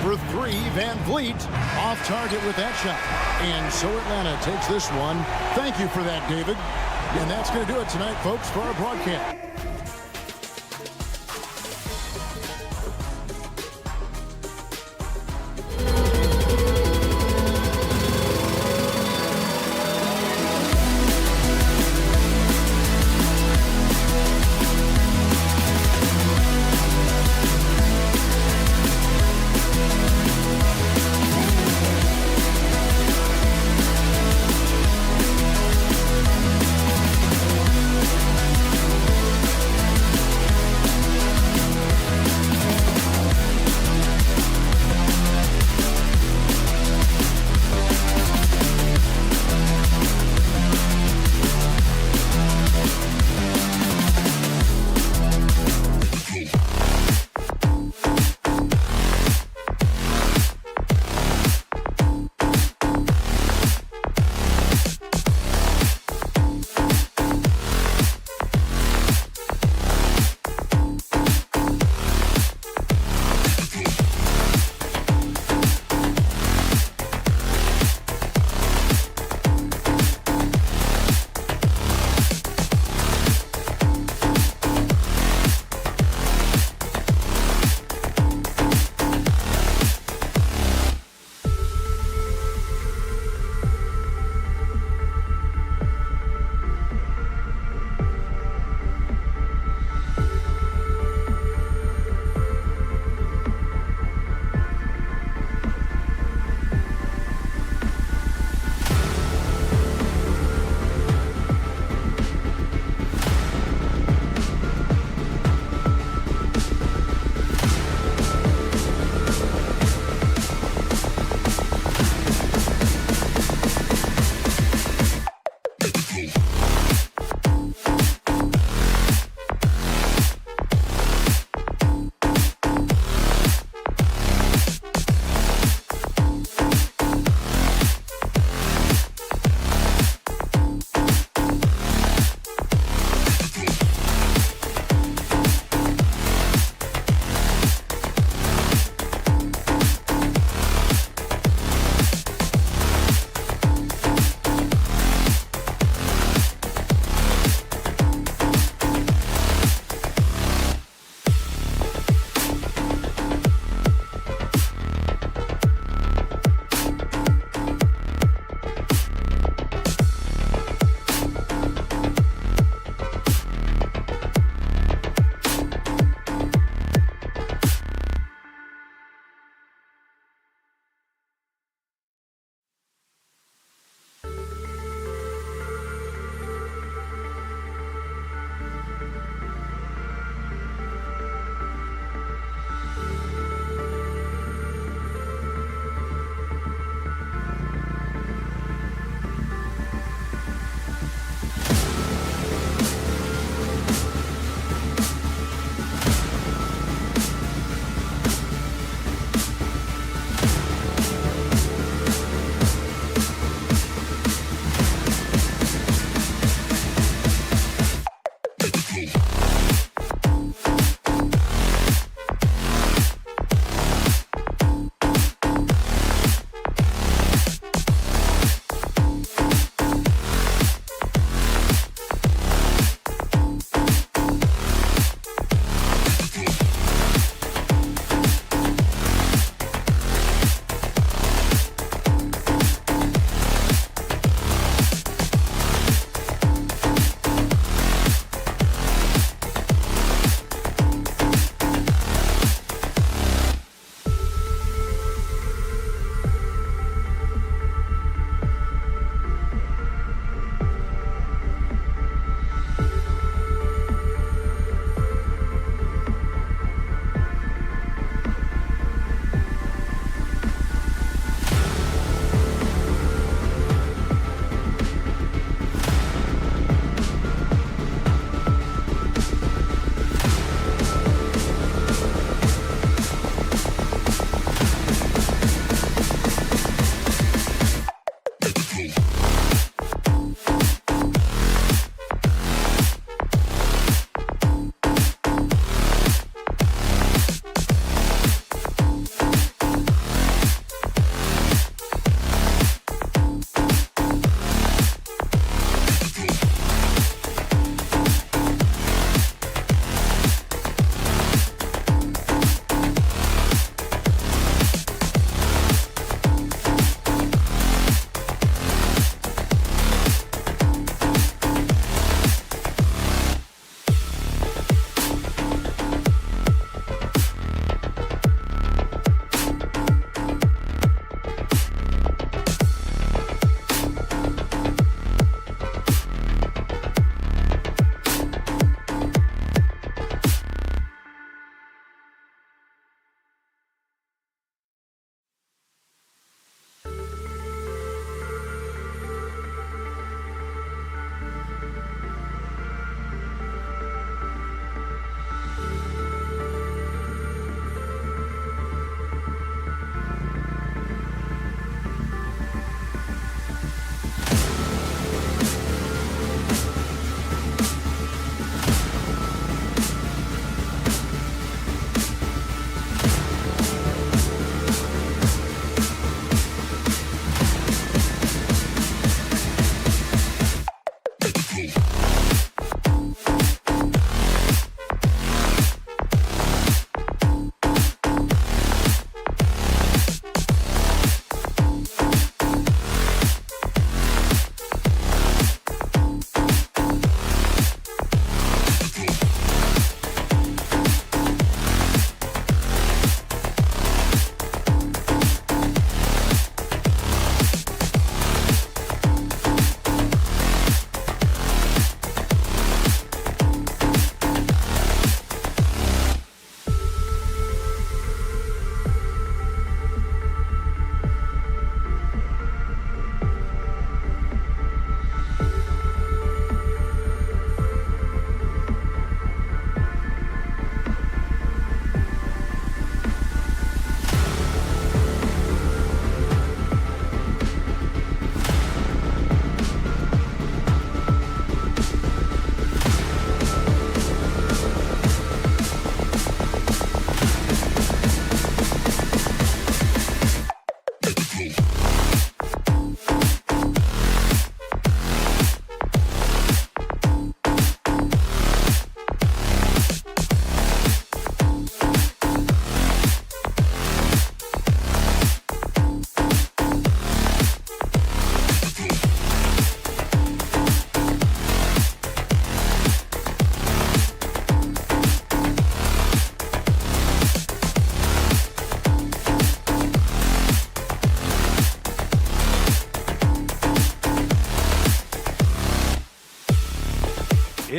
For 3, Van Vliet off target with that shot. And so Atlanta takes this one. Thank you for that, David. And that's going to do it tonight, folks, for our broadcast.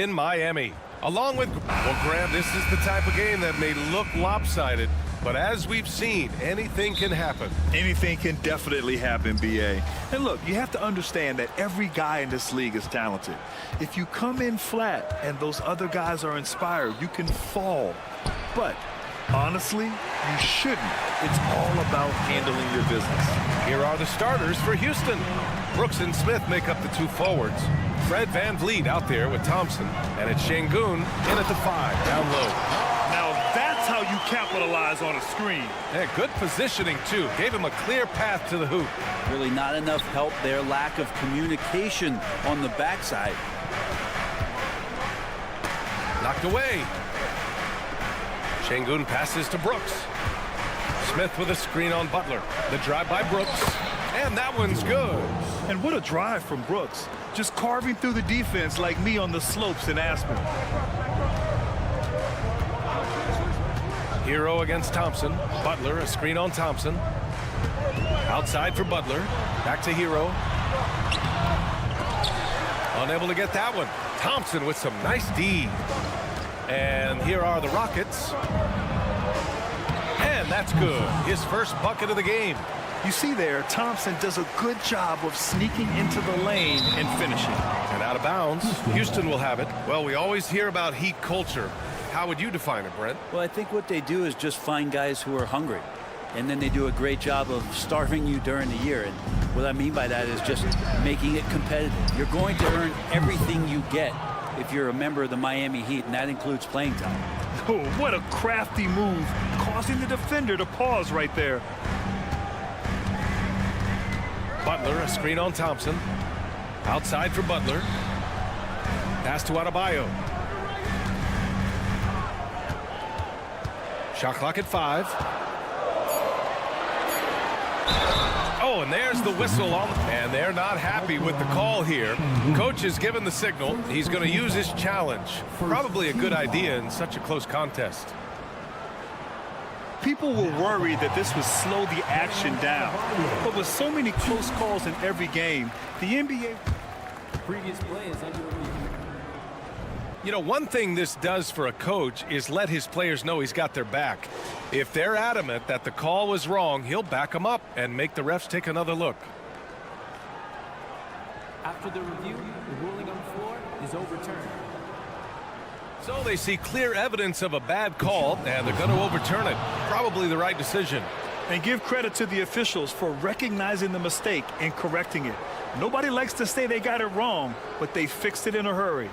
in Miami. Along with, well, Graham, this is the type of game that may look lopsided, but as we've seen, anything can happen. Anything can definitely happen, BA. And look, you have to understand that every guy in this league is talented. If you come in flat and those other guys are inspired, you can fall. But honestly, you shouldn't. It's all about handling your business. Here are the starters for Houston. Brooks and Smith make up the two forwards. Fred VanVleet out there with Thompson, and it's Şengün in at the 5, down low. Now that's how you capitalize on a screen. Yeah, good positioning, too. Gave him a clear path to the hoop. Really not enough help there. Lack of communication on the backside. Knocked away. Şengün passes to Brooks. Smith with a screen on Butler. The drive by Brooks, and that one's good. And what a drive from Brooks. Just carving through the defense like me on the slopes in Aspen. Hero against Thompson. Butler, a screen on Thompson. Outside for Butler. Back to Hero. Unable to get that one. Thompson with some nice D. And here are the Rockets. And that's good. His first bucket of the game. You see there, Thompson does a good job of sneaking into the lane and finishing. And out of bounds. Houston will have it. Well, we always hear about Heat culture. How would you define it, Brent? Well, I think what they do is just find guys who are hungry. And then they do a great job of starving you during the year. And what I mean by that is just making it competitive. You're going to earn everything you get if you're a member of the Miami Heat, and that includes playing time. Oh, what a crafty move, causing the defender to pause right there. Butler, a screen on Thompson. Outside for Butler. Pass to Adebayo. Shot clock at 5. Oh, and there's the whistle on, and they're not happy with the call here. Coach has given the signal. He's going to use his challenge. Probably a good idea in such a close contest. People were worried that this would slow the action down. But with so many close calls in every game, the NBA... Previous play is under review. You know, one thing this does for a coach is let his players know he's got their back. If they're adamant that the call was wrong, he'll back them up and make the refs take another look. After the review, the ruling on the floor is overturned. So they see clear evidence of a bad call, and they're going to overturn it. Probably the right decision. And give credit to the officials for recognizing the mistake and correcting it. Nobody likes to say they got it wrong, but they fixed it in a hurry.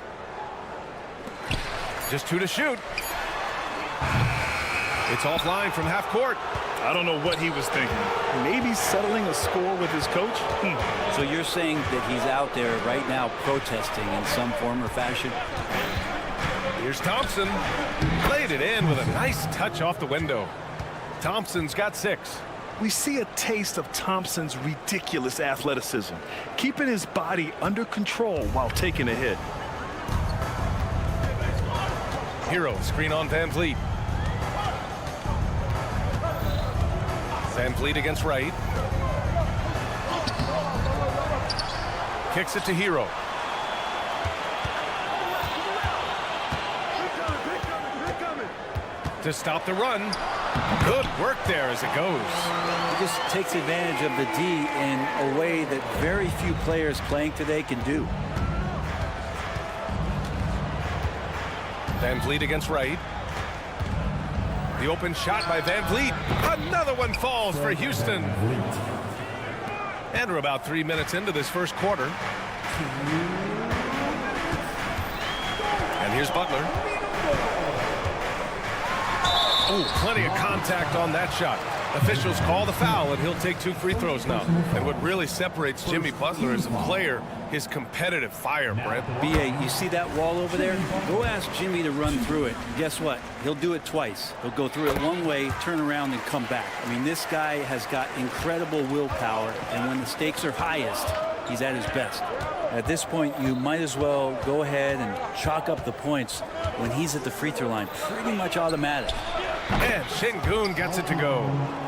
Just 2 to shoot. It's offline from half court. I don't know what he was thinking. Maybe settling a score with his coach? So you're saying that he's out there right now protesting in some form or fashion? Here's Thompson. Played it in with a nice touch off the window. Thompson's got 6. We see a taste of Thompson's ridiculous athleticism, keeping his body under control while taking a hit. Hero, screen on VanVleet. VanVleet against Wright. Kicks it to Hero. To stop the run. Good work there as it goes. He just takes advantage of the D in a way that very few players playing today can do. VanVleet against Wright. The open shot by VanVleet. Another one falls for Houston. And we're about 3 minutes into this first quarter. And here's Butler. Oh, plenty of contact on that shot. Officials call the foul, and he'll take 2 free throws now. And what really separates Jimmy Butler as a player, his competitive fire, Brent. BA, you see that wall over there? Go ask Jimmy to run through it. Guess what? He'll do it twice. He'll go through it one way, turn around, and come back. I mean, this guy has got incredible willpower, and when the stakes are highest, he's at his best. At this point, you might as well go ahead and chalk up the points when he's at the free throw line. Pretty much automatic. And Şengün gets it to go.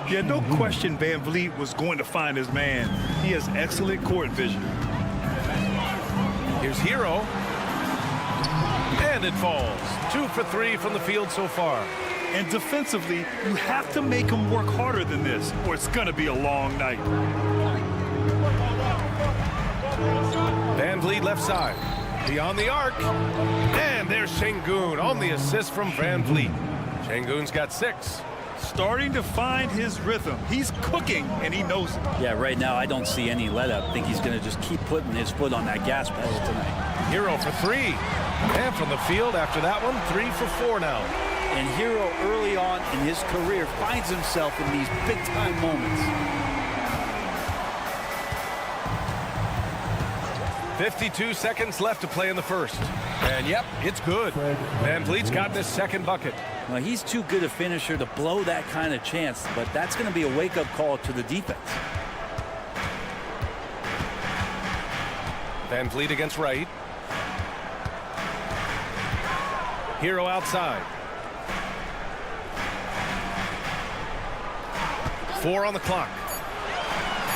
Yeah, no question VanVleet was going to find his man. He has excellent court vision. Here's Hero. And it falls. 2 for 3 from the field so far. And defensively, you have to make them work harder than this, or it's going to be a long night. Van Vliet left side. Beyond the arc. And there's Şengün on the assist from Van Vliet. Şengün's got 6. Starting to find his rhythm. He's cooking, and he knows it. Yeah, right now I don't see any let-up. I think he's going to just keep putting his foot on that gas pedal tonight. Hero for 3. And from the field after that one, 3 for 4 now. And Hero early on in his career finds himself in these big-time moments. 52 seconds left to play in the first. And yep, it's good. Van Vliet's gotten his second bucket. Well, he's too good a finisher to blow that kind of chance, but that's going to be a wake-up call to the defense. Van Vliet against Wright. Hero outside. 4 on the clock.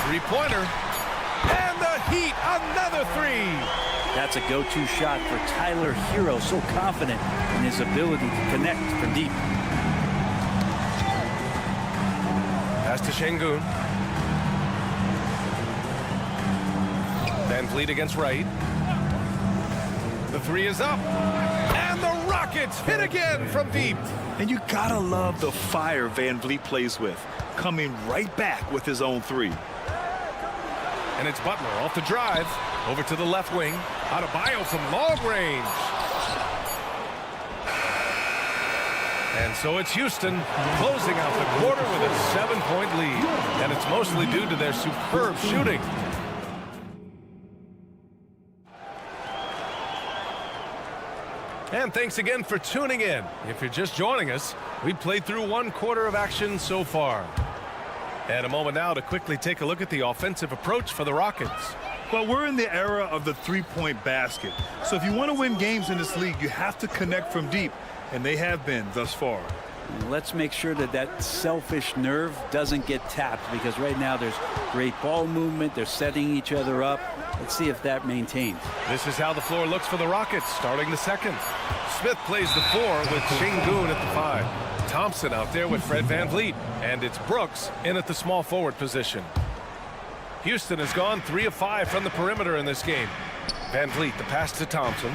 3-pointer. And the Heat, another 3. That's a go-to shot for Tyler Hero, so confident in his ability to connect from deep. Pass to Şengün. Van Vliet against Wright. The 3 is up. And the Rockets hit again from deep. And you gotta love the fire Van Vliet plays with, coming right back with his own 3. And it's Butler off the drive. Over to the left wing. Adebayo from long range. And so it's Houston closing out the quarter with a 7-point lead. And it's mostly due to their superb shooting. And thanks again for tuning in. If you're just joining us, we played through 1 quarter of action so far. And a moment now to quickly take a look at the offensive approach for the Rockets. Well, we're in the era of the 3-point basket. So if you want to win games in this league, you have to connect from deep. And they have been thus far. Let's make sure that that selfish nerve doesn't get tapped, because right now there's great ball movement. They're setting each other up. Let's see if that maintains. This is how the floor looks for the Rockets starting the second. Smith plays the 4 with Şengün at the 5. Thompson out there with Fred Van Vliet. And it's Brooks in at the small forward position. Houston has gone 3 of 5 from the perimeter in this game. Van Vliet, the pass to Thompson.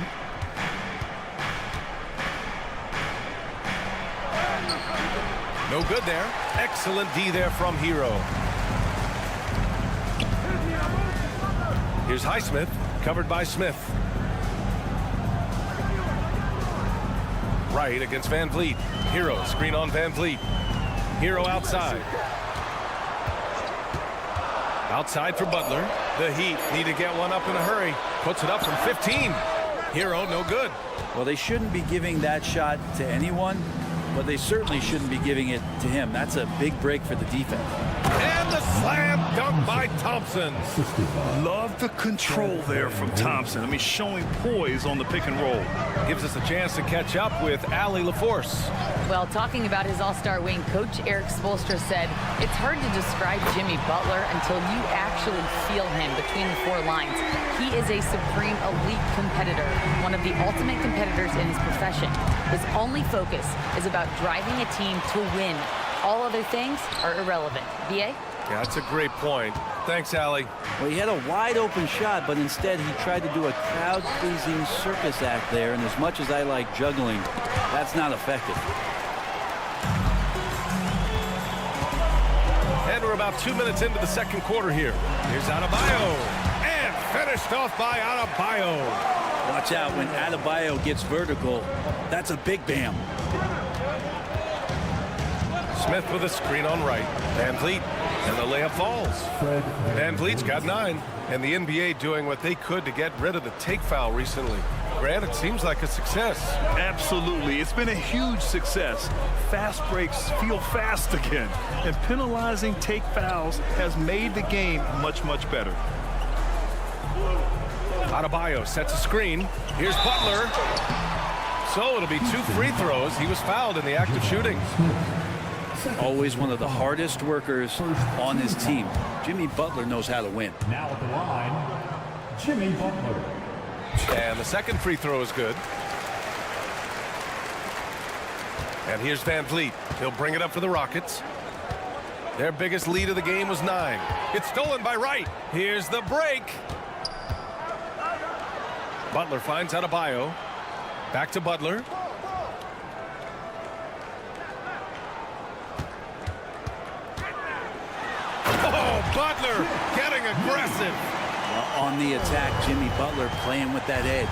No good there. Excellent D there from Hero. Here's Highsmith, covered by Smith. Wright against Van Vliet. Hero, screen on Van Vliet. Hero outside. Outside for Butler. The Heat need to get one up in a hurry. Puts it up from 15. Hero, no good. Well, they shouldn't be giving that shot to anyone, but they certainly shouldn't be giving it to him. That's a big break for the defense. And the slam dunk by Thompson. Love the control there from Thompson. I mean, showing poise on the pick and roll. Gives us a chance to catch up with Allie LaForce. Well, talking about his all-star wing, Coach Eric Spoelstra said, it's hard to describe Jimmy Butler until you actually feel him between the 4 lines. He is a supreme elite competitor, one of the ultimate competitors in his profession. His only focus is about driving a team to win. All other things are irrelevant. B.A.? Yeah, that's a great point. Thanks, Allie. Well, he had a wide-open shot, but instead he tried to do a crowd-pleasing circus act there, and as much as I like juggling, that's not effective. And we're about 2 minutes into the second quarter here. Here's Adebayo. And finished off by Adebayo. Watch out when Adebayo gets vertical. That's a big bam. Smith with a screen on Wright. Van Vliet. And the layup falls. Van Vliet's got 9. And the NBA doing what they could to get rid of the take foul recently. Grant, it seems like a success. Absolutely. It's been a huge success. Fast breaks feel fast again. And penalizing take fouls has made the game much, much better. Adebayo sets a screen. Here's Butler. So it'll be 2 free throws. He was fouled in the act of shooting. Always one of the hardest workers on his team. Jimmy Butler knows how to win. Now at the line, Jimmy Butler. And the second free throw is good. And here's Van Vliet. He'll bring it up for the Rockets. Their biggest lead of the game was 9. It's stolen by Wright. Here's the break. Butler finds Adebayo. Back to Butler. Oh, Butler getting aggressive. On the attack, Jimmy Butler playing with that edge.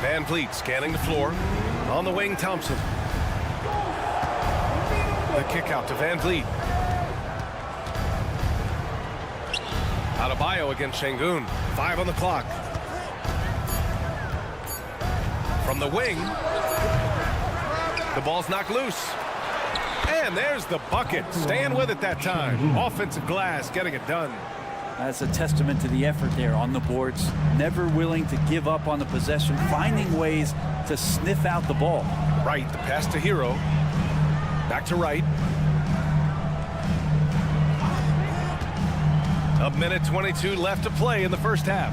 Van Vliet scanning the floor. On the wing, Thompson. The kick out to Van Vliet. Adebayo against Şengün. 5 on the clock. From the wing. The ball's knocked loose. And there's the bucket. Staying with it that time. Offensive glass getting it done. That's a testament to the effort there on the boards. Never willing to give up on the possession. Finding ways to sniff out the ball. Wright, the pass to Hero. Back to Wright. A minute 22 left to play in the first half.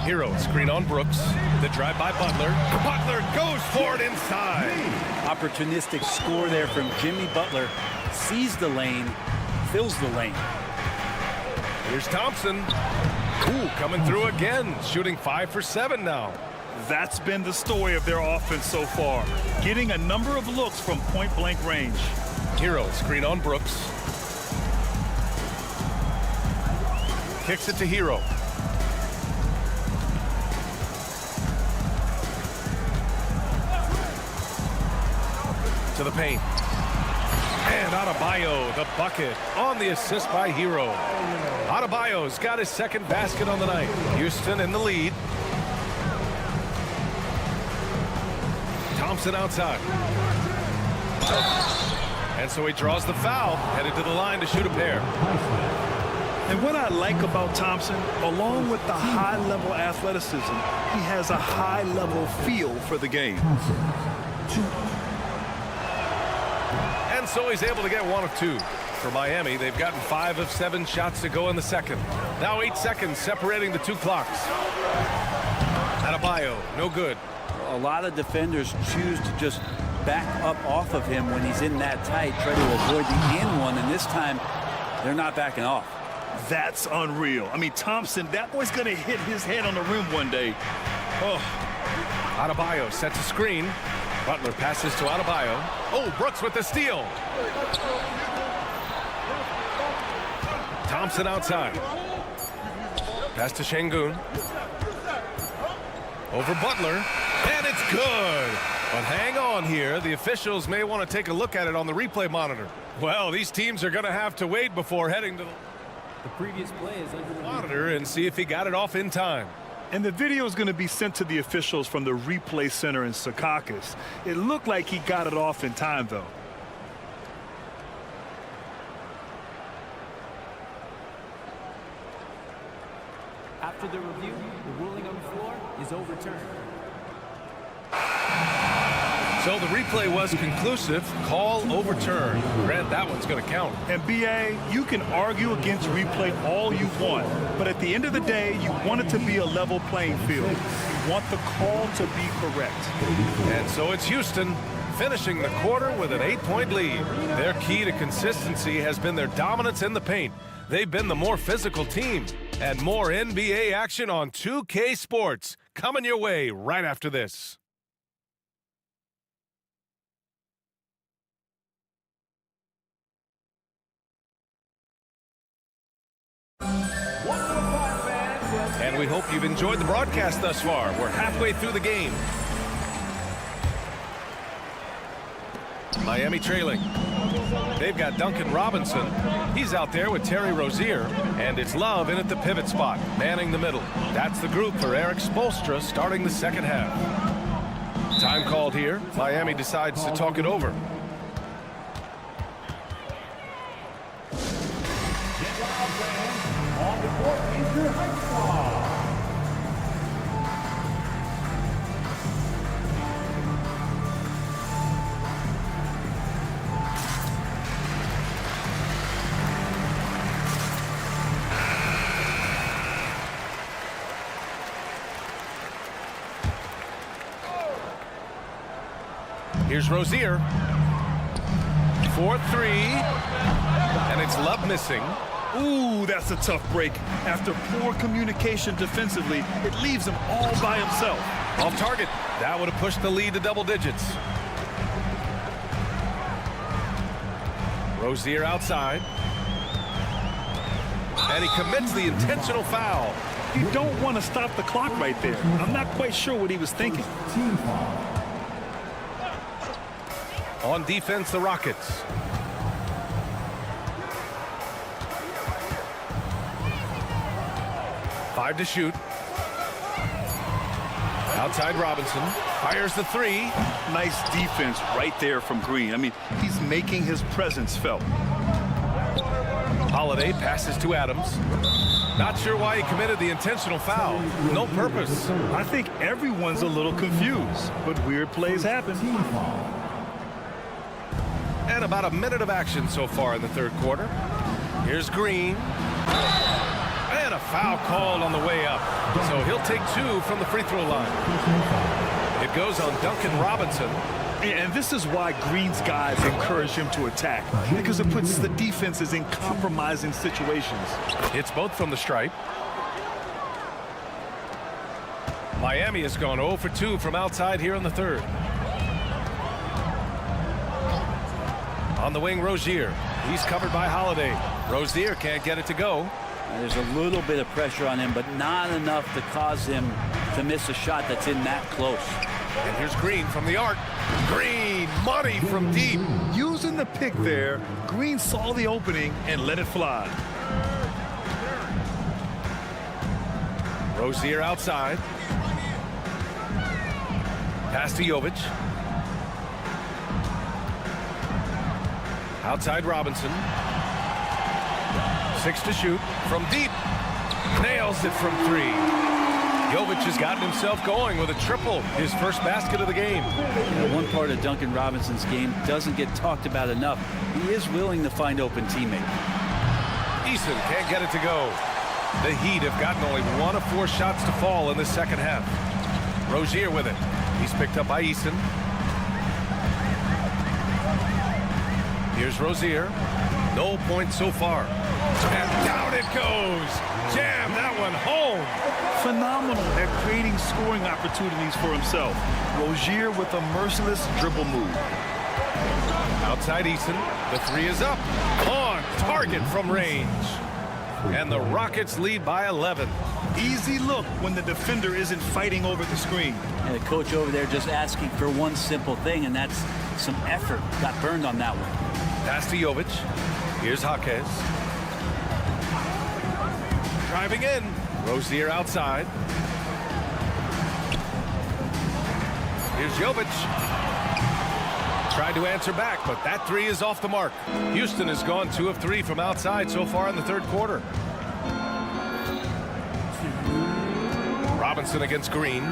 Hero screen on Brooks. The drive by Butler. Butler goes for it inside. Opportunistic score there from Jimmy Butler. Sees the lane, fills the lane. Here's Thompson. Ooh, coming through again. Shooting 5 for 7 now. That's been the story of their offense so far. Getting a number of looks from point-blank range. Hero screen on Brooks. Kicks it to Hero. To the paint. And Adebayo, the bucket on the assist by Hero. Adebayo's got his second basket on the night. Houston in the lead. Thompson outside. And so he draws the foul, headed to the line to shoot a pair. And what I like about Thompson, along with the high-level athleticism, he has a high-level feel for the game. And so he's able to get 1 of 2. For Miami, they've gotten 5 of 7 shots to go in the second. Now 8 seconds separating the 2 clocks. Adebayo, no good. A lot of defenders choose to just back up off of him when he's in that tight, try to avoid the and one, and this time they're not backing off. That's unreal. I mean, Thompson, that boy's going to hit his head on the rim one day. Oh. Adebayo sets a screen. Butler passes to Adebayo. Oh, Brooks with the steal. Thompson outside. Pass to Şengün. Over Butler. And it's good. But hang on here. The officials may want to take a look at it on the replay monitor. Well, these teams are going to have to wait before heading to the previous play is under the monitor and see if he got it off in time. And the video is going to be sent to the officials from the replay center in Secaucus. It looked like he got it off in time, though. After the review, the ruling on the floor is overturned. So the replay was conclusive. Call overturned. Grant, that one's going to count. And BA, you can argue against replay all you want, but at the end of the day, you want it to be a level playing field. You want the call to be correct. And so it's Houston finishing the quarter with an 8-point lead. Their key to consistency has been their dominance in the paint. They've been the more physical team. And more NBA action on 2K Sports coming your way right after this. And we hope you've enjoyed the broadcast thus far. We're halfway through the game. Miami trailing. They've got Duncan Robinson. He's out there with Terry Rozier. And it's Love in at the pivot spot, manning the middle. That's the group for Eric Spoelstra starting the second half. Time called here. Miami decides to talk it over. On the court is your high squad. Here's Rozier. 4-3. And it's Love missing. Ooh, that's a tough break. After poor communication defensively, it leaves him all by himself. Off target. That would have pushed the lead to double digits. Rozier outside. And he commits the intentional foul. You don't want to stop the clock right there. I'm not quite sure what he was thinking. On defense, the Rockets. Five to shoot. Outside Robinson. Fires the three. Nice defense right there from Green. I mean, he's making his presence felt. Holiday passes to Adams. Not sure why he committed the intentional foul. No purpose. I think everyone's a little confused, but weird plays happen. And about a minute of action so far in the third quarter. Here's Green. And a foul called on the way up. So he'll take 2 from the free throw line. It goes on Duncan Robinson. And this is why Green's guys encourage him to attack, because it puts the defenses in compromising situations. Hits both from the stripe. Miami has gone 0 for 2 from outside here in the third. On the wing, Rozier. He's covered by Holiday. Rozier can't get it to go. There's a little bit of pressure on him, but not enough to cause him to miss a shot that's in that close. And here's Green from the arc. Green, money from deep. Using the pick there, Green saw the opening and let it fly. Rozier outside. Pass to Jovic. Outside Robinson. 6 to shoot. From deep. Nails it from 3. Jovic has gotten himself going with a triple. His first basket of the game. One part of Duncan Robinson's game doesn't get talked about enough. He is willing to find open teammates. Eason can't get it to go. The Heat have gotten only 1 of 4 shots to fall in the second half. Rozier with it. He's picked up by Eason. Here's Rozier. No points so far. And down it goes. Jam that one home. Phenomenal at creating scoring opportunities for himself. Rozier with a merciless dribble move. Outside Eason. The 3 is up. On target from range. And the Rockets lead by 11. Easy look when the defender isn't fighting over the screen. And the coach over there just asking for one simple thing, and that's some effort. Got burned on that one. Pass to Jovic. Here's Jaquez. Driving in. Rozier outside. Here's Jovic. Tried to answer back, but that 3 is off the mark. Houston has gone 2 of 3 from outside so far in the third quarter. Robinson against Green.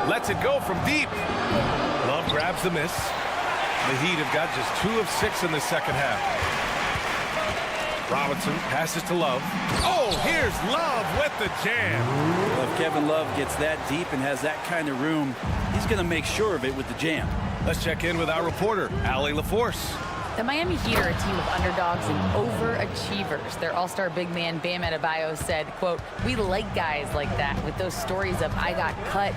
Lets it go from deep. Love grabs the miss. The Heat have got just 2 of 6 in the second half. Robinson passes to Love. Oh, here's Love with the jam. Well, if Kevin Love gets that deep and has that kind of room, he's going to make sure of it with the jam. Let's check in with our reporter, Allie LaForce. The Miami Heat are a team of underdogs and overachievers. Their all-star big man, Bam Adebayo, said, quote, "We like guys like that with those stories of I got cut,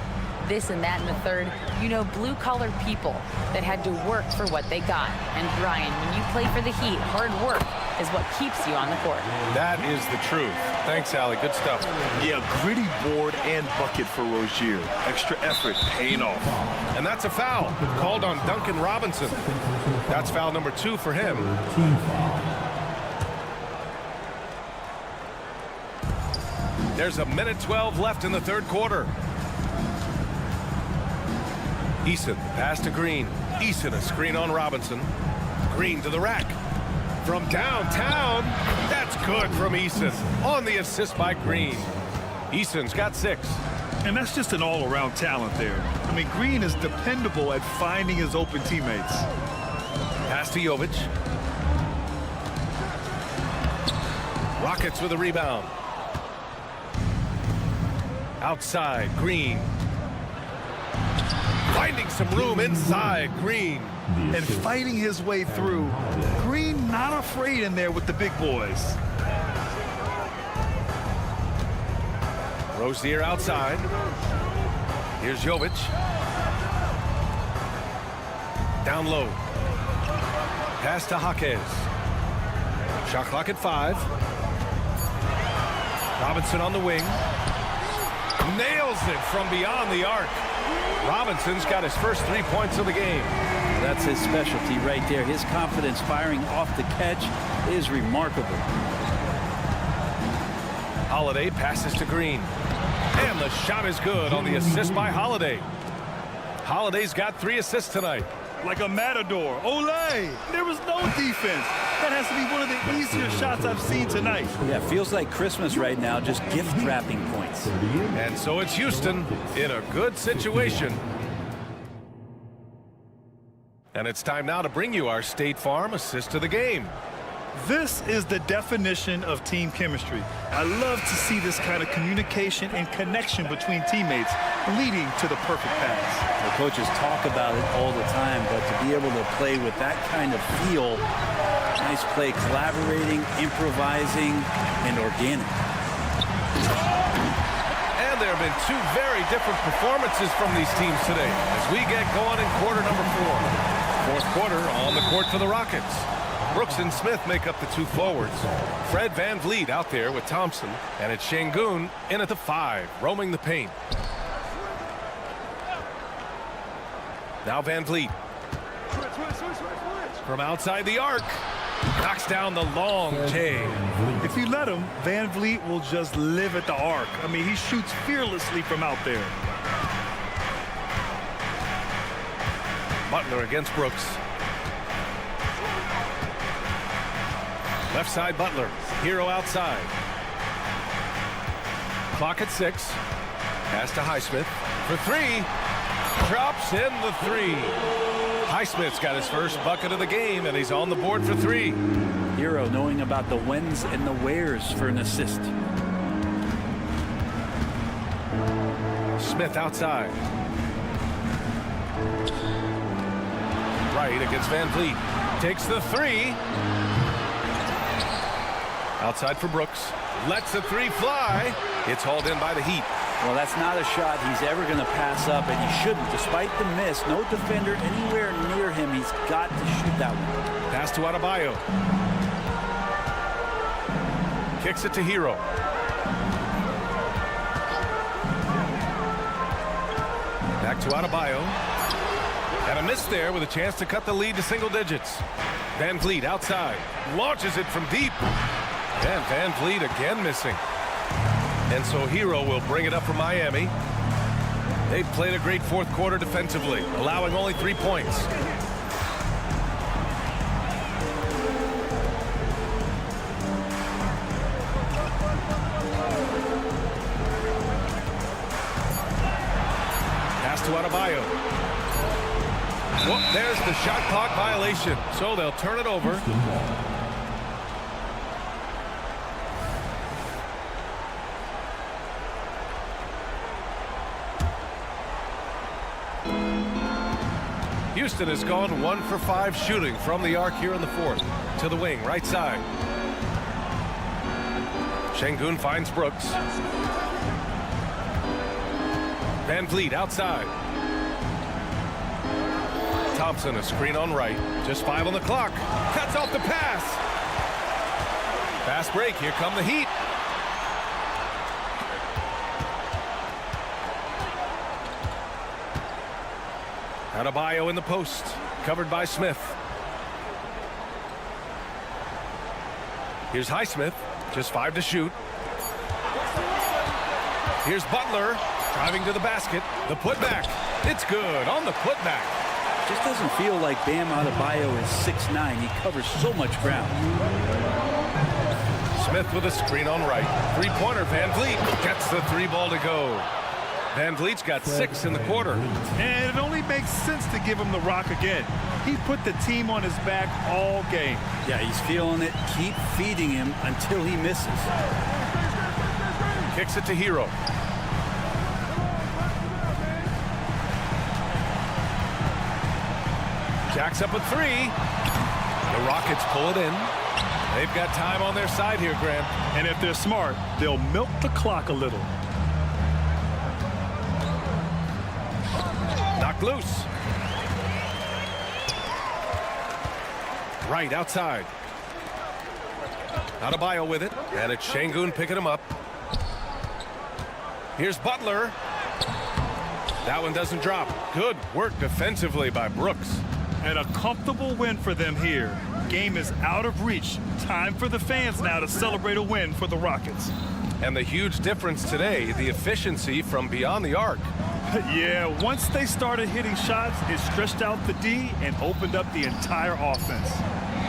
this and that in the third. You know, blue-collar people that had to work for what they got. And Brian, when you play for the Heat, hard work is what keeps you on the court." That is the truth. Thanks, Allie. Good stuff. Yeah, gritty board and bucket for Rozier. Extra effort paying off. And that's a foul called on Duncan Robinson. That's foul number 2 for him. There's a minute 12 left in the third quarter. Eason, pass to Green. Eason, a screen on Robinson. Green to the rack. From downtown, that's good from Eason. On the assist by Green. Eason's got 6. And that's just an all-around talent there. I mean, Green is dependable at finding his open teammates. Pass to Jovic. Rockets with a rebound. Outside, Green. finding some room inside Green. And fighting his way through. Green not afraid in there with the big boys. Rozier outside. Here's Jovic. Down low. Pass to Jaquez. Shot clock at 5. Robinson on the wing. Nails it from beyond the arc. Robinson's got his first 3 points of the game. That's his specialty right there. His confidence firing off the catch is remarkable. Holiday passes to Green. And the shot is good on the assist by Holiday. Holiday's got 3 assists tonight. Like a matador. Olay! There was no defense. That has to be one of the easier shots I've seen tonight. Yeah, feels like Christmas right now, just gift wrapping points. And so it's Houston in a good situation. And it's time now to bring you our State Farm assist of the game. This is the definition of team chemistry. I love to see this kind of communication and connection between teammates leading to the perfect pass. The coaches talk about it all the time, but to be able to play with that kind of feel, nice play, collaborating, improvising, and organic. And there have been 2 very different performances from these teams today as we get going in quarter number 4. Fourth quarter on the court for the Rockets. Brooks and Smith make up the 2 forwards. Fred Van Vliet out there with Thompson. And it's Şengün in at the 5, roaming the paint. Now Van Vliet. From outside the arc. Knocks down the long J. If you let him, Van Vliet will just live at the arc. I mean, he shoots fearlessly from out there. Butler against Brooks. Left side Butler. Hero outside. Clock at 6. Pass to Highsmith for 3. Drops in the 3. Highsmith's got his first bucket of the game, and he's on the board for 3. Hero knowing about the whens and the wheres for an assist. Smith outside. Right against Van Vliet. Takes the 3. Outside for Brooks. Lets the 3 fly. It's hauled in by the Heat. Well, that's not a shot he's ever going to pass up, and he shouldn't. Despite the miss, no defender anywhere near him. He's got to shoot that one. Pass to Adebayo. Kicks it to Hero. Back to Adebayo. And a miss there with a chance to cut the lead to single digits. Van Vliet outside. Launches it from deep. And Van Vliet again missing. And so Hero will bring it up for Miami. They've played a great fourth quarter defensively, allowing only 3 points. Pass to Adebayo. Whoop, there's the shot clock violation. So they'll turn it over. Houston has gone 1 for 5 shooting from the arc here in the fourth. To the wing, right side. Şengün finds Brooks. Van Vliet outside. Thompson a screen on right. Just 5 on the clock. Cuts off the pass. Fast break. Here come the Heat. Adebayo in the post, covered by Smith. Here's Highsmith, just 5 to shoot. Here's Butler, driving to the basket. The putback, it's good on the putback. Just doesn't feel like Bam Adebayo is 6'9". He covers so much ground. Smith with a screen on right. 3-pointer, Van Vliet gets the 3 ball to go. Van Vliet's got 6 in the quarter. And it only makes sense to give him the rock again. He put the team on his back all game. Yeah, he's feeling it. Keep feeding him until he misses. Kicks it to Hero. Jacks up a three. The Rockets pull it in. They've got time on their side here, Grant. And if they're smart, they'll milk the clock a little. Knocked loose. Right outside. Adebayo with it, and it's Şengün picking him up. Here's Butler. That one doesn't drop. Good work defensively by Brooks. And a comfortable win for them here. Game is out of reach. Time for the fans now to celebrate a win for the Rockets. And the huge difference today, the efficiency from beyond the arc. Yeah, once they started hitting shots, it stretched out the D and opened up the entire offense.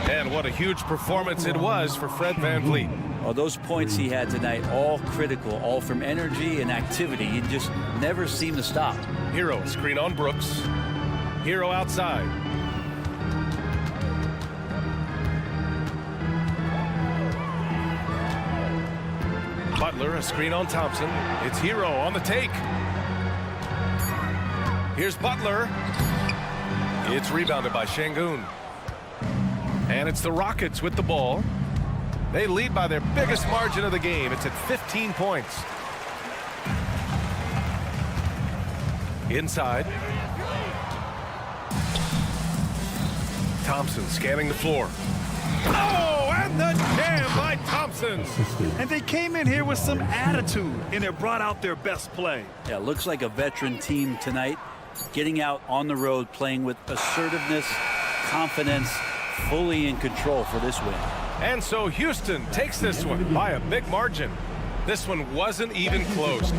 And what a huge performance it was for Fred VanVleet. Well, those points he had tonight, all critical, all from energy and activity. He just never seemed to stop. Hero screen on Brooks. Hero outside. Butler, a screen on Thompson. It's Hero on the take. Here's Butler. It's rebounded by Şengün. And it's the Rockets with the ball. They lead by their biggest margin of the game. It's at 15 points. Inside. Thompson scanning the floor. Oh, and the jam by Thompson. And they came in here with some attitude, and it brought out their best play. Yeah, looks like a veteran team tonight, getting out on the road, playing with assertiveness, confidence, fully in control for this win. And so Houston takes this one by a big margin. This one wasn't even close.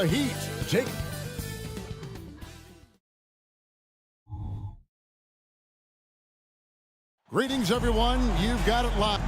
the Heat take. Greetings, everyone. You've got it live.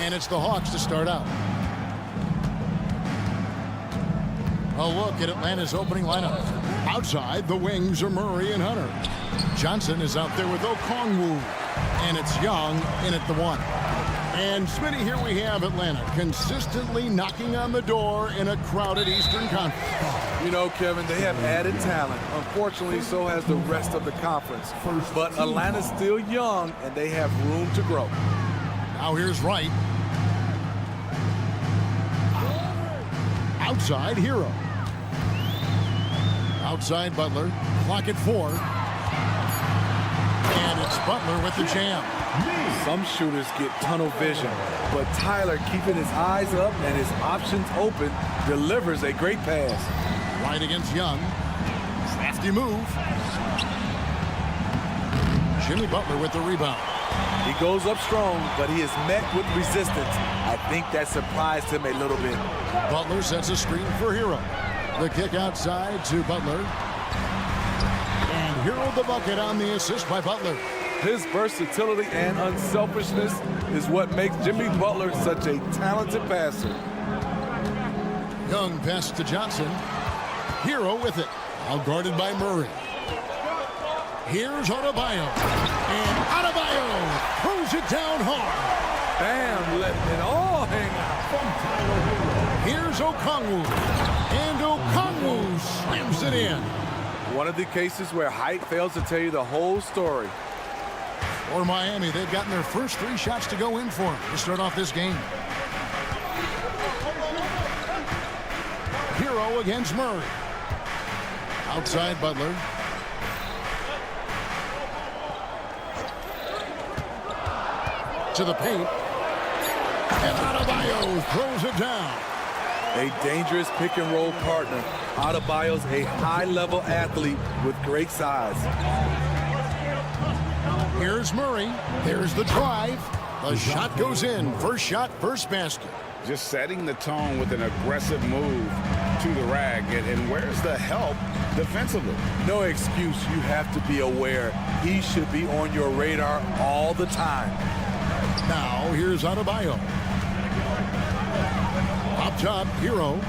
And it's the Hawks to start out. A look at Atlanta's opening lineup. Outside, the wings are Murray and Hunter. Johnson is out there with Okongwu. And it's Young in at the 1. And Smitty, here we have Atlanta consistently knocking on the door in a crowded Eastern Conference. You know, Kevin, they have added talent. Unfortunately, so has the rest of the conference. But Atlanta's still young, and they have room to grow. Now here's Wright. Outside, Hero. Outside, Butler. Clock at 4. And it's Butler with the jam. Some shooters get tunnel vision, but Tyler, keeping his eyes up and his options open, delivers a great pass. Right against Young. Crafty move. Jimmy Butler with the rebound. He goes up strong, but he is met with resistance. I think that surprised him a little bit. Butler sets a screen for Hero. The kick outside to Butler. And Hero the bucket on the assist by Butler. His versatility and unselfishness is what makes Jimmy Butler such a talented passer. Young pass to Johnson. Hero with it. All guarded by Murray. Here's Adebayo. And Adebayo throws it down hard. Bam, letting it all hang out. Here's Okongwu. And Okongwu slams it in. One of the cases where height fails to tell you the whole story. For Miami, they've gotten their first 3 shots to go in for them to start off this game. Hero against Murray. Outside Butler. To the paint. And Adebayo throws it down. A dangerous pick-and-roll partner. Adebayo's a high-level athlete with great size. Here's Murray. There's the drive. The shot goes in. First shot, first basket. Just setting the tone with an aggressive move to the rack. And where's the help defensively? No excuse. You have to be aware. He should be on your radar all the time. Now, here's Adebayo. Up top, Hero.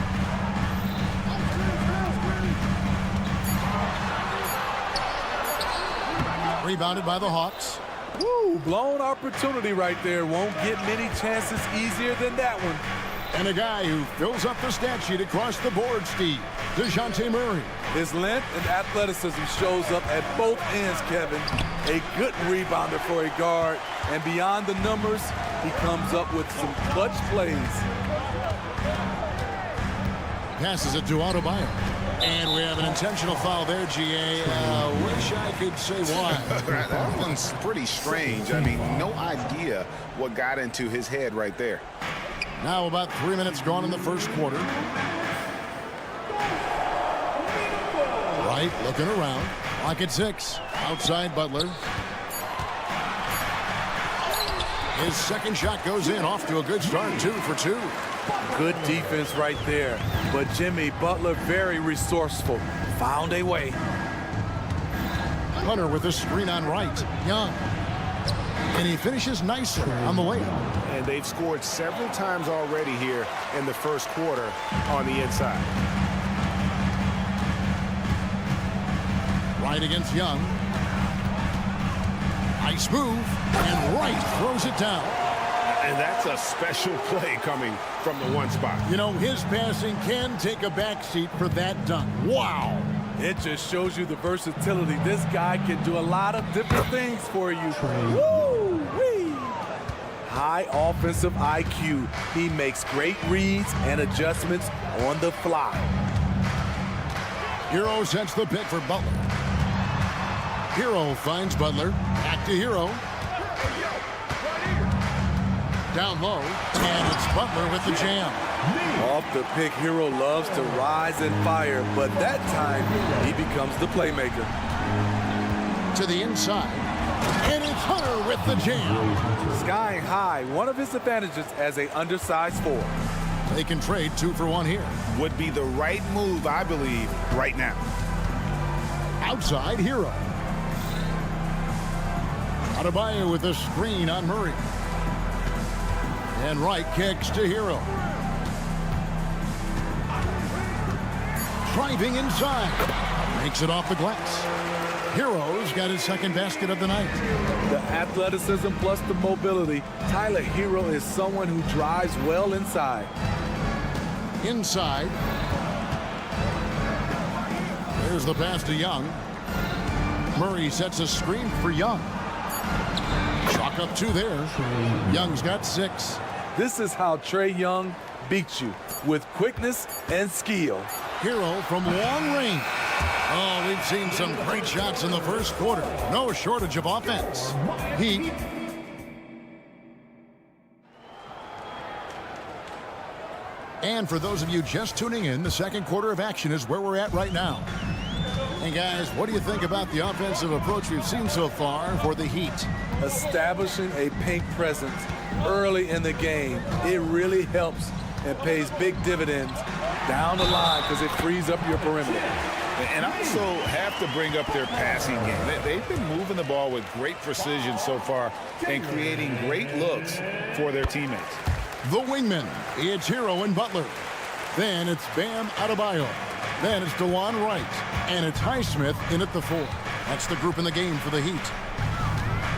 Rebounded by the Hawks. Woo, blown opportunity right there. Won't get many chances easier than that one. And a guy who fills up the stat sheet across the board, Steve. DeJounte Murray. His length and athleticism shows up at both ends, Kevin. A good rebounder for a guard. And beyond the numbers, he comes up with some clutch plays. passes it to Adebayo. And we have an intentional foul there, GA. Wish I could say why. That one's pretty strange. I mean, no idea what got into his head right there. Now about 3 minutes gone in the first quarter. Wright looking around. Clock at 6. Outside Butler. His second shot goes in. Off to a good start. 2 for 2. Good defense right there. But Jimmy Butler very resourceful. Found a way. Hunter with a screen on Wright. Young. And he finishes nicely on the layup. And they've scored several times already here in the first quarter on the inside. Wright against Young. Nice move. And Wright throws it down. And that's a special play coming from the one spot. You know, his passing can take a backseat for that dunk. Wow. It just shows you the versatility. This guy can do a lot of different things for you. Woo-wee. High offensive IQ. He makes great reads and adjustments on the fly. Hero sets the pick for Butler. Hero finds Butler. Back to Hero. Down low, and it's Butler with the jam. Off the pick, Hero loves to rise and fire, but that time he becomes the playmaker. To the inside, and it's Hunter with the jam. Skying high, one of his advantages as a undersized forward. They can trade 2 for 1 here. Would be the right move, I believe, right now. Outside, Hero. Adebayo with a screen on Murray. And Wright kicks to Hero. Driving inside. Makes it off the glass. Hero's got his second basket of the night. The athleticism plus the mobility. Tyler Hero is someone who drives well inside. Inside. There's the pass to Young. Murray sets a screen for Young. Chalk up 2 there. Young's got 6. This is how Trae Young beats you, with quickness and skill. Hero from long range. Oh, we've seen some great shots in the first quarter. No shortage of offense. Heat. And for those of you just tuning in, the second quarter of action is where we're at right now. And guys, what do you think about the offensive approach we've seen so far for the Heat? Establishing a paint presence early in the game, it really helps and pays big dividends down the line because it frees up your perimeter. And also have to bring up their passing game. They've been moving the ball with great precision so far and creating great looks for their teammates. The wingmen, it's Hero and Butler. Then it's Bam Adebayo. Then it's DeJuan Wright. And it's Highsmith in at the 4. That's the group in the game for the Heat.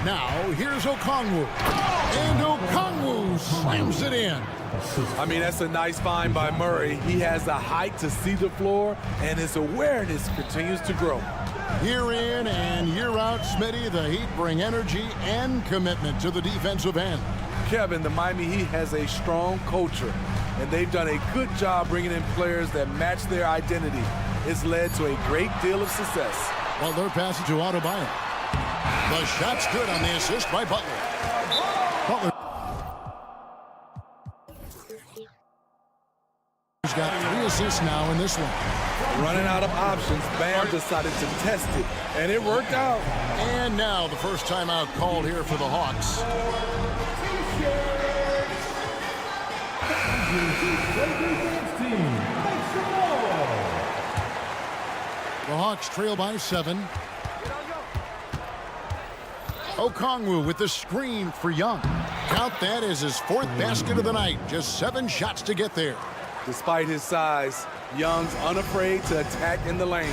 Now, here's Okongwu. And Okongwu slams it in. I mean, that's a nice find by Murray. He has the height to see the floor, and his awareness continues to grow. Year in and year out, Smitty, the Heat bring energy and commitment to the defensive end. Kevin, the Miami Heat has a strong culture, and they've done a good job bringing in players that match their identity. It's led to a great deal of success. Well, they're passing to Adebayo. The shot's good on the assist by Butler. Butler. He's got 3 assists now in this one. Running out of options, Bam decided to test it, and it worked out. And now the first timeout called here for the Hawks. The Hawks trail by 7. Okongwu with the screen for Young. Count that as his 4th basket of the night. Just 7 shots to get there. Despite his size, Young's unafraid to attack in the lane.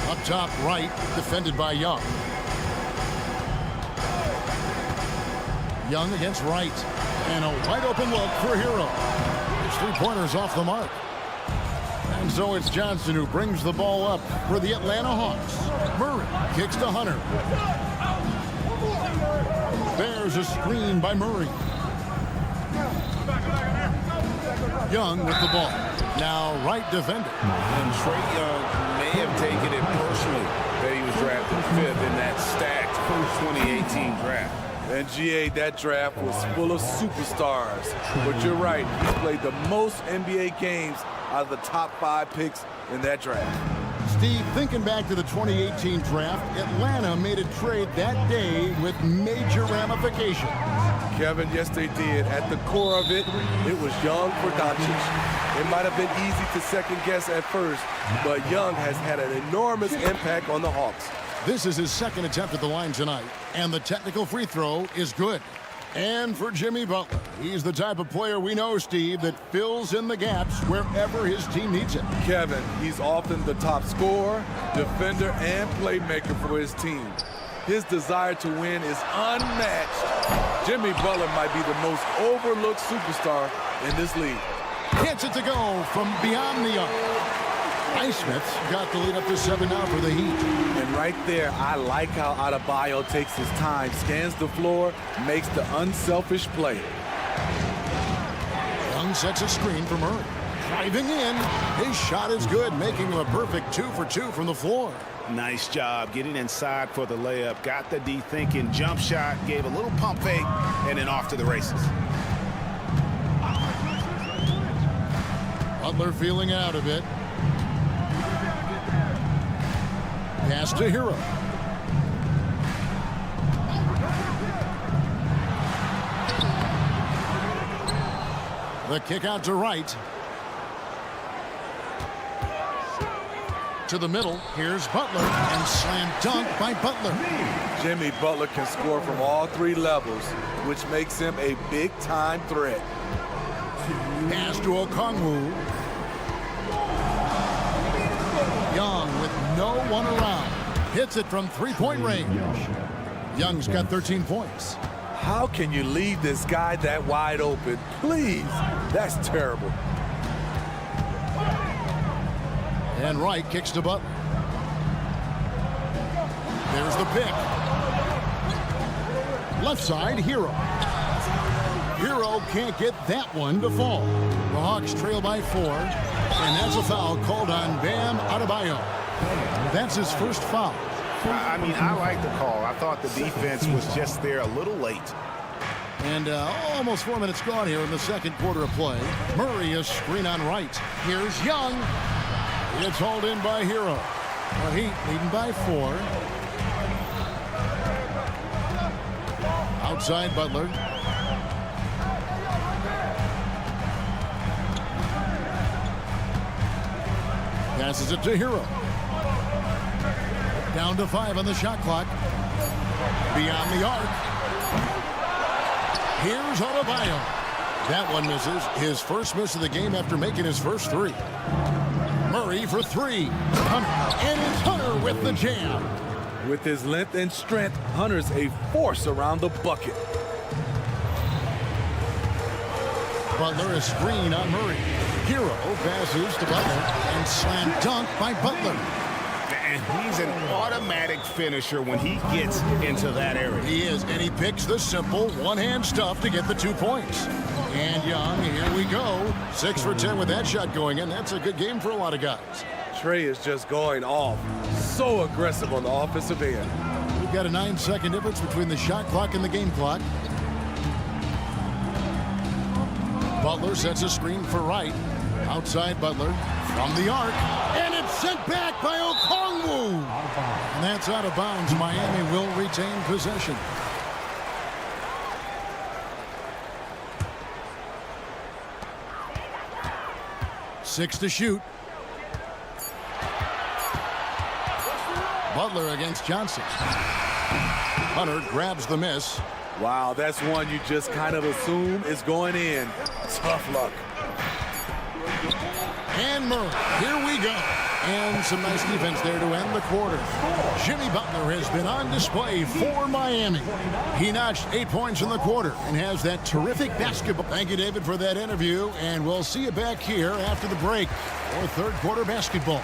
Up top right, defended by Young. Young against Wright. And a wide open look for Hero. His 3-pointers off the mark. And so it's Johnson who brings the ball up for the Atlanta Hawks. Murray kicks to Hunter. There's a screen by Murray. Young with the ball. Now right defender. And Trey Young may have taken it personally that he was drafted 5th in that stacked 2018 draft. And GA, that draft was full of superstars. But you're right, he's played the most NBA games out of the top 5 picks in that draft. Steve, thinking back to the 2018 draft, Atlanta made a trade that day with major ramifications. Kevin, yes they did. At the core of it, it was Young for Doncic. It might have been easy to second guess at first, but Young has had an enormous impact on the Hawks. This is his second attempt at the line tonight, and the technical free throw is good. And for Jimmy Butler, he's the type of player we know, Steve, that fills in the gaps wherever his team needs it. Kevin, he's often the top scorer, defender, and playmaker for his team. His desire to win is unmatched. Jimmy Butler might be the most overlooked superstar in this league. Gets it to go from beyond the arc. Highsmith got the lead up to 7 now for the Heat. And right there, I like how Adebayo takes his time, scans the floor, makes the unselfish play. Young sets a screen for Murray. Driving in, his shot is good, making him a perfect 2 for 2 from the floor. Nice job getting inside for the layup. Got the D thinking, jump shot, gave a little pump fake, and then off to the races. Butler feeling out a bit. Pass to Hero. The kick out to Wright. To the middle. Here's Butler. And slam dunk by Butler. Jimmy Butler can score from all 3 levels, which makes him a big-time threat. Pass to Okongwu. Young with no one around. Hits it from 3-point range. Young's got 13 points. How can you leave this guy that wide open? Please, that's terrible. And Wright kicks to Butler. There's the pick. Left side, Hero. Hero can't get that one to fall. The Hawks trail by 4, and that's a foul called on Bam Adebayo. That's his first foul. I mean, I like the call. I thought the defense was just there a little late. And almost 4 minutes gone here in the second quarter of play. Murray is screen on Wright. Here's Young. It's hauled in by Hero. The Heat leading by 4. Outside Butler. Passes it to Hero. Down to 5 on the shot clock. Beyond the arc. Here's Adebayo. That one misses. His first miss of the game after making his first 3. Murray for 3. Hunter. And it's Hunter with the jam. With his length and strength, Hunter's a force around the bucket. Butler is screen on Murray. Hero passes to Butler and slam dunk by Butler. And he's an automatic finisher when he gets into that area. He is, and he picks the simple one-hand stuff to get the 2 points. And Young, here we go. 6 for 10 with that shot going in. That's a good game for a lot of guys. Trey is just going off. So aggressive on the offensive end. We've got a 9-second difference between the shot clock and the game clock. Butler sets a screen for Wright. Outside Butler from the arc. And it's sent back by Okongwu. And that's out of bounds. Miami will retain possession. Six to shoot. Butler against Johnson. Hunter grabs the miss. Wow, that's one you just kind of assume is going in. Tough luck. And Murray, here we go. And some nice defense there to end the quarter. Jimmy Butler has been on display for Miami. He notched 8 points in the quarter and has that terrific basketball. Thank you, David, for that interview. And we'll see you back here after the break for third quarter basketball.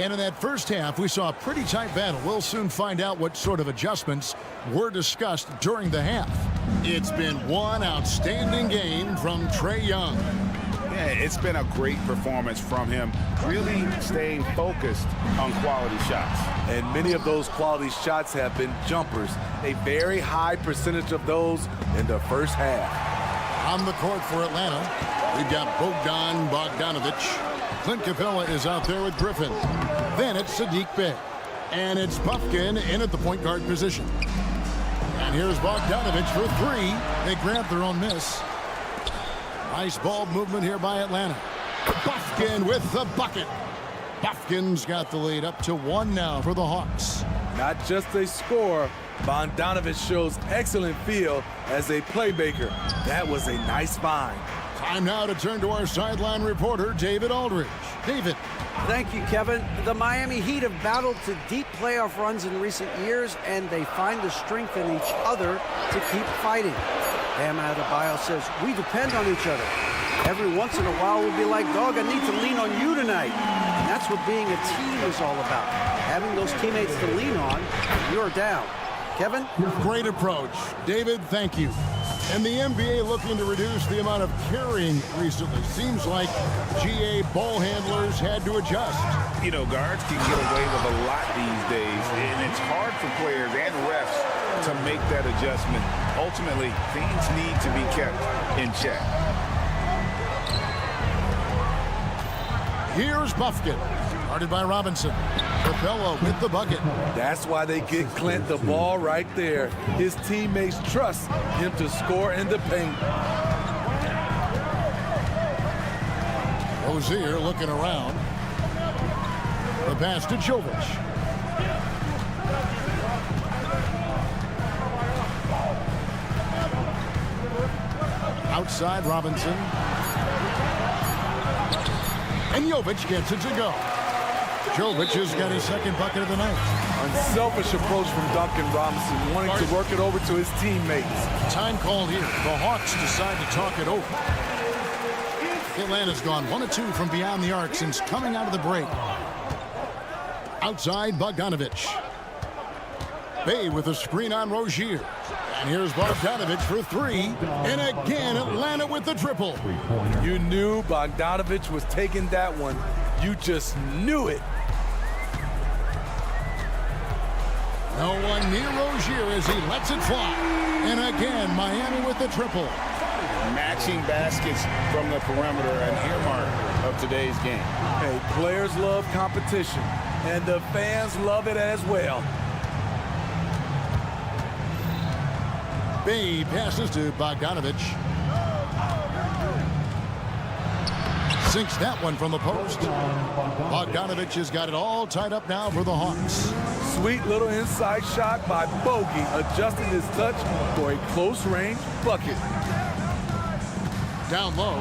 And in that first half, we saw a pretty tight battle. We'll soon find out what sort of adjustments were discussed during the half. It's been one outstanding game from Trae Young. Yeah, it's been a great performance from him, really staying focused on quality shots. And many of those quality shots have been jumpers. A very high percentage of those in the first half. On the court for Atlanta, we've got Bogdanovich. Clint Capella is out there with Griffin. Then it's Saddiq Bey. And it's Buffkin in at the point guard position. And here's Bogdanovich for three. They grab their own miss. Nice ball movement here by Atlanta. Buffkin with the bucket. Buffkin's got the lead up to 1 now for the Hawks. Not just a scorer, Bogdanovich shows excellent feel as a playmaker. That was a nice find. Time now to turn to our sideline reporter, David Aldridge. David. Thank you, Kevin. The Miami Heat have battled to deep playoff runs in recent years, and they find the strength in each other to keep fighting. Bam Adebayo says, we depend on each other. Every once in a while, we'll be like, dog, I need to lean on you tonight. And that's what being a team is all about. Having those teammates to lean on, you're down. Kevin? Great approach. David, thank you. And the NBA looking to reduce the amount of carrying recently. Seems like GA ball handlers had to adjust. You know, guards can get away with a lot these days, and it's hard for players and refs to make that adjustment. Ultimately, things need to be kept in check. Here's Buffkin, guarded by Robinson. Capella with the bucket. That's why they get Clint the ball right there. His teammates trust him to score in the paint. Rozier looking around. The pass to Jovic. Outside Robinson. And Jovic gets it to go. Jovic has got his second bucket of the night. Unselfish approach from Duncan Robinson, wanting to work it over to his teammates. Time called here. The Hawks decide to talk it over. Atlanta's gone 1 of 2 from beyond the arc since coming out of the break. Outside Bogdanovich. Bey with a screen on Rozier. And here's Bogdanovich for three. And again, Atlanta with the triple. You knew Bogdanovich was taking that one. You just knew it. No one near Rozier as he lets it fly. And again, Miami with the triple. Matching baskets from the perimeter, an earmark of today's game. Hey, players love competition, and the fans love it as well. Bey passes to Bogdanovich. Sinks that one from the post. Bogdanovich has got it all tied up now for the Hawks. Sweet little inside shot by Bogey, adjusting his touch for a close-range bucket. Down low.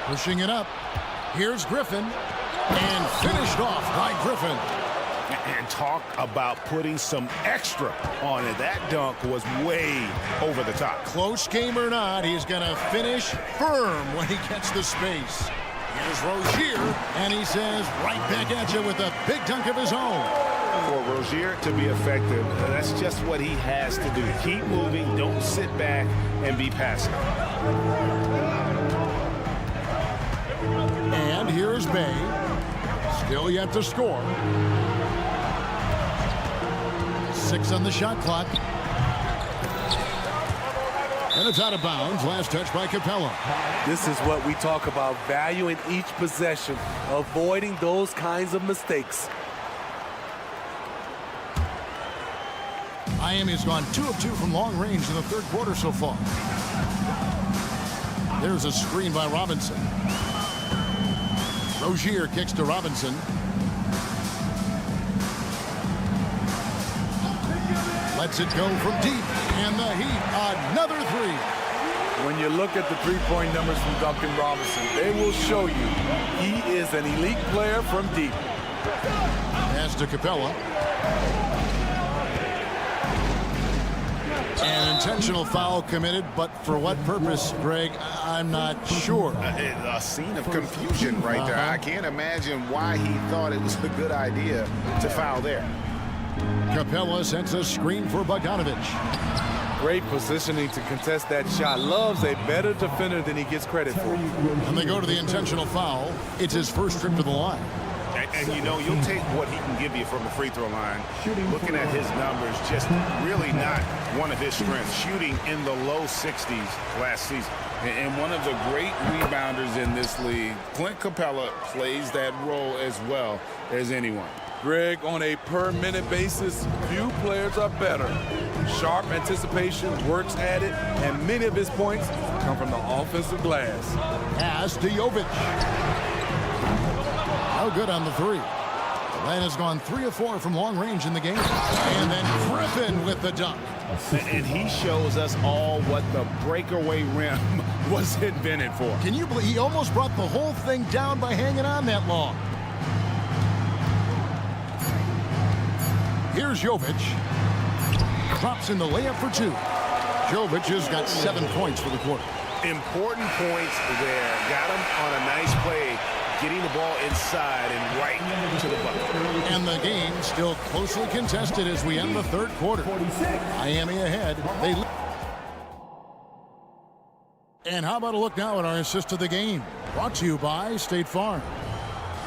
Pushing it up. Here's Griffin. And finished off by Griffin. And talk about putting some extra on it. That dunk was way over the top. Close game or not, he's going to finish firm when he gets the space. Here's Rozier, and he says right back at you with a big dunk of his own. For Rozier to be effective, that's just what he has to do. Keep moving, don't sit back and be passive. And here's Bey. Still yet to score. 6 on the shot clock. And it's out of bounds. Last touch by Capella. This is what we talk about, value in each possession, avoiding those kinds of mistakes. Miami's gone 2 of 2 from long range in the third quarter so far. There's a screen by Robinson. Rozier kicks to Robinson. Lets it go from deep, and the Heat, another three. When you look at the three-point numbers from Duncan Robinson, they will show you he is an elite player from deep. Pass to Capella. An intentional foul committed, but for what purpose, Greg? I'm not sure. A scene of confusion right there. I can't imagine why he thought it was a good idea to foul there. Capella sends a screen for Bogdanovic. Great positioning to contest that shot. Love's a better defender than he gets credit for. And they go to the intentional foul. It's his first trip to the line. And you know, you'll take what he can give you from the free throw line. Looking at his numbers, just really not one of his strengths. Shooting in the low 60s last season. And one of the great rebounders in this league, Clint Capella, plays that role as well as anyone. Greg, on a per-minute basis, few players are better. Sharp anticipation, works at it, and many of his points come from the offensive glass. Pass to Jovic. No good on the three. Atlanta's gone 3 of 4 from long range in the game. And then Griffin with the dunk. And he shows us all what the breakaway rim was invented for. Can you believe he almost brought the whole thing down by hanging on that long? Here's Jovic. Drops in the layup for 2. Jovic has got 7 points for the quarter. Important points there. Got him on a nice play, getting the ball inside and right to the bucket. And the game still closely contested as we end the third quarter. Miami ahead. And how about a look now at our assist of the game? Brought to you by State Farm.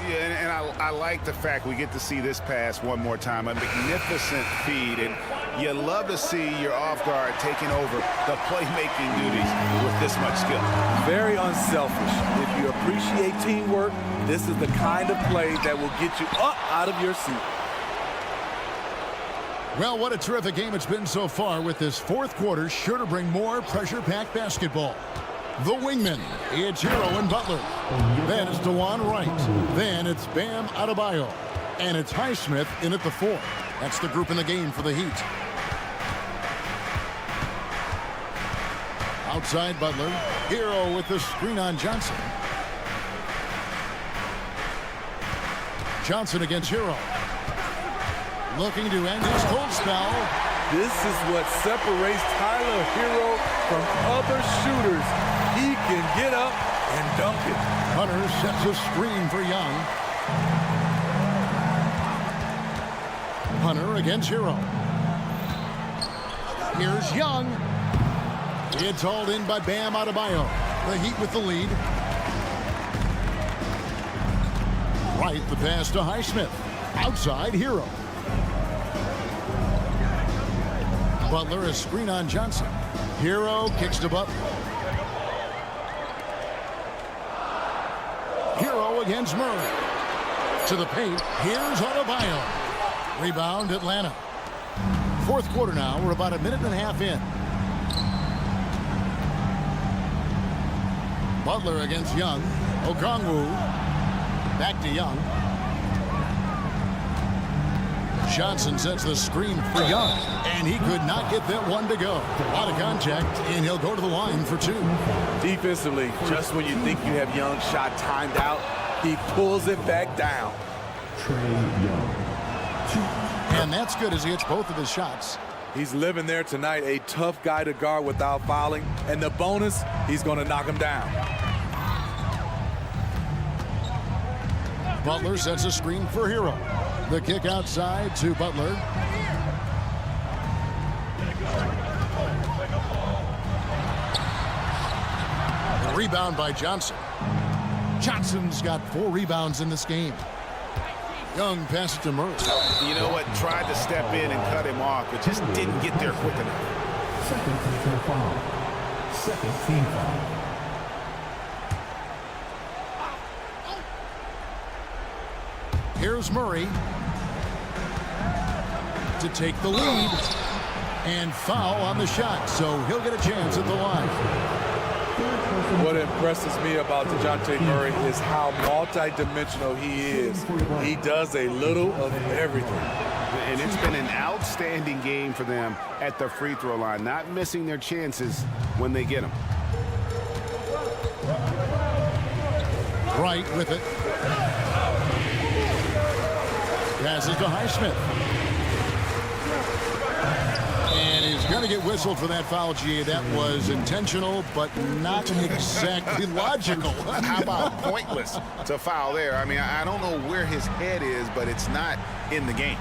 Yeah, and I like the fact we get to see this pass one more time. A magnificent feed, and you love to see your off guard taking over the playmaking duties with this much skill. Very unselfish. If you appreciate teamwork, this is the kind of play that will get you up out of your seat. Well, what a terrific game it's been so far, with this fourth quarter sure to bring more pressure-packed basketball. The wingmen, it's Hero and Butler. Then it's DeJuan Wright. Then it's Bam Adebayo. And it's Highsmith in at the 4. That's the group in the game for the Heat. Outside Butler. Hero with the screen on Johnson. Johnson against Hero. Looking to end his cold spell. This is what separates Tyler Hero from other shooters. He can get up and dunk it. Hunter sets a screen for Young. Hunter against Hero. Here's Young. It's hauled in by Bam Adebayo. The Heat with the lead. Right, the pass to Highsmith. Outside, Hero. Butler, a screen on Johnson. Hero kicks to Butler. Hero against Murray. To the paint. Here's Adebayo. Rebound, Atlanta. Fourth quarter now. We're about a minute and a half in. Butler against Young. Okongwu. Back to Young. Johnson sets the screen for Young, and he could not get that one to go. Out of contact, and he'll go to the line for 2. Defensively, just when you think you have Young's shot timed out, he pulls it back down. And that's good as he hits both of his shots. He's living there tonight, a tough guy to guard without fouling, and the bonus, he's going to knock him down. Butler sets a screen for Hero. The kick outside to Butler. The rebound by Johnson. Johnson's got 4 rebounds in this game. Young passes to Murray. You know what? Tried to step in and cut him off, but just didn't get there quick enough. Second team foul. Second team foul. Here's Murray to take the lead and foul on the shot, so he'll get a chance at the line. What impresses me about DeJounte Murray is how multi-dimensional he is. He does a little of everything. And it's been an outstanding game for them at the free throw line, not missing their chances when they get them. Right with it. Passes to Highsmith. And he's going to get whistled for that foul, GA. That was intentional, but not exactly logical. How about pointless to foul there? I mean, I don't know where his head is, but it's not in the game.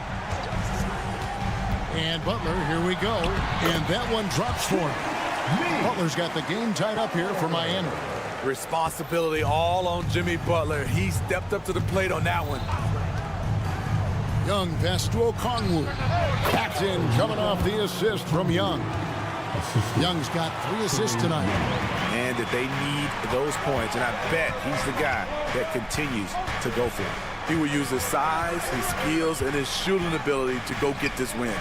And Butler, here we go. And that one drops for him. Butler's got the game tied up here for Miami. Responsibility all on Jimmy Butler. He stepped up to the plate on that one. Young pass to Okongwu. Packed in, coming off the assist from Young. Young's got 3 assists tonight. And that they need those points, and I bet he's the guy that continues to go for it. He will use his size, his skills, and his shooting ability to go get this win.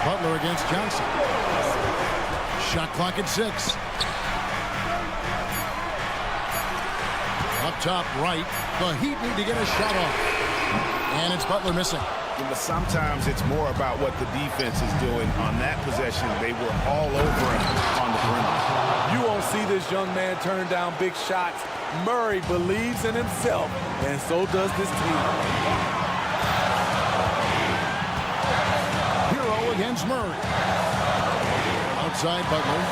Butler against Johnson. Shot clock at 6. Up top right, the Heat need to get a shot off. And it's Butler missing. But sometimes it's more about what the defense is doing on that possession. They were all over him on the perimeter. You won't see this young man turn down big shots. Murray believes in himself, and so does this team. Hero against Murray. Outside Butler.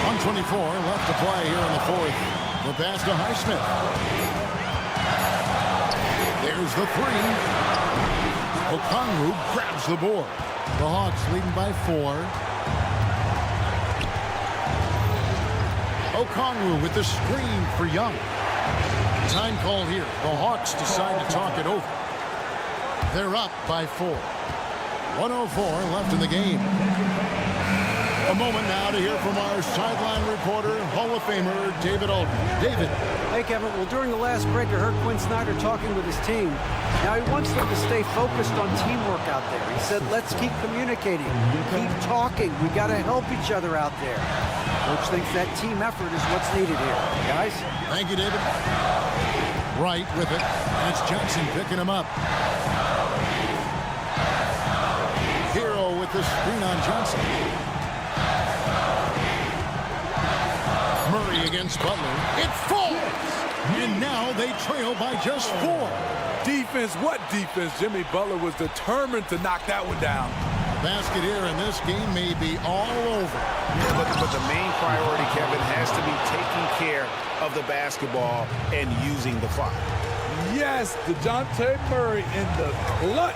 124 left to play here in the 4th. The pass to Highsmith. There's the 3. Okongwu grabs the board. The Hawks leading by 4. Okongwu with the screen for Young. Time call here. The Hawks decide to talk it over. They're up by 4. 104 left in the game. A moment now to hear from our sideline reporter, Hall of Famer David Alden. David. Hey, Kevin. Well, during the last break, I heard Quinn Snyder talking with his team. Now, he wants them to stay focused on teamwork out there. He said, let's keep communicating, keep talking. We got to help each other out there. Coach thinks that team effort is what's needed here. Guys? Thank you, David. Right with it. And it's Johnson picking him up. Hero with the screen on Johnson. Murray against Butler. It falls! And now they trail by just 4. Defense, what defense? Jimmy Butler was determined to knock that one down. Basket here, and this game may be all over. Yeah, but the main priority, Kevin, has to be taking care of the basketball and using the clock. Yes, DeJounte Murray in the clutch.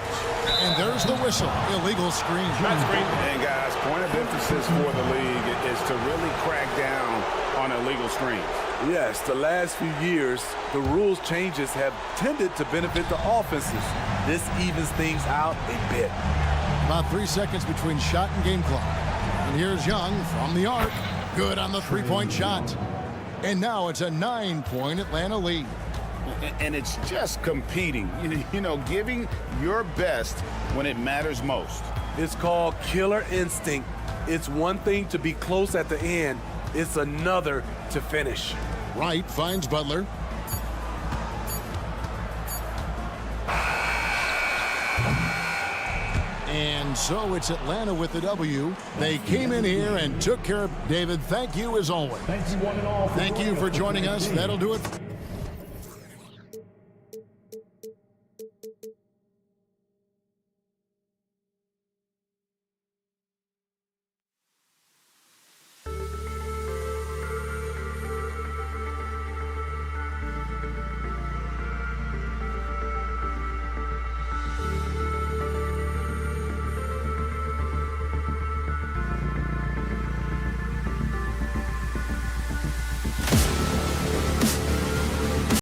And there's the whistle. Illegal screen. And guys, point of emphasis for the league is to really crack down on illegal screens. Yes, the last few years, the rules changes have tended to benefit the offenses. This evens things out a bit. About 3 seconds between shot and game clock. And here's Young from the arc. Good on the 3-point shot. And now it's a 9-point Atlanta lead. And it's just competing, you know, giving your best when it matters most. It's called killer instinct. It's one thing to be close at the end. It's another to finish. Wright finds Butler. And so it's Atlanta with the W. They came in here and took care of David. Thank you as always. Thanks one and all. Thank you for joining us. That'll do it.